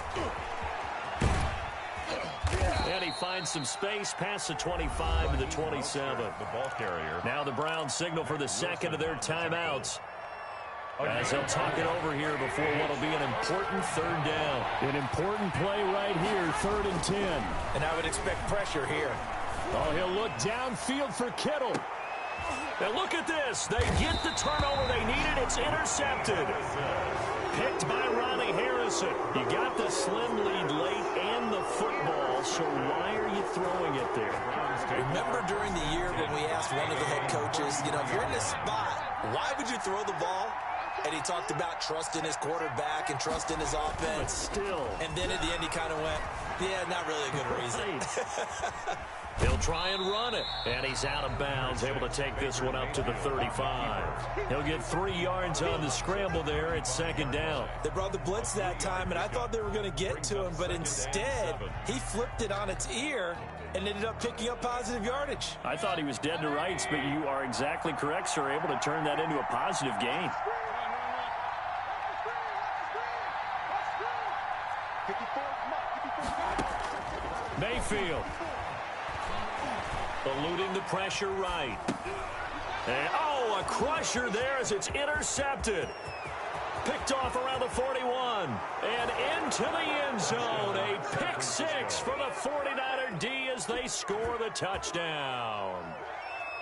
S3: And he finds some space past the 25 to the 27.
S4: The ball carrier.
S3: Now the Browns signal for the second of their timeouts, as they'll talk it over here before what will be an important third down.
S6: An important play right here, 3rd and 10.
S5: And I would expect pressure here.
S6: Oh, he'll look downfield for Kittle.
S3: And look at this. They get the turnover they needed. It's intercepted. Picked by Ronnie Harrison. You got the slim lead late and the football, so why are you throwing it there?
S5: Remember during the year when we asked one of the head coaches, if you're in this spot, why would you throw the ball? And he talked about trust in his quarterback and trust in his offense.
S3: But still.
S5: And then at the end he kind of went, yeah, not really a good reason.
S3: He'll try and run it, and he's out of bounds, able to take this one up to the 35. He'll get 3 yards on the scramble there. It's 2nd down.
S5: They brought the blitz that time, and I thought they were going to get to him, but instead he flipped it on its ear and ended up picking up positive yardage.
S3: I thought he was dead to rights, but you are exactly correct, sir, able to turn that into a positive gain. Mayfield. Eluding the pressure right. And, a crusher there as it's intercepted. Picked off around the 41. And into the end zone. A pick 6 for the 49er D as they score the touchdown.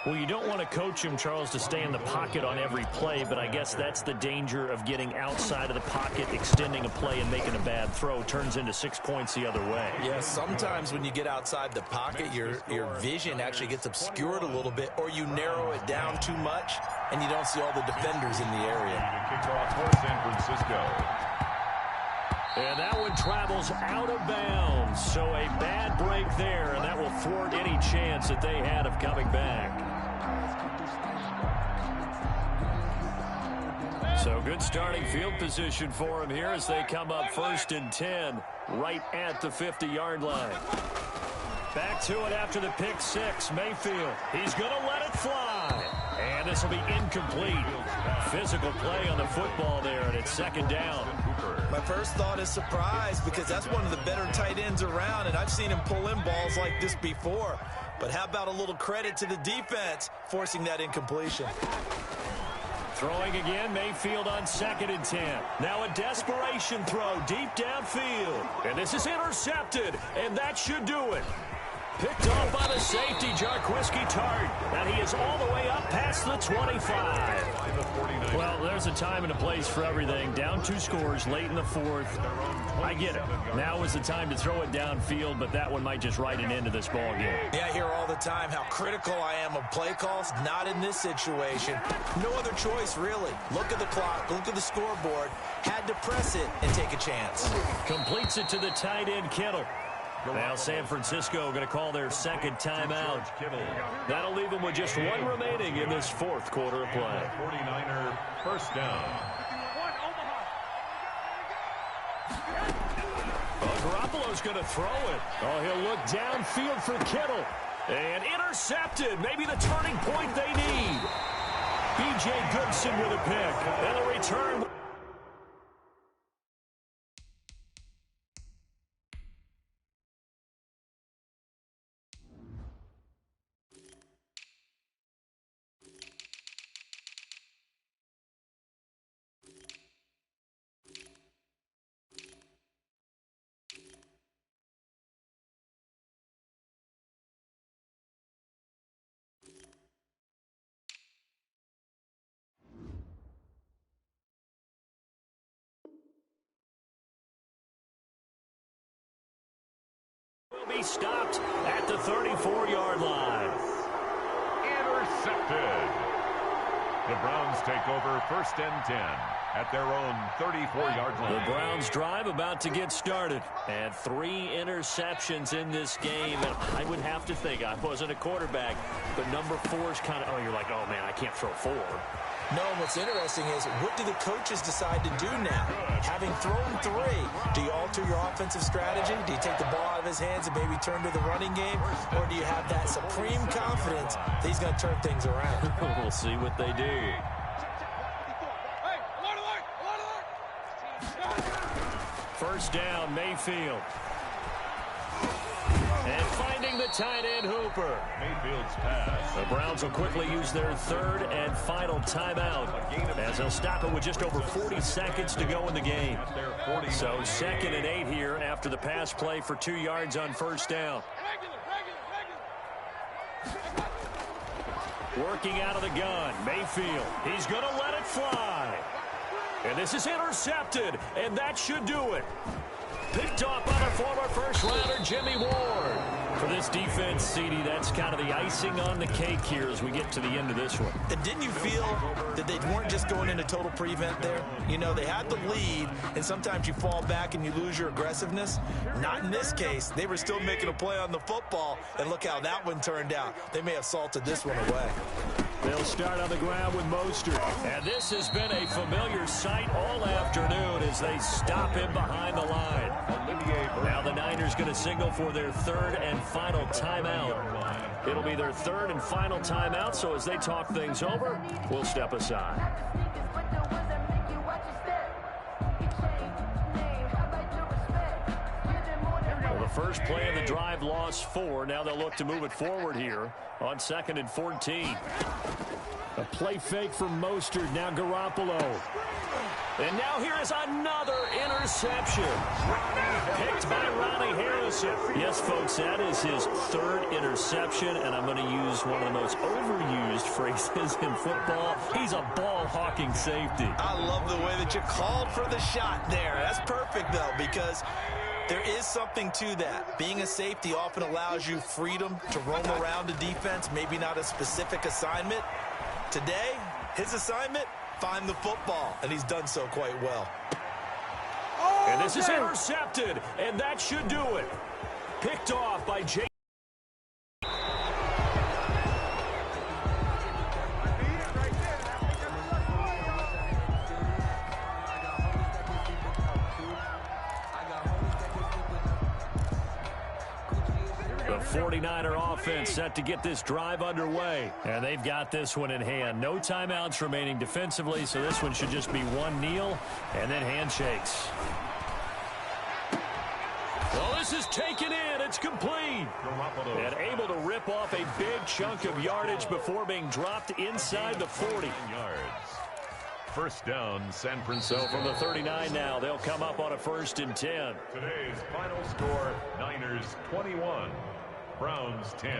S3: Well, you don't want to coach him, Charles, to stay in the pocket on every play, but I guess that's the danger of getting outside of the pocket, extending a play, and making a bad throw. Turns into 6 points the other way.
S5: Yeah, sometimes when you get outside the pocket, your vision actually gets obscured a little bit, or you narrow it down too much, and you don't see all the defenders in the area.
S4: Kickoff for San Francisco.
S3: And that one travels out of bounds. So a bad break there, and that will thwart any chance that they had of coming back. So good starting field position for him here as they come up 1st and 10 right at the 50-yard line. Back to it after the pick 6. Mayfield, he's going to let it fly. And this will be incomplete. Physical play on the football there, and it's 2nd down.
S5: My first thought is surprise, because that's one of the better tight ends around, and I've seen him pull in balls like this before. But how about a little credit to the defense forcing that incompletion?
S3: Throwing again, Mayfield on 2nd and 10. Now a desperation throw deep downfield. And this is intercepted, and that should do it. Picked off by the safety, Jarquiski Tart. And he is all the way up past the 25. Well, there's a time and a place for everything. Down 2 scores late in the 4th. I get it. Now is the time to throw it downfield, but that one might just write an end to this ball game.
S5: Yeah, I hear all the time how critical I am of play calls. Not in this situation. No other choice, really. Look at the clock. Look at the scoreboard. Had to press it and take a chance.
S3: Completes it to the tight end, Kittle. Now San Francisco going to call their 2nd timeout. That'll leave them with just 1 remaining in this 4th quarter of play.
S4: 49er first down.
S3: Garoppolo's going to throw it. Oh, he'll look downfield for Kittle. And intercepted. Maybe the turning point they need. B.J. Goodson with a pick. And the return. Will be stopped at the 34-yard line.
S4: Intercepted. The Browns take over 1st and 10. at their own 34-yard line.
S3: The Browns drive about to get started. And 3 interceptions in this game. And I would have to think, I wasn't a quarterback, but number 4 is kind of, you're like, oh, man, I can't throw 4.
S7: No, and what's interesting is, what do the coaches decide to do now? Having thrown 3, do you alter your offensive strategy? Do you take the ball out of his hands and maybe turn to the running game? Or do you have that supreme confidence that he's going to turn things around?
S3: We'll see what they do. First down, Mayfield. And finding the tight end, Hooper.
S4: Mayfield's pass.
S3: The Browns will quickly use their 3rd and final timeout, as they'll stop it with just over 40 seconds to go in the game. So 2nd and 8 here after the pass play for 2 yards on first down. Working out of the gun, Mayfield. He's going to let it fly. And this is intercepted, and that should do it. Picked off by the former first-rounder, Jimmy Ward. For this defense, CD, that's kind of the icing on the cake here as we get to the end of this one.
S7: And didn't you feel that they weren't just going into total prevent there? You know, they had the lead, and sometimes you fall back and you lose your aggressiveness. Not in this case. They were still making a play on the football, and look how that one turned out. They may have salted this one away.
S3: They'll start on the ground with Mostert. And this has been a familiar sight all afternoon as they stop him behind the line. Now the Niners going to signal for their 3rd and final timeout. It'll be their 3rd and final timeout, so as they talk things over, we'll step aside. Well, the first play of the drive lost 4. Now they'll look to move it forward here on 2nd and 14. A play fake from Mostert. Now Garoppolo. And now here is another interception. Picked by Ronnie Harrison. Yes, folks, that is his 3rd interception, and I'm going to use one of the most overused phrases in football. He's a ball-hawking safety.
S7: I love the way that you called for the shot there. That's perfect, though, because there is something to that. Being a safety often allows you freedom to roam around a defense, maybe not a specific assignment. Today, his assignment, find the football, and he's done so quite well.
S3: And this is intercepted, and that should do it. Picked off by Jake. The 49er offense set to get this drive underway. And they've got this one in hand. No timeouts remaining defensively, so this one should just be one kneel and then handshakes. Well, this is taken in. It's complete. And able to rip off a big chunk of yardage before being dropped inside the 40.
S4: First down, San Francisco.
S3: So from the 39 now, they'll come up on a 1st and 10.
S4: Today's final score, Niners 21, Browns 10.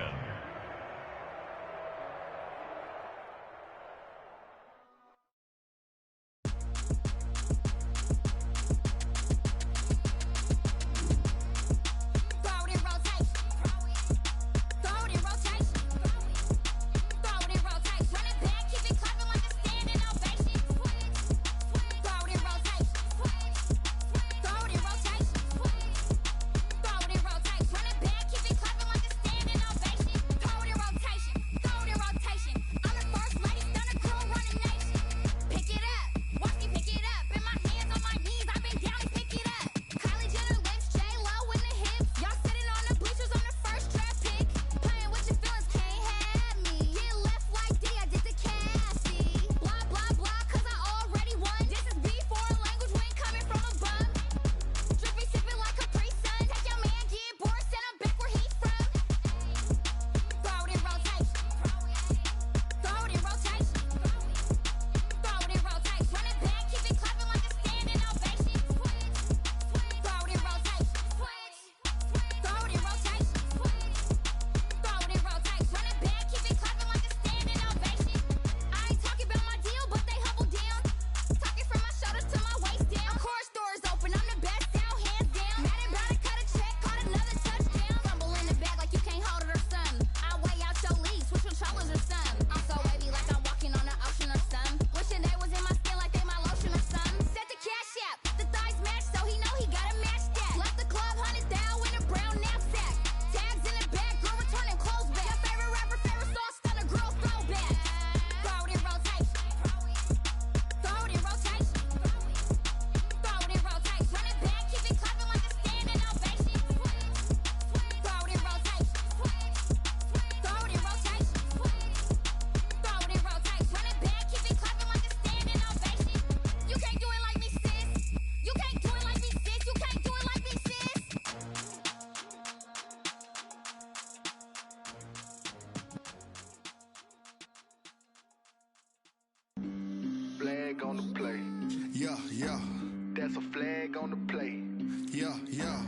S14: That's a flag on the play.
S15: Yeah, yeah.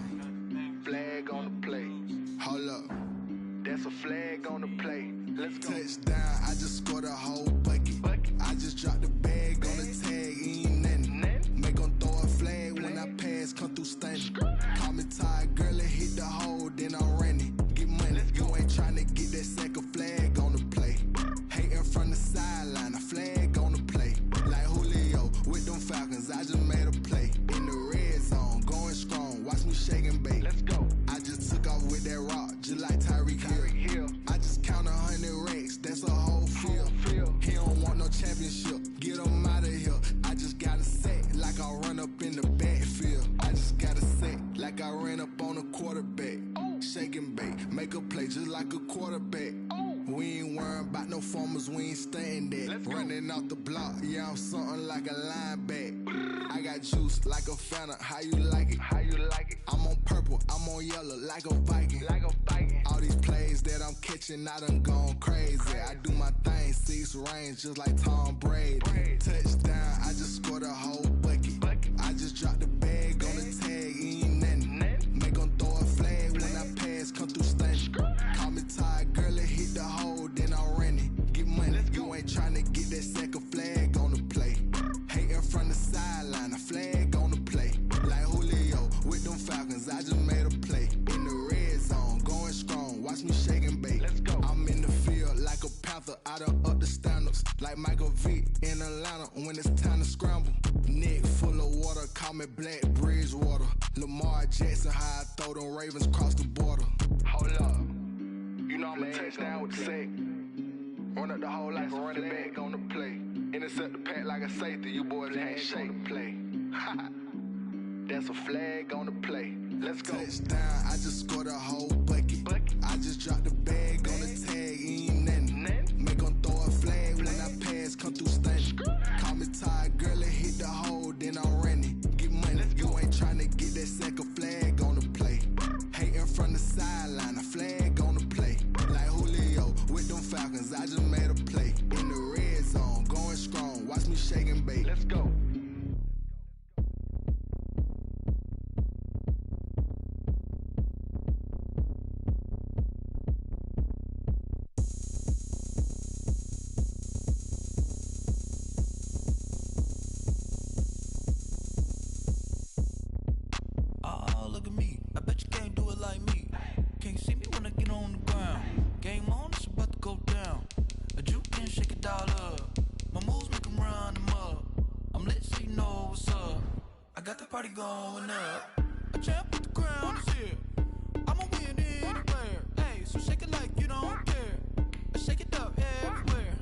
S14: Flag on the play.
S15: Hold up.
S14: That's a flag on the play. Let's go.
S15: Touchdown, I just scored a whole bucket. I just dropped the bag on the tag, ain't nothing. Make 'em throw a flag when I pass, come through stunning. Call me tired, girl, and hit the hole, then I'm running. Get money, you ain't tryna get that second flag on the play. Hating from the sideline, a flag on the play. Like Julio with them Falcons, I just made a play. In the red zone, going strong, watch me shake and bake.
S14: Let's go.
S15: I just took off with that rock, just like Tyreek Hill. I just count 100 racks, that's a whole field. He don't want no championship, get him out of here. I just got a set, like I run up in the backfield. I just got a set, like I ran up on a quarterback. Shake and bake, make a play just like a quarterback. We ain't worrying about no formers, we ain't staying that. Running off the block, yeah, I'm something like a linebacker. I got juice like a Fanta, how you like it?
S14: How you like it?
S15: I'm on purple, I'm on yellow, like a Viking.
S14: Like a Viking.
S15: All these plays that I'm catching, I done gone crazy. I do my thing, 6 range, just like Tom Brady. Touchdown, I just scored a whole bucket. I just dropped the bag on the tag, ain't nothing. Make 'em throw a flag when I pass, come through stunning. Call me tired, girl, and hit the hole, then I'm running. Get money, you ain't tryna get that second flag on the play. Hating from the sideline, a flag on the play. Like Julio with them Falcons, I just made a play. In the red zone, going strong, watch me shake and bake.
S14: Let's go.
S15: I'm in the field like a Panther, I done up the standards. Like Michael Vick in Atlanta when it's time to scramble. Neck full of water, call me Black Bridgewater. Lamar Jackson, how I throw them Ravens cross the border.
S14: Hold up. You know I'm a touchdown with the sack. Run up the hole like a running back on the play. Intercept the pack like a safety. You boys can't shake the play. That's a flag on the play. Let's go.
S15: Touchdown, I just scored a whole bucket. I just dropped the bag on the tag, ain't nothing. Make 'em throw a flag when I pass, come through stunning. Call me tired, girl, and hit the hole, then I'm running. Get money, you ain't tryna get that second flag on the play. Hating from the sideline, a flag on the play. Like Julio with them Falcons, I just made a play. In the red zone, going strong, watch me shake and bake.
S14: Let's go.
S16: Oh, look at me. I bet you can't do it like me. Can't see me when I get on the ground. Game on, it's about to go down. A juke can shake it all up. My moves make 'em run them up. I'm lit so you know what's up. I got the party going up. A champ with the crown is here. I'ma win anywhere. Hey, so shake it like you don't care. I shake it up everywhere.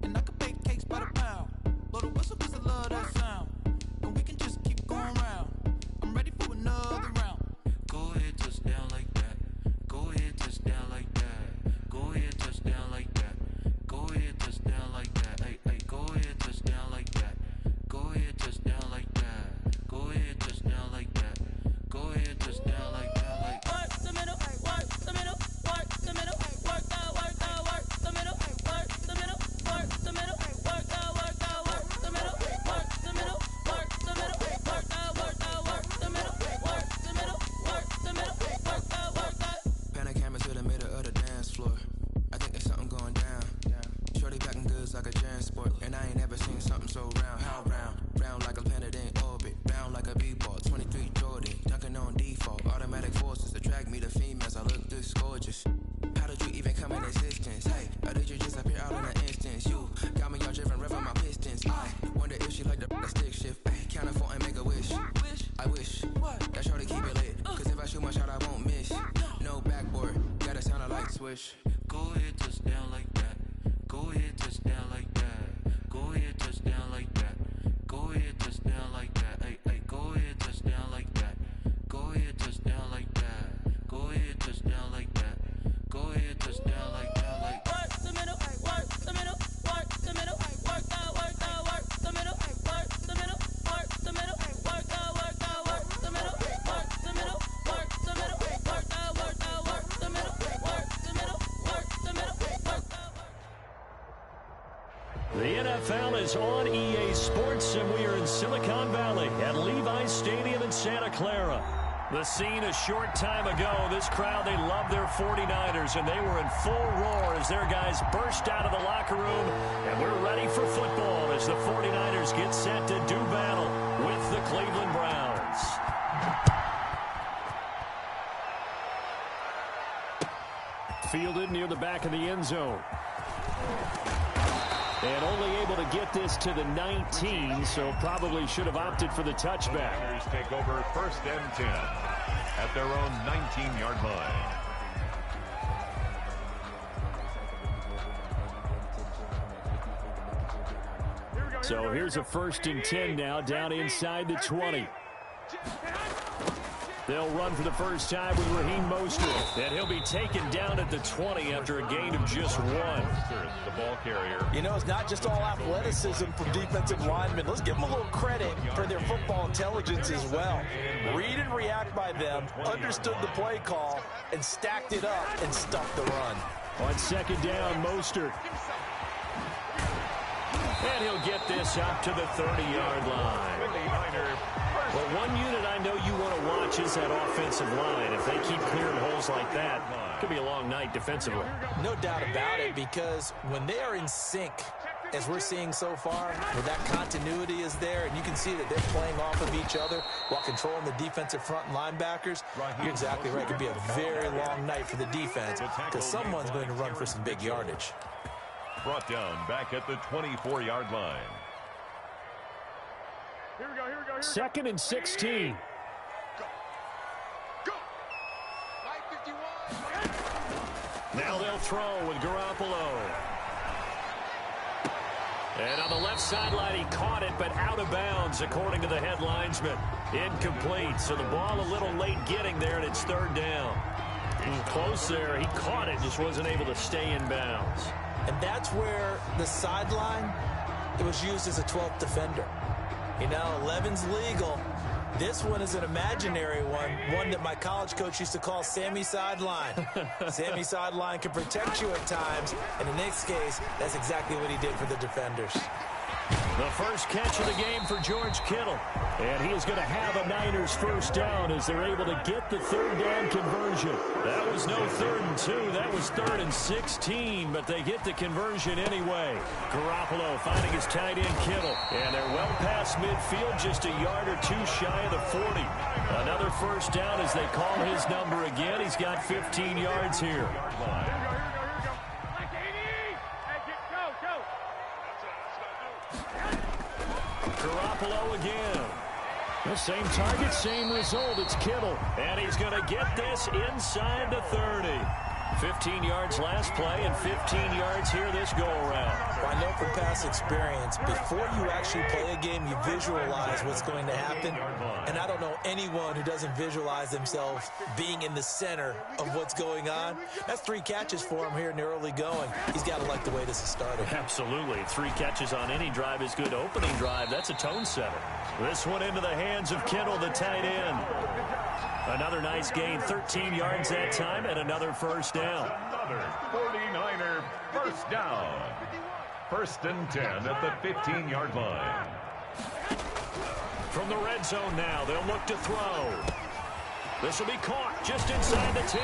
S16: And I can bake cakes by the pound. Blow the whistle 'cause I love that sound. And we can just keep going round. I'm ready for another round. Go ahead, touchdown like that. Go ahead, touchdown like that. Go ahead, touchdown like that. Go ahead, touchdown like that. Hey, hey, go ahead, touchdown like that. Go ahead, touchdown like that. Go ahead, touchdown like that. Go ahead, touchdown like that. Like work the middle, work the middle, work the middle, work that, work that, work the middle, work the middle, work the middle, work that, work that, work the middle, work the middle, work the middle, work that, work that, work the middle, work the middle, work the middle, work that, work that.
S17: Panic camera to the middle of the dance floor. I think there's something going down. Shorty backing goods like a transport, and I ain't never seen something so round. How round? Round like a planet in orbit, round like a b-ball. 23 Jordan, dunking on default. Automatic forces attract me to females. I look this gorgeous. How did you even come in existence? Hey, or did you just appear out in an instance? You got me all driven, revving my pistons. I wonder if she like the stick shift. Ay, count a 4 and make a wish. I wish that shorty keep it lit. 'Cause if I shoot my shot, I won't miss. No backboard, gotta sound a light swish.
S16: Go ahead, touchdown like that. Go ahead, touchdown like that. Go ahead, touchdown like that. Go ahead, touchdown like that. Hey, hey, go ahead, touchdown like that. Go ahead, touchdown like that. Go ahead, touchdown like that. Go ahead, touchdown like that. Like
S3: The NFL is on EA Sports, and we are in Silicon Valley at Levi's Stadium in Santa Clara. The scene a short time ago, this crowd, they love their 49ers, and they were in full roar as their guys burst out of the locker room, and we're ready for football as the 49ers get set to do battle with the Cleveland Browns. Fielded near the back of the end zone. And only able to get this to the 19, so probably should have opted for the touchback.
S4: The Niners take over 1st and 10 at their own 19-yard line.
S3: So here's a 1st and 10 now, down inside the 20. They'll run for the first time with Raheem Mostert, and he'll be taken down at the 20 after a gain of just 1.
S4: The ball carrier.
S7: You know, it's not just all athleticism from defensive linemen. Let's give them a little credit for their football intelligence as well. Read and react by them, understood the play call, and stacked it up and stuffed the run.
S3: On 2nd down, Mostert. And he'll get this up to the 30-yard line. Well, one unit I know you want to watch is that offensive line. If they keep clearing holes like that, it could be a long night defensively.
S7: No doubt about it, because when they are in sync, as we're seeing so far, where that continuity is there, and you can see that they're playing off of each other while controlling the defensive front linebackers, you're exactly right. It could be a very long night for the defense because someone's going to run for some big yardage.
S4: Brought down back at the 24-yard line.
S3: 2nd and 16. Now they'll throw with Garoppolo. And on the left sideline, he caught it, but out of bounds, according to the head linesman. Incomplete, so the ball a little late getting there, and it's 3rd down. Close there. He caught it, just wasn't able to stay in bounds.
S7: And that's where the sideline, it was used as a 12th defender. You know, 11's legal. This one is an imaginary one that my college coach used to call Sammy Sideline. Sammy Sideline can protect you at times, and in this case, that's exactly what he did for the defenders.
S3: The first catch of the game for George Kittle. And he is going to have a Niners first down as they're able to get the 3rd down conversion. That was no 3rd and 2. That was 3rd and 16, but they get the conversion anyway. Garoppolo finding his tight end Kittle. And they're well past midfield, just a yard or two shy of the 40. Another first down as they call his number again. He's got 15 yards here. Garoppolo again. The same target, same result. It's Kittle. And he's going to get this inside the 30. 15 yards last play and 15 yards here this go-around.
S7: Well, I know from past experience, before you actually play a game, you visualize what's going to happen. And I don't know anyone who doesn't visualize themselves being in the center of what's going on. That's 3 catches for him here in the early going. He's got to like the way this is started.
S3: Absolutely. 3 catches on any drive is good. Opening drive, that's a tone setter. This one into the hands of Kittle, the tight end. Another nice gain, 13 yards that time, and another first down.
S4: Another 49er first down. 1st and 10 at the 15-yard line.
S3: From the red zone now, they'll look to throw. This will be caught just inside the 10.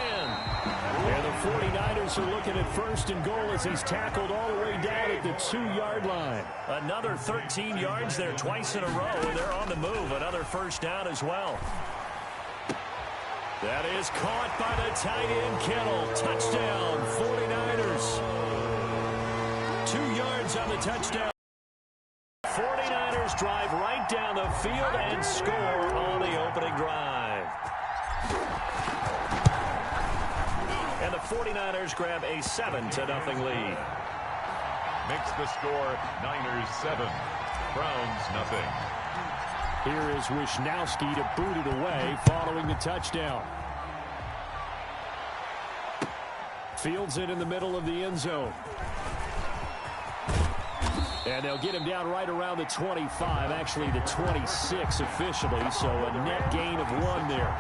S3: And the 49ers are looking at 1st and goal as he's tackled all the way down at the 2-yard line. Another 13 yards there twice in a row, and they're on the move. Another first down as well. That is caught by the tight end, Kittle. Touchdown, 49ers. 2 yards on the touchdown. 49ers drive right down the field and score on the opening drive. And the 49ers grab a 7-0 lead.
S4: Makes the score Niners 7, Browns nothing.
S3: Here is Wisnowski to boot it away following the touchdown. Fields it in the middle of the end zone. And they'll get him down right around the 25, actually the 26 officially, so a net gain of 1 there.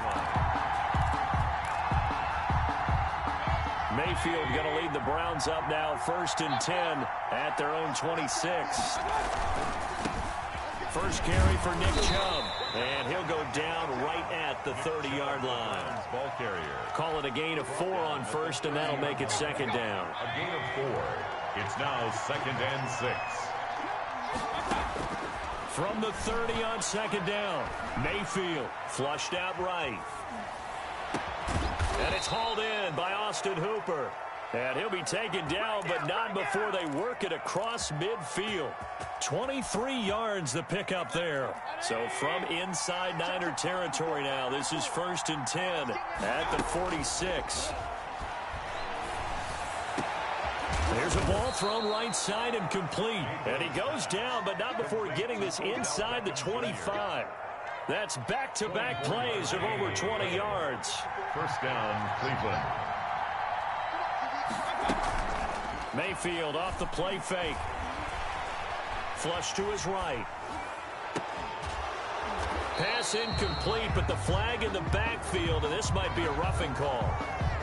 S3: Mayfield going to lead the Browns up now 1st and 10 at their own 26. First carry for Nick Chubb, and he'll go down right at the 30-yard line.
S4: Ball carrier.
S3: Call it a gain of 4 on first, and that'll make it 2nd down.
S4: A gain of 4. It's now 2nd and 6.
S3: From the 30 on 2nd down, Mayfield flushed out right. And it's hauled in by Austin Hooper. And he'll be taken down, but not before they work it across midfield. 23 yards the pickup there. So from inside Niner territory now, this is 1st and 10 at the 46. There's a ball thrown right side and complete. And he goes down, but not before getting this inside the 25. That's back-to-back plays of over 20 yards.
S4: First down, Cleveland.
S3: Mayfield off the play fake. Flush to his right. Pass incomplete, but the flag in the backfield, and this might be a roughing call.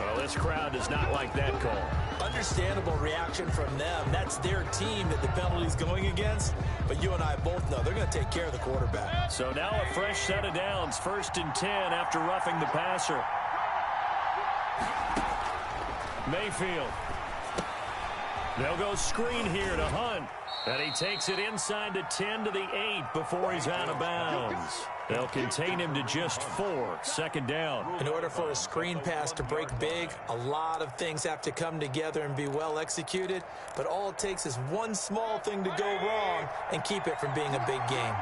S3: Well, this crowd does not like that call.
S7: Understandable reaction from them. That's their team that the penalty's going against. But you and I both know they're going to take care of the quarterback.
S3: So now a fresh set of downs. 1st and 10 after roughing the passer. Mayfield. They'll go screen here to Hunt. And he takes it inside the 10 to the 8 before he's out of bounds. They'll contain him to just 4. 2nd down.
S7: In order for a screen pass to break big, a lot of things have to come together and be well executed. But all it takes is one small thing to go wrong and keep it from being a big game.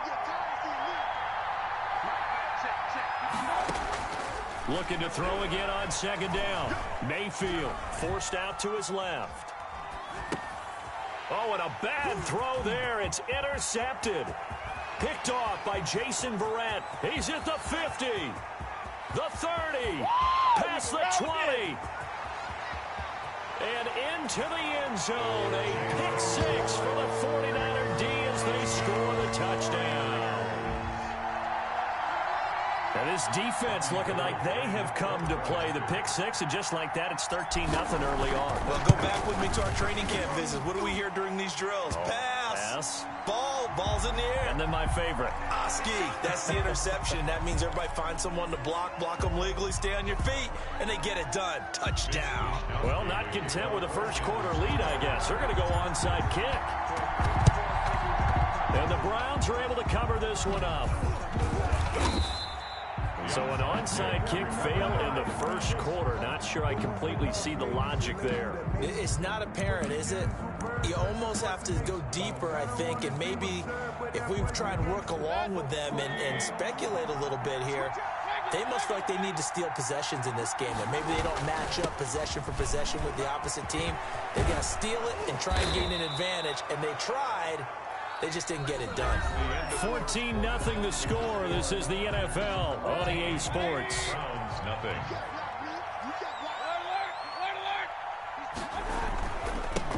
S3: Looking to throw again on 2nd down. Mayfield forced out to his left. Oh, and a bad throw there. It's intercepted. Picked off by Jason Verrett. He's at the 50. The 30. Past the 20. And into the end zone. A pick 6 for the 49er D as they score the touchdown. And this defense looking like they have come to play the pick 6, and just like that, it's 13-0 early on.
S7: Well, go back with me to our training camp visit. What do we hear during these drills? Pass. Ball's in the air.
S3: And then my favorite.
S7: Oski. That's the interception. That means everybody finds someone to block them legally, stay on your feet, and they get it done. Touchdown.
S3: Well, not content with a first quarter lead, I guess. They're going to go onside kick. And the Browns are able to cover this one up. So an onside kick fail in the first quarter. Not sure I completely see the logic there.
S7: It's not apparent, is it? You almost have to go deeper, I think, and maybe if we try and work along with them and speculate a little bit here, they must feel like they need to steal possessions in this game. And maybe they don't match up possession for possession with the opposite team. They got to steal it and try and gain an advantage, and they tried. They just didn't get it done.
S3: 14-0 the score. This is the NFL on EA Sports.
S4: Nothing.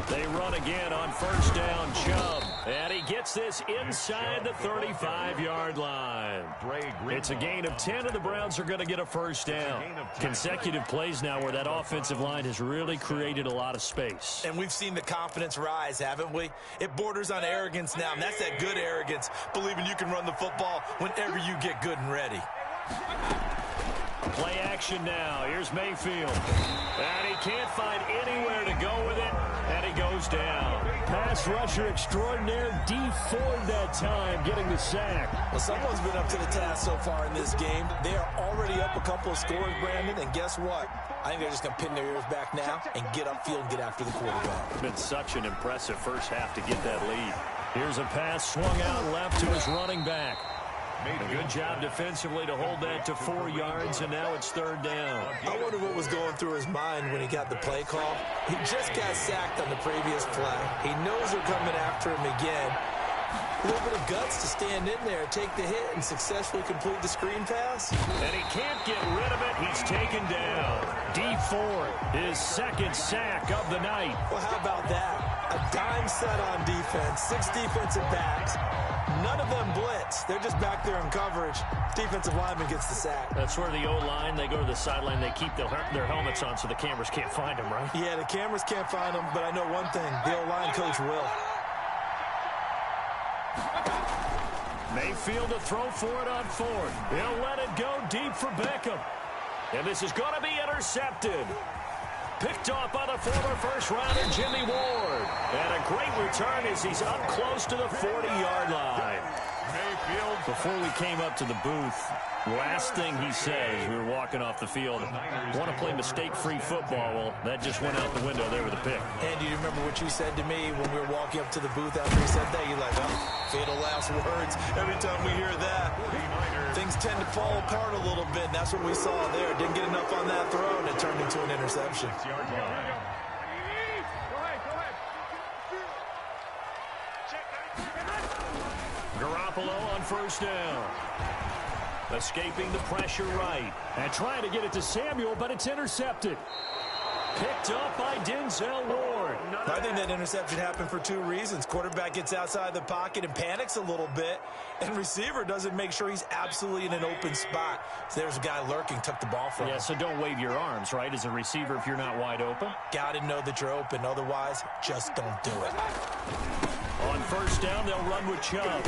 S3: They run again on first down, Chubb. And he gets this inside the 35-yard line. It's a gain of 10, and the Browns are going to get a first down. Consecutive plays now where that offensive line has really created a lot of space.
S7: And we've seen the confidence rise, haven't we? It borders on arrogance now, and that's that good arrogance, believing you can run the football whenever you get good and ready.
S3: Play action now. Here's Mayfield. And he can't find anywhere to go with it, and he goes down. Pass rusher extraordinaire, D Ford that time, getting the sack.
S7: Well, someone's been up to the task so far in this game. They are already up a couple of scores, Brandon, and guess what? I think they're just going to pin their ears back now and get upfield and get after the quarterback.
S3: It's been such an impressive first half to get that lead. Here's a pass swung out left to his running back. A good job defensively to hold that to 4 yards, and now it's third down.
S7: I wonder what was going through his mind when he got the play call. He just got sacked on the previous play. He knows they're coming after him again. A little bit of guts to stand in there, take the hit, and successfully complete the screen pass.
S3: And he can't get rid of it. He's taken down. D Ford, his second sack of the night.
S7: Well, how about that? A dime set on defense, 6 defensive backs. None of them blitz. They're just back there in coverage. Defensive lineman gets the sack.
S3: That's where the O-line, they go to the sideline, they keep their helmets on so the cameras can't find them, right?
S7: Yeah, the cameras can't find them, but I know one thing. The O-line coach will.
S3: Mayfield to throw for it on 4th. He'll let it go deep for Beckham. And this is going to be intercepted. Picked off by the former first-rounder Jimmy Ward. And a great return as he's up close to the 40-yard line. Mayfield. Before we came up to the booth, last thing he said as we were walking off the field, want to play mistake-free football. Well, that just went out the window there with a pick.
S7: And do you remember what you said to me when we were walking up to the booth after he said that? You're like, oh, fatal last words. Every time we hear that, things tend to fall apart a little bit. And that's what we saw there. Didn't get enough on that throw, and it turned into an interception.
S3: Garoppolo on first down. Escaping the pressure right.
S6: And trying to get it to Samuel, but it's intercepted.
S3: Picked up by Denzel Ward.
S7: I think that interception happened for 2 reasons. Quarterback gets outside the pocket and panics a little bit, and receiver doesn't make sure he's absolutely in an open spot. So there's a guy lurking, took the ball from him.
S3: Yeah, so don't wave your arms, right, as a receiver if you're not wide open.
S7: Got to know that you're open. Otherwise, just don't do it.
S3: On first down, they'll run with Chubb.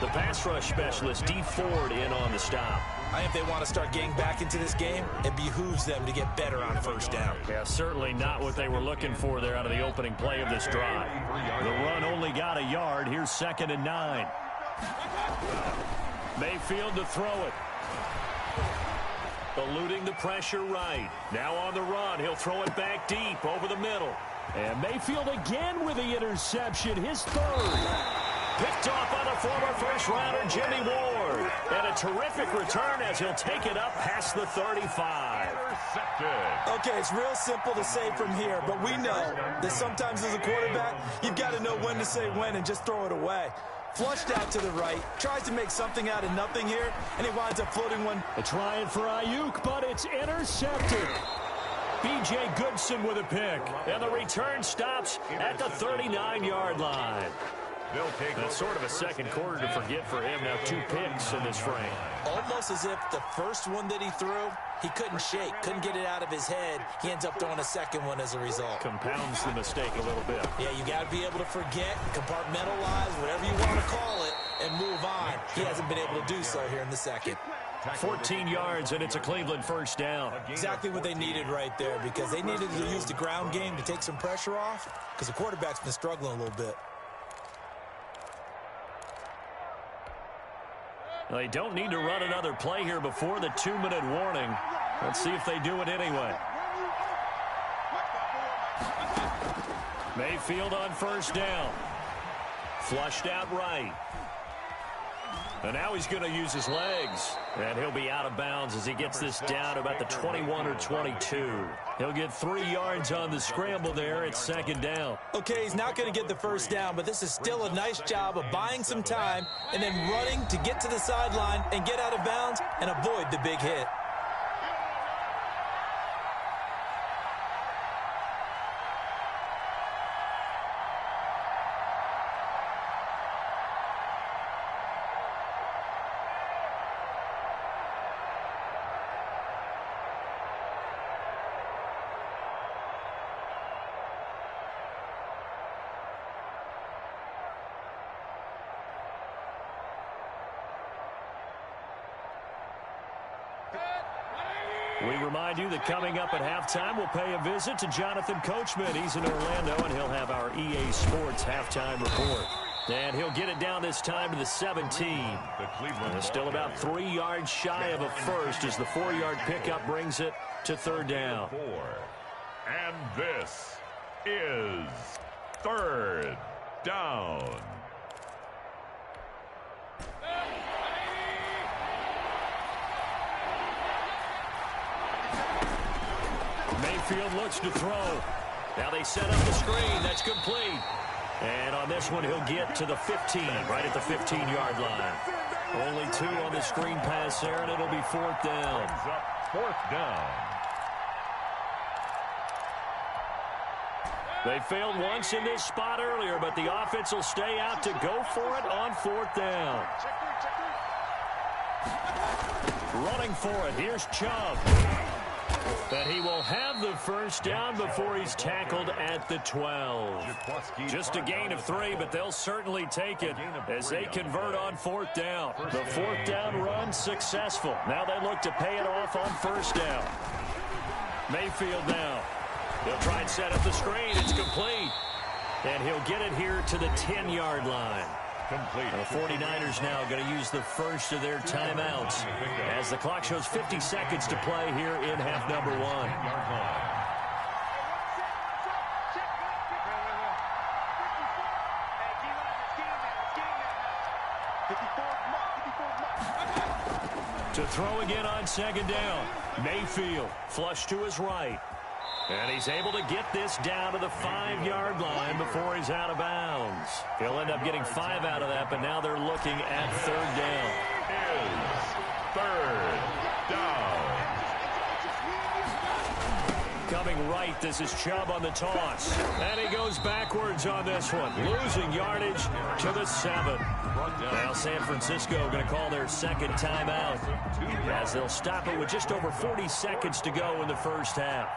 S3: The pass rush specialist, D. Ford, in on the stop.
S7: I think if they want to start getting back into this game, it behooves them to get better on first down.
S3: Yeah, certainly not what they were looking for there out of the opening play of this drive. The run only got a yard. Here's 2nd and 9. Mayfield to throw it. Eluding the pressure right. Now on the run. He'll throw it back deep over the middle.
S6: And Mayfield again with the interception, his 3rd.
S3: Picked off by the former first-rounder Jimmy Ward. And a terrific return as he'll take it up past the 35.
S7: Okay, it's real simple to say from here, but we know that sometimes as a quarterback, you've got to know when to say when and just throw it away. Flushed out to the right, tries to make something out of nothing here, and he winds up floating one.
S6: They're trying for Ayuk, but it's intercepted.
S3: B.J. Goodson with a pick. And the return stops at the 39-yard line. That's sort of a second quarter to forget for him. Now 2 picks in this frame.
S7: Almost as if the first one that he threw, he couldn't shake, couldn't get it out of his head. He ends up throwing a second one as a result.
S3: Compounds the mistake a little bit.
S7: Yeah, you got to be able to forget, compartmentalize, whatever you want to call it, and move on. He hasn't been able to do so here in the second.
S3: 14 yards, and it's a Cleveland first down.
S7: Exactly what they needed right there, because they needed to use the ground game to take some pressure off, because the quarterback's been struggling a little bit.
S3: They don't need to run another play here before the 2-minute warning. Let's see if they do it anyway. Mayfield on first down. Flushed out right. And now he's going to use his legs. And he'll be out of bounds as he gets this down to about the 21 or 22. He'll get 3 yards on the scramble there. It's 2nd down.
S7: Okay, he's not going to get the first down, but this is still a nice job of buying some time and then running to get to the sideline and get out of bounds and avoid the big hit.
S3: We remind you that coming up at halftime, we'll pay a visit to Jonathan Coachman. He's in Orlando, and he'll have our EA Sports halftime report. And he'll get it down this time to the 17. And still about 3 yards shy of a first as the 4-yard pickup brings it to 3rd down.
S4: And this is 3rd down.
S3: Mayfield looks to throw. Now they set up the screen. That's complete. And on this one, he'll get to the 15, right at the 15-yard line. Only 2 on the screen pass there, and it'll be 4th down.
S4: 4th down.
S3: They failed once in this spot earlier, but the offense will stay out to go for it on 4th down. Running for it, here's Chubb. But he will have the first down before he's tackled at the 12. Just a gain of 3, but they'll certainly take it as they convert on 4th down. The 4th down run successful. Now they look to pay it off on 1st down. Mayfield now. He'll try and set up the screen. It's complete. And he'll get it here to the 10-yard line.
S4: Complete.
S3: The 49ers now going to use the first of their timeouts as the clock shows 50 seconds to play here in half number 1. To throw again on 2nd down. Mayfield flush to his right. And he's able to get this down to the 5-yard line before he's out of bounds. He'll end up getting 5 out of that, but now they're looking at 3rd down.
S4: Is 3rd down.
S3: Coming right, this is Chubb on the toss. And he goes backwards on this one, losing yardage to the 7. Now San Francisco going to call their 2nd timeout as they'll stop it with just over 40 seconds to go in the first half.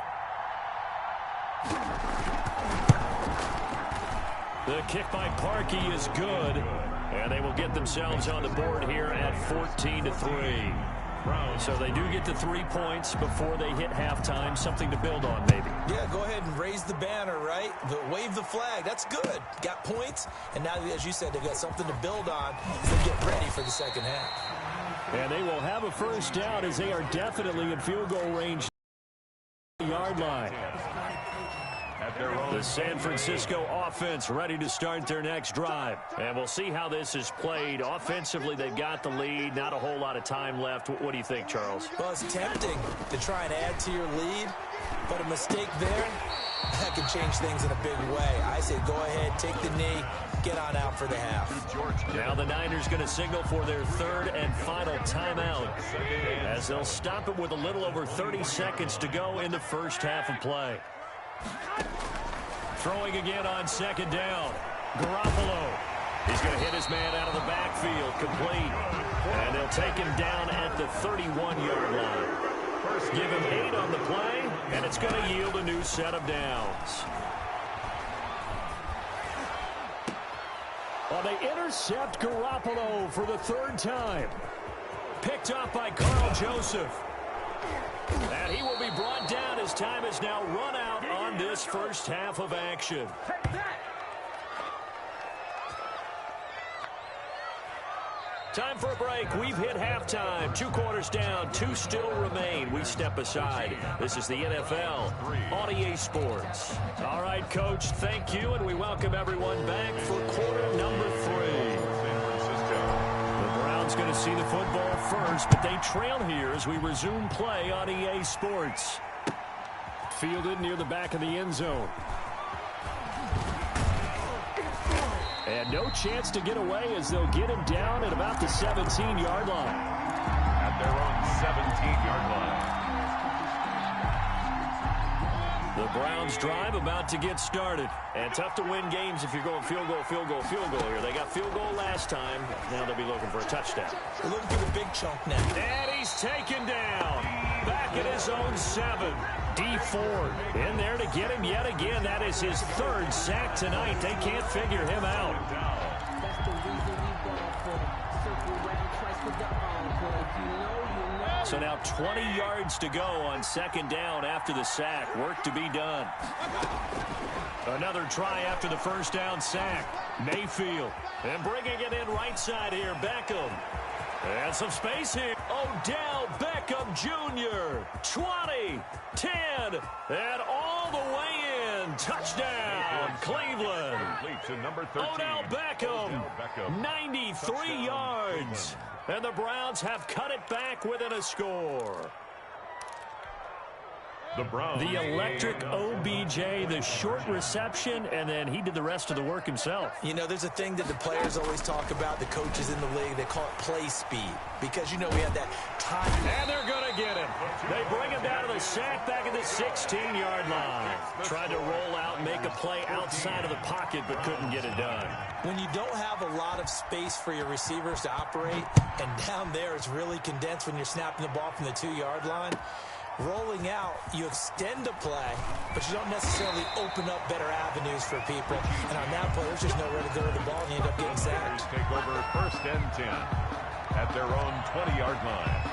S3: The kick by Parkey is good, and they will get themselves on the board here at 14-3. So they do get the 3 points before they hit halftime, something to build on maybe.
S5: Yeah, go ahead and raise the banner, right? Wave the flag. That's good. Got points, and now, as you said, they've got something to build on as they get ready for the second half.
S3: And they will have a first down as they are definitely in field goal range. Yard line. The San Francisco offense ready to start their next drive. And we'll see how this is played. Offensively, they've got the lead. Not a whole lot of time left. What do you think, Charles?
S5: Well, it's tempting to try and add to your lead, but a mistake there, that can change things in a big way. I say go ahead, take the knee, get on out for the half.
S3: Now the Niners going to signal for their 3rd and final timeout as they'll stop it with a little over 30 seconds to go in the first half of play. Throwing again on 2nd down. Garoppolo. He's going to hit his man out of the backfield. Complete. And they'll take him down at the 31-yard line. Give him 8 on the play, and it's going to yield a new set of downs. Well, they intercept Garoppolo for the 3rd time. Picked up by Carl Joseph. And he will be brought down as time is now run out on this first half of action. Time for a break. We've hit halftime. 2 quarters down. 2 still remain. We step aside. This is the NFL on EA Sports. All right, Coach, thank you, and we welcome everyone back for quarter number 3. Going to see the football first, but they trail here as we resume play on EA Sports. Fielded near the back of the end zone. And no chance to get away as they'll get him down at about the 17-yard line.
S4: At their own 17-yard line.
S3: The Browns drive about to get started. And tough to win games if you're going field goal, field goal, field goal here. They got field goal last time. Now they'll be looking for a touchdown.
S5: They're looking for the big chunk now.
S3: And he's taken down. Back at his own 7. D Ford in there to get him yet again. That is his 3rd sack tonight. They can't figure him out. So now 20 yards to go on 2nd down after the sack. Work to be done. Another try after the first down sack. Mayfield. And bringing it in right side here, Beckham. And some space here. Odell Beckham Jr. 20, 10, and all the way in. Touchdown, Cleveland.
S4: To number 13.
S3: Odell Beckham, 93 yards. And the Browns have cut it back within a score.
S4: the Browns.
S3: The electric OBJ, the short reception, and then he did the rest of the work himself.
S5: You know, there's a thing that the players always talk about, the coaches in the league, they call it play speed. Because, you know, we had that time.
S3: And they're going to get him. They bring him down to the sack back at the 16-yard line. Tried to roll out and make a play outside of the pocket, but couldn't get it done.
S5: When you don't have a lot of space for your receivers to operate, and down there it's really condensed when you're snapping the ball from the 2-yard line, rolling out, you extend a play, but you don't necessarily open up better avenues for people. And on that play, there's just nowhere to go to the ball, and you end up getting sacked.
S4: Take over 1st and 10 at their own 20-yard line.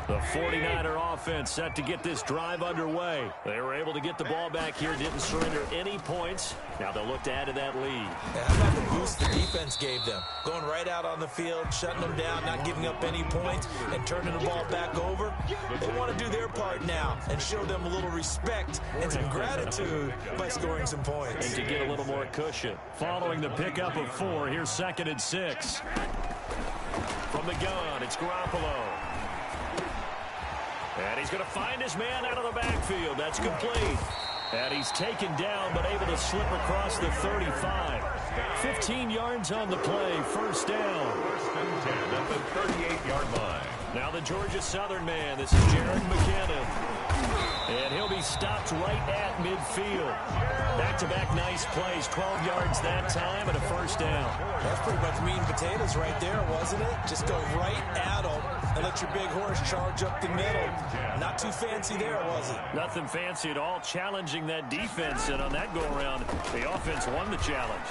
S3: The 49er offense set to get this drive underway. They were able to get the ball back here, didn't surrender any points. Now they'll look to add to that lead.
S5: Yeah, how about the boost the defense gave them? Going right out on the field, shutting them down, not giving up any points, and turning the ball back over. They want to do their part now and show them a little respect and some gratitude by scoring some points.
S3: And to get a little more cushion. Following the pickup of 4, here's 2nd and 6. From the gun, it's Garoppolo. And he's going to find his man out of the backfield. That's complete. And he's taken down, but able to slip across the 35. 15 yards on the play. 1st down.
S4: 1st and 10 at the 38-yard line.
S3: Now the Georgia Southern man. This is Jared McKinnon. And he'll be stopped right at midfield. Back-to-back nice plays. 12 yards that time and a 1st down.
S5: That's pretty much meat and potatoes right there, wasn't it? Just go right at them and let your big horse charge up the middle. Not too fancy there, was it?
S3: Nothing fancy at all. Challenging that defense, and on that go-around, the offense won the challenge.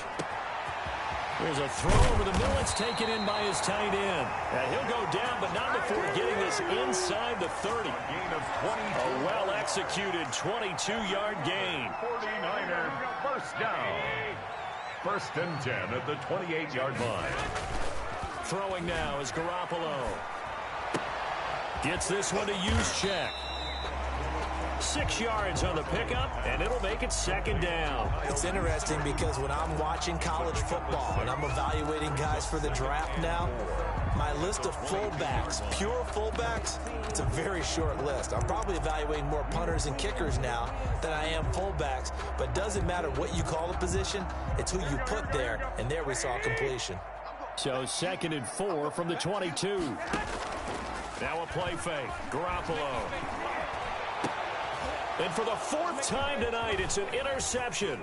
S3: There's a throw over the middle. It's taken in by his tight end. And he'll go down, but not before getting this inside the 30.
S4: Gain of 20.
S3: A well-executed 22-yard gain.
S4: 49er 1st down. 1st and 10 at the 28-yard line.
S3: Throwing now is Garoppolo. Gets this one to use check. 6 yards on the pickup, and it'll make it 2nd down.
S5: It's interesting because when I'm watching college football and I'm evaluating guys for the draft now, my list of fullbacks, pure fullbacks, it's a very short list. I'm probably evaluating more punters and kickers now than I am fullbacks, but it doesn't matter what you call a position, it's who you put there, and there we saw completion.
S3: So 2nd and 4 from the 22. Now a play fake. Garoppolo. And for the 4th time tonight, it's an interception.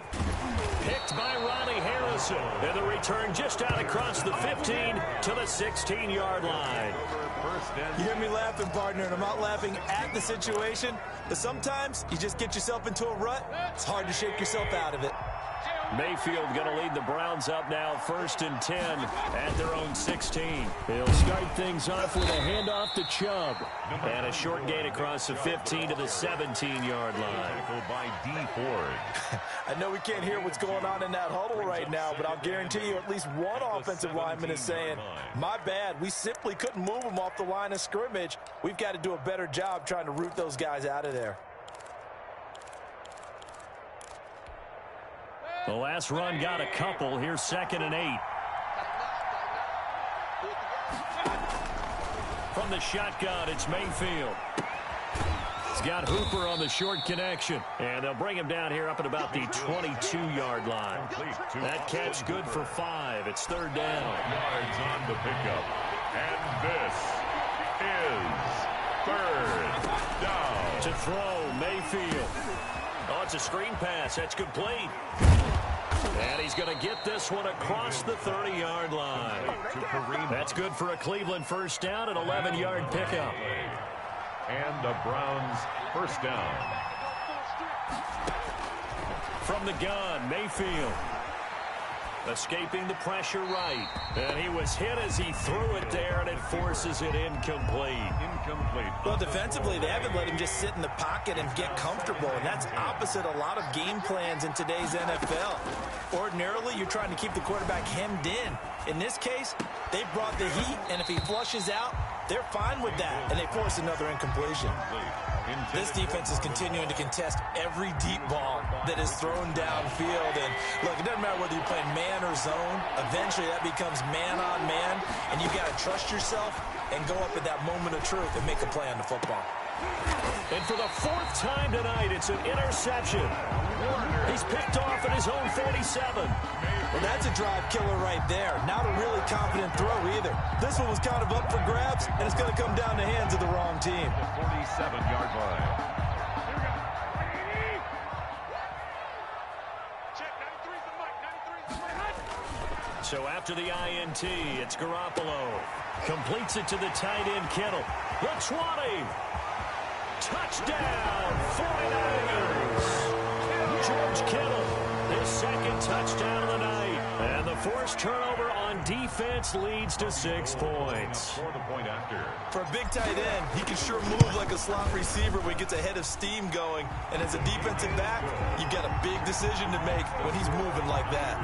S3: Picked by Ronnie Harrison. And the return just out across the 15 to the 16-yard line.
S5: You hear me laughing, partner, and I'm not laughing at the situation, but sometimes you just get yourself into a rut. It's hard to shake yourself out of it.
S3: Mayfield going to lead the Browns up now, 1st and 10 at their own 16. They'll start things off with a handoff to Chubb. And a short gain across the 15 to the 17-yard line.
S4: By D. Ford.
S7: I know we can't hear what's going on in that huddle right now, but I'll guarantee you at least one offensive lineman is saying, my bad, we simply couldn't move them off the line of scrimmage. We've got to do a better job trying to root those guys out of there.
S3: The last run got a couple. Here's 2nd and 8. From the shotgun, it's Mayfield. He's got Hooper on the short connection. And they'll bring him down here up at about the 22-yard line. That catch good for 5. It's 3rd down.
S4: Yards on the pickup. And this is 3rd down.
S3: To throw, Mayfield. Oh, it's a screen pass. That's complete. And he's going to get this one across the 30-yard line. That's good for a Cleveland 1st down, an 11-yard pickup.
S4: And the Browns 1st down.
S3: From the gun, Mayfield. Escaping the pressure right. And he was hit as he threw it there, and it forces it incomplete.
S5: Well, defensively, they haven't let him just sit in the pocket and get comfortable, and that's opposite a lot of game plans in today's NFL. Ordinarily, you're trying to keep the quarterback hemmed in. In this case, they brought the heat, and if he flushes out, they're fine with that, and they force another incompletion. This defense is continuing to contest every deep ball that is thrown downfield. And look, it doesn't matter whether you're playing man or zone. Eventually that becomes man on man, and you've got to trust yourself and go up at that moment of truth and make a play on the football.
S3: And for the 4th time tonight, it's an interception. He's picked off at his own 47.
S5: Well, that's a drive killer right there. Not a really confident throw either. This one was kind of up for grabs, and it's going to come down the hands of the wrong team.
S4: The 47-yard line.
S3: So after the INT, it's Garoppolo. Completes it to the tight end, Kittle. The 20. Touchdown, 49ers. George Kittle, his 2nd touchdown of the night. And the forced turnover on defense leads to 6 points.
S5: For a big tight end, he can sure move like a slot receiver when he gets a head of steam going. And as a defensive back, you've got a big decision to make when he's moving like that.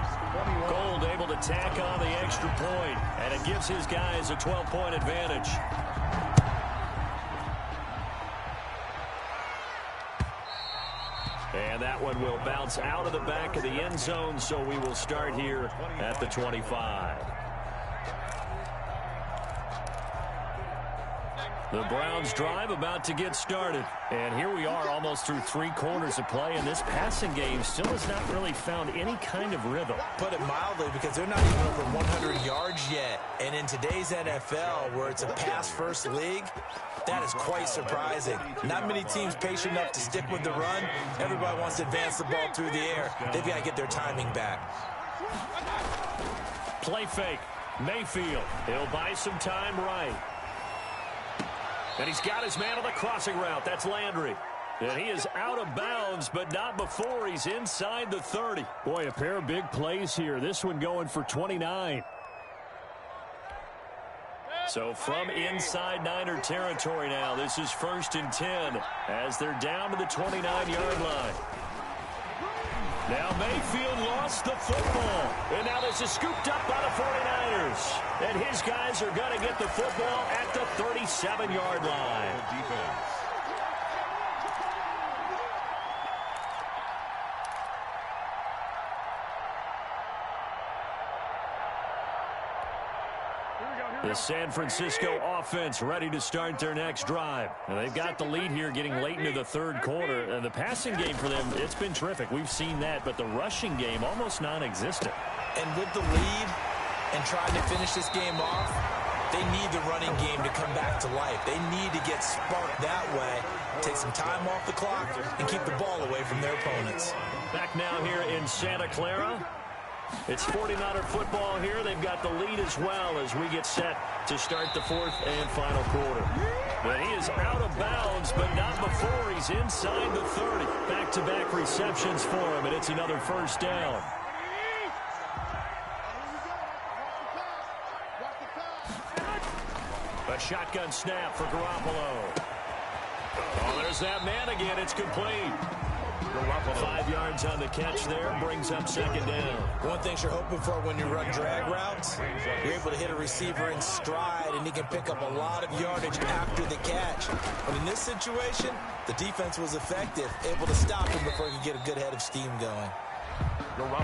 S3: Gold able to tack on the extra point, and it gives his guys a 12-point advantage. And that one will bounce out of the back of the end zone, so we will start here at the 25. The Browns drive about to get started. And here we are almost through 3 quarters of play, and this passing game still has not really found any kind of rhythm.
S5: Put it mildly, because they're not even over 100 yards yet. And in today's NFL, where it's a pass-first league, that is quite surprising. Not many teams patient enough to stick with the run. Everybody wants to advance the ball through the air. They've got to get their timing back.
S3: Play fake. Mayfield. He'll buy some time right. And he's got his man on the crossing route. That's Landry. And he is out of bounds, but not before he's inside the 30. Boy, a pair of big plays here. This one going for 29. So from inside Niner territory now, this is 1st and 10 as they're down to the 29-yard line. Now Mayfield lost the football. And now this is scooped up by the 49ers. And his guys are going to get the football at the 37-yard line. The San Francisco offense ready to start their next drive. And they've got the lead here getting late into the 3rd quarter. And the passing game for them, it's been terrific. We've seen that, but the rushing game almost non-existent.
S5: And with the lead and trying to finish this game off, they need the running game to come back to life. They need to get sparked that way, take some time off the clock, and keep the ball away from their opponents.
S3: Back now here in Santa Clara. It's 49er football here. They've got the lead as well as we get set to start the 4th and final quarter. But he is out of bounds, but not before he's inside the 30. Back-to-back receptions for him, and it's another 1st down. A shotgun snap for Garoppolo. Oh, there's that man again. It's complete. 5 yards on the catch there, brings up 2nd down.
S5: One thing you're hoping for when you run drag routes, you're able to hit a receiver in stride, and he can pick up a lot of yardage after the catch. But in this situation, the defense was effective, able to stop him before he could get a good head of steam going.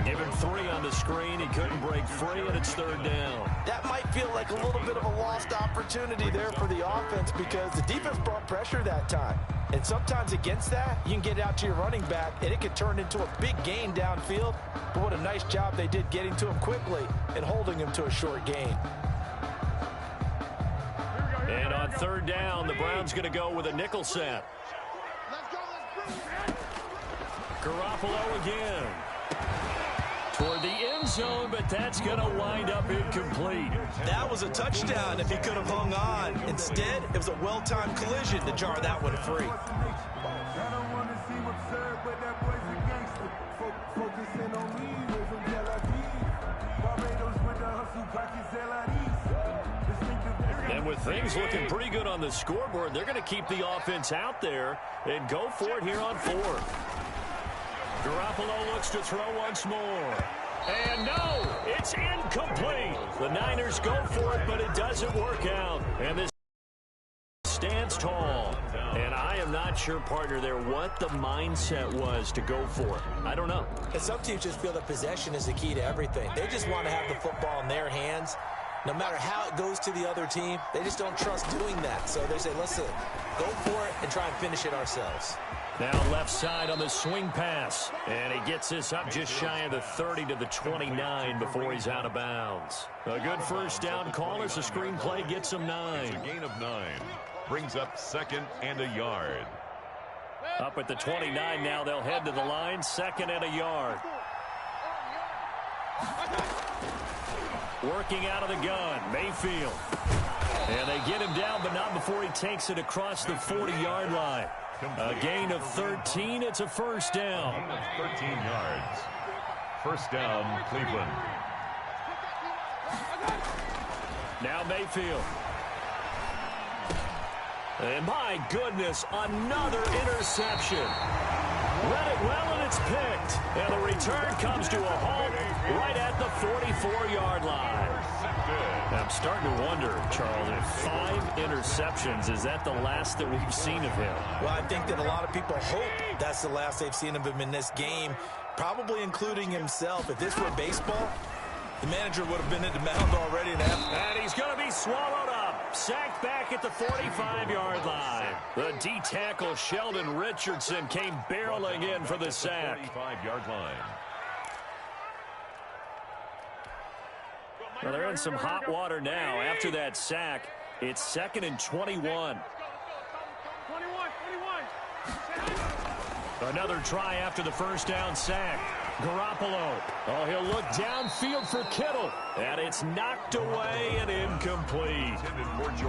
S3: Give him 3 on the screen. He couldn't break free, and it's 3rd down.
S7: That might feel like a little bit of a lost opportunity there for the offense because the defense brought pressure that time. And sometimes against that, you can get out to your running back, and it can turn into a big gain downfield. But what a nice job they did getting to him quickly and holding him to a short gain.
S3: And on 3rd down, the Browns going to go with a nickel set. Garoppolo again. Toward the end zone, but that's going to wind up incomplete.
S5: That was a touchdown if he could have hung on. Instead, it was a well-timed collision to jar that one free.
S3: And with things looking pretty good on the scoreboard, they're going to keep the offense out there and go for it here on 4th. Garoppolo looks to throw once more. And no, it's incomplete. The Niners go for it, but it doesn't work out. And this stands tall. And I am not sure, partner, there what the mindset was to go for it. I don't know.
S5: And some teams just feel that possession is the key to everything. They just want to have the football in their hands. No matter how it goes to the other team, they just don't trust doing that. So they say, let's go for it and try and finish it ourselves.
S3: Now left side on the swing pass. And he gets this up just shy of the 30 to the 29 before he's out of bounds. A good first down call as the screenplay gets him 9.
S4: It's a gain of 9. Brings up 2nd and a yard.
S3: Up at the 29 now, they'll head to the line. 2nd and a yard. Working out of the gun, Mayfield. And they get him down, but not before he takes it across the 40-yard line. A gain of 13. It's a first down.
S4: Gain of 13 yards. First down, Cleveland.
S3: Now Mayfield. And my goodness, another interception. Read it well, and it's picked. And the return comes to a halt right at the 44-yard line. I'm starting to wonder, Charles, if 5 interceptions, is that the last that we've seen of him?
S5: Well, I think that a lot of people hope that's the last they've seen of him in this game, probably including himself. If this were baseball, the manager would have been at the mound already.
S3: And he's going to be swallowed up. Sacked back at the 45-yard line. The D-tackle, Sheldon Richardson, came barreling in for the sack.
S4: 45-yard line.
S3: Well, they're in some hot water now. After that sack, it's 2nd and 21. Another try after the first down sack. Garoppolo. Oh, he'll look downfield for Kittle. And it's knocked away and incomplete.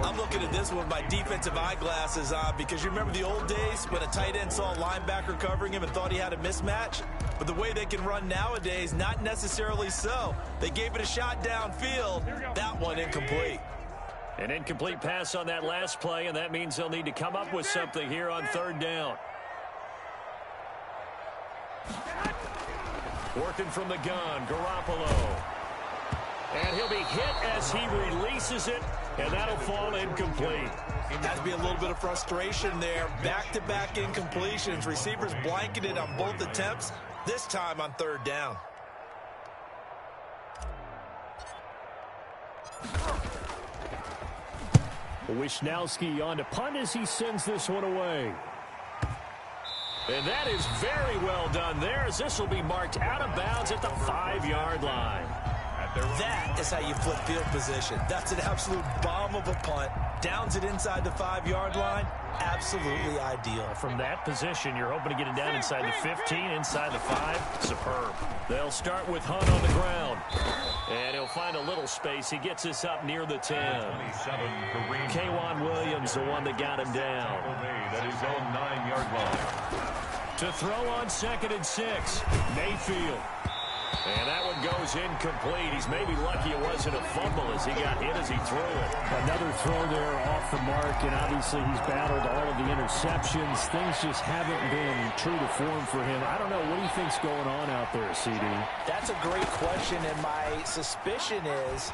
S5: I'm looking at this one with my defensive eyeglasses on because you remember the old days when a tight end saw a linebacker covering him and thought he had a mismatch? But the way they can run nowadays, not necessarily so. They gave it a shot downfield. That one incomplete.
S3: An incomplete pass on that last play, and that means they'll need to come up with something here on 3rd down. Working from the gun, Garoppolo. And he'll be hit as he releases it, and that'll fall incomplete.
S5: Has to be a little bit of frustration there. Back-to-back incompletions. Receivers blanketed on both attempts, this time on 3rd down.
S3: Wisnowski on to punt as he sends this one away. And that is very well done there, as this will be marked out of bounds at the 5-yard line.
S5: That is how you flip field position. That's an absolute bomb of a punt. Downs it inside the 5-yard line. Absolutely ideal.
S3: From that position, you're hoping to get it down inside the 15, inside the 5. Superb. They'll start with Hunt on the ground. And he'll find a little space. He gets this up near the 10. K'Wan Williams, the one that got him down.
S4: At his own 9-yard line.
S3: To throw on 2nd and 6. Mayfield. And that one goes incomplete. He's maybe lucky it wasn't a fumble as he got hit as he threw it.
S6: Another throw there off the mark, and obviously he's battled all of the interceptions. Things just haven't been true to form for him. I don't know. What do you think's going on out there, CD?
S7: That's a great question, and my suspicion is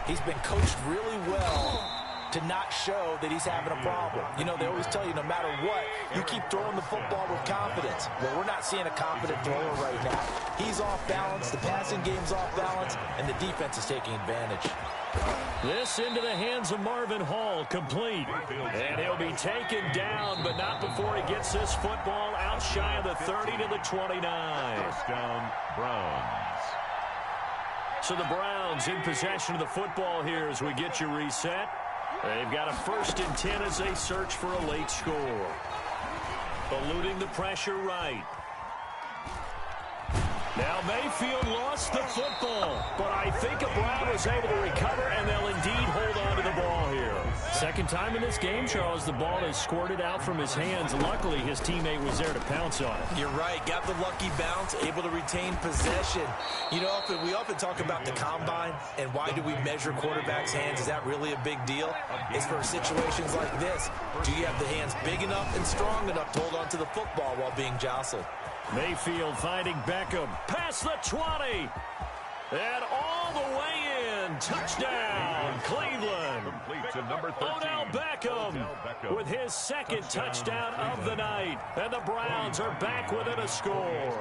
S7: he's been coached really well to not show that he's having a problem. You know, they always tell you no matter what, you keep throwing the football with confidence. Well, we're not seeing a confident thrower right now. He's off balance, the passing game's off balance, and the defense is taking advantage.
S3: This into the hands of Marvin Hall, complete. And he'll be taken down, but not before he gets this football out shy of the 30 to the 29.
S4: First down, Browns.
S3: So the Browns in possession of the football here as we get you reset. They've got a 1st and 10 as they search for a late score. Eluding the pressure right. Now Mayfield lost the football, but I think a Brown was able to recover, and they'll indeed hold on to the ball here. Second time in this game, Charles, the ball has squirted out from his hands. Luckily, his teammate was there to pounce on it.
S5: You're right. Got the lucky bounce, able to retain possession. You know, we often talk about the combine and why do we measure quarterbacks' hands. Is that really a big deal? It's for situations like this. Do you have the hands big enough and strong enough to hold on to the football while being jostled?
S3: Mayfield finding Beckham. Past the 20. And all the way in. and touchdown, Cleveland.
S4: Complete to number 13.
S3: Odell Beckham with his second touchdown of the night. And the Browns are back within a score.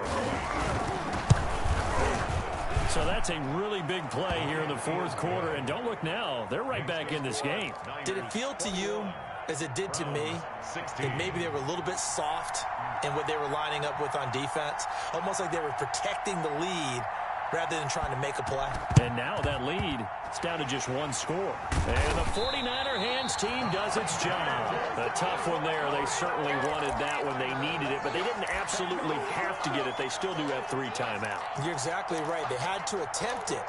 S3: So that's a really big play here in the fourth quarter. And don't look now, they're right back in this game.
S5: Did it feel to you, as it did to me, that maybe they were a little bit soft in what they were lining up with on defense? Almost like they were protecting the lead rather than trying to make a play.
S3: And now that lead is down to just one score. And the 49er hands team does its job. A tough one there. They certainly wanted that when they needed it, but they didn't absolutely have to get it. They still do have 3 timeouts.
S5: You're exactly right. They had to attempt it.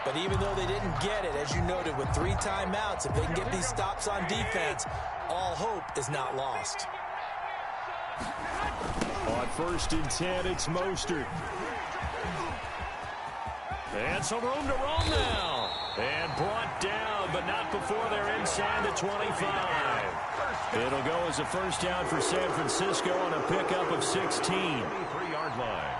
S5: But even though they didn't get it, as you noted, with 3 timeouts, if they can get these stops on defense, all hope is not lost.
S3: On 1st and 10, it's Mostert. And some room to roam now. And brought down, but not before they're inside the 25. It'll go as a first down for San Francisco on a pickup of 16.
S4: 3-yard line.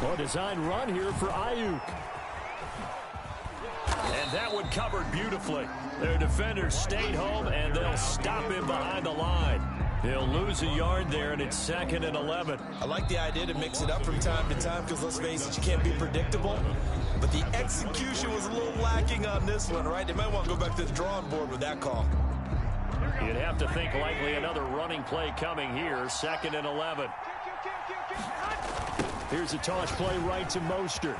S3: Well, design run here for Ayuk. And that one covered beautifully. Their defenders stayed home, and they'll stop him behind the line. He'll lose a yard there, and it's 2nd and 11.
S5: I like the idea to mix it up from time to time because, let's face it, you can't be predictable. But the execution was a little lacking on this one, right? They might want to go back to the drawing board with that call.
S3: You'd have to think likely another running play coming here, 2nd and 11. Here's a toss play right to Mostert.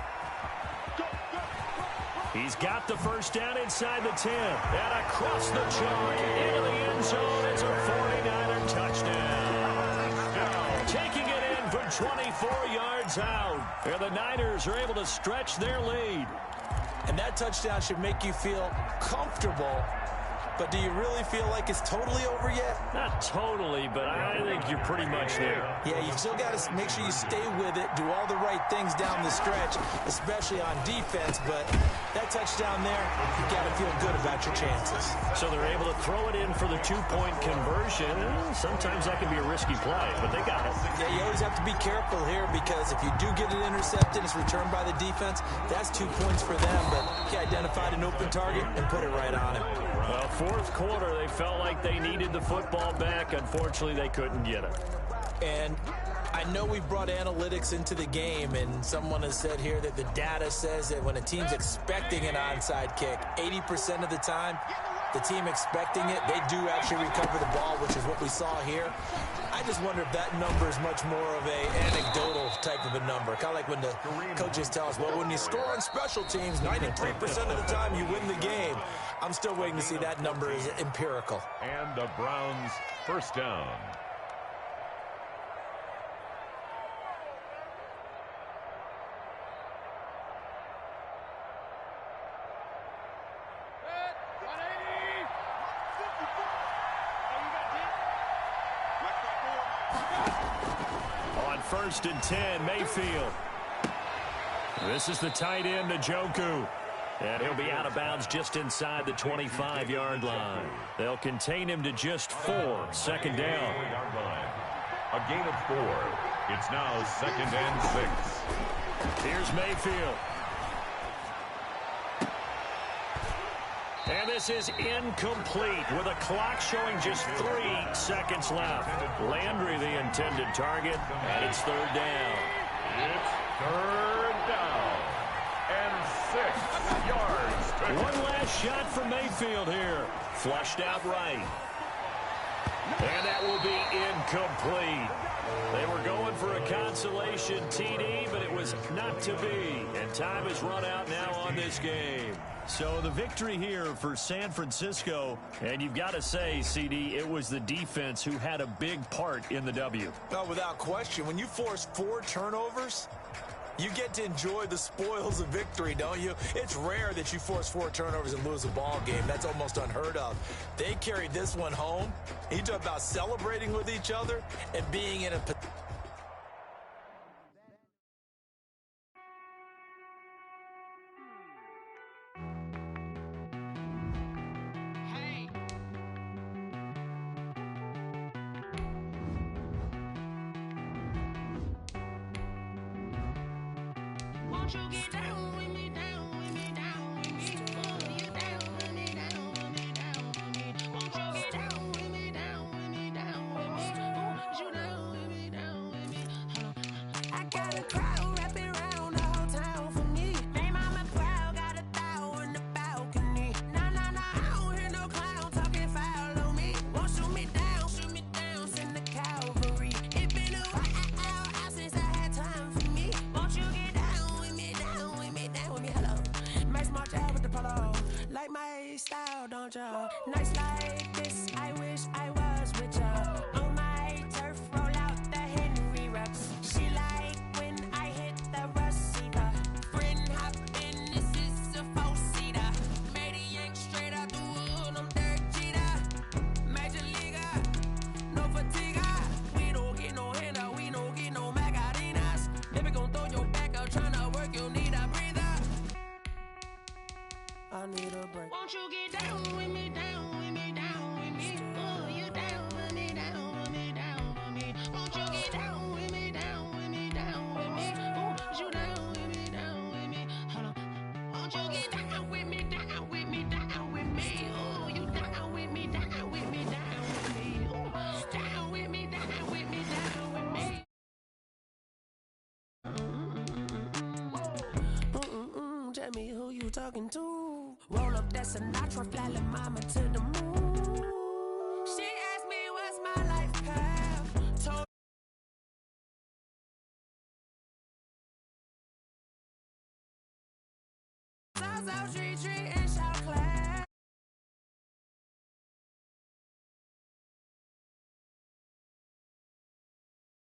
S3: He's got the first down inside the 10. And across the chalk into the end zone. It's a 49er touchdown. Taking it in from 24 yards out. And the Niners are able to stretch their lead.
S5: And that touchdown should make you feel comfortable. But do you really feel like it's totally over yet?
S3: Not totally, but I think you're pretty much there.
S5: Yeah, you still got to make sure you stay with it, do all the right things down the stretch, especially on defense. But that touchdown there, you got to feel good about your chances.
S3: So they're able to throw it in for the 2-point conversion. Sometimes that can be a risky play, but they got it.
S5: Yeah, you always have to be careful here because if you do get it intercepted, it's returned by the defense. That's 2 points for them, but he identified an open target and put it right on him.
S3: Well, fourth quarter, they felt like they needed the football back. Unfortunately, they couldn't get it.
S5: And I know we brought analytics into the game, and someone has said here that the data says that when a team's expecting an onside kick, 80% of the time, the team expecting it, they do actually recover the ball, which is what we saw here. I just wonder if that number is much more of a anecdotal type of a number. Kind of like when the coaches tell us, well, when you score on special teams, 93% of the time you win the game. I'm still waiting to see that number is empirical.
S4: And the Browns first down.
S3: On 1st and 10, Mayfield. This is the tight end, Njoku. And he'll be out of bounds just inside the 25-yard line. They'll contain him to just 4. 2nd down.
S4: A gain of 4. It's now 2nd and 6.
S3: Here's Mayfield. And this is incomplete with a clock showing just 3 seconds left. Landry the intended target, and it's 3rd down.
S4: It's 3rd down and 6 yards.
S3: One last shot for Mayfield here. Flushed out right. And that will be incomplete. They were going for a consolation TD, but it was not to be. And time has run out now on this game. So the victory here for San Francisco, and you've got to say, CD, it was the defense who had a big part in the W.
S5: No, without question. When you force 4 turnovers, you get to enjoy the spoils of victory, don't you? It's rare that you force 4 turnovers and lose a ball game. That's almost unheard of. They carried this one home. You talk about celebrating with each other and being in a
S10: Won't you get down with me, down with me, down with me? Oh, you down with me, down with me, down with me. Won't you get down with me, down with me, down with me? Oh, you down with me, down with me? I got a crowd wrapping around the whole town for me. They mama proud, got a thou on the balcony. Nah, nah, nah, I don't hear no clown talking foul on me. Won't shoot me down, send the cavalry. It been a while since I had time for me. Won't you get down with me, down with me, down with me? Hello, nice march out with the polo. Like my style, don't ya? Nice like this, I wish I was with ya. On my turf, roll out the Henry reps. She like when I hit the receiver. Friend hop in, this is a four-seater. Made a yank straight out the wood, I'm Derek Jeter. Major leaguer, no fatigue. We don't get no handout, we don't get no Macarinas. Baby gon' throw your back out, tryna work, you need a breather. I need a break. Won't you get down with me, down with me, down with me? Oh, you down with me, down with me, down with me. Won't you get down with me, down with me, down with me? Oh, you down with me, down with me? Hold on. Won't you get down with me, down with me, down with me? Oh, you down with me, down with me, down with me? Oh, down with me, down with me, down with me? Tell me who you talking to. Roll up that Sinatra, fly like mama to the moon. She asked me what's my life path. Told South, South, Tree,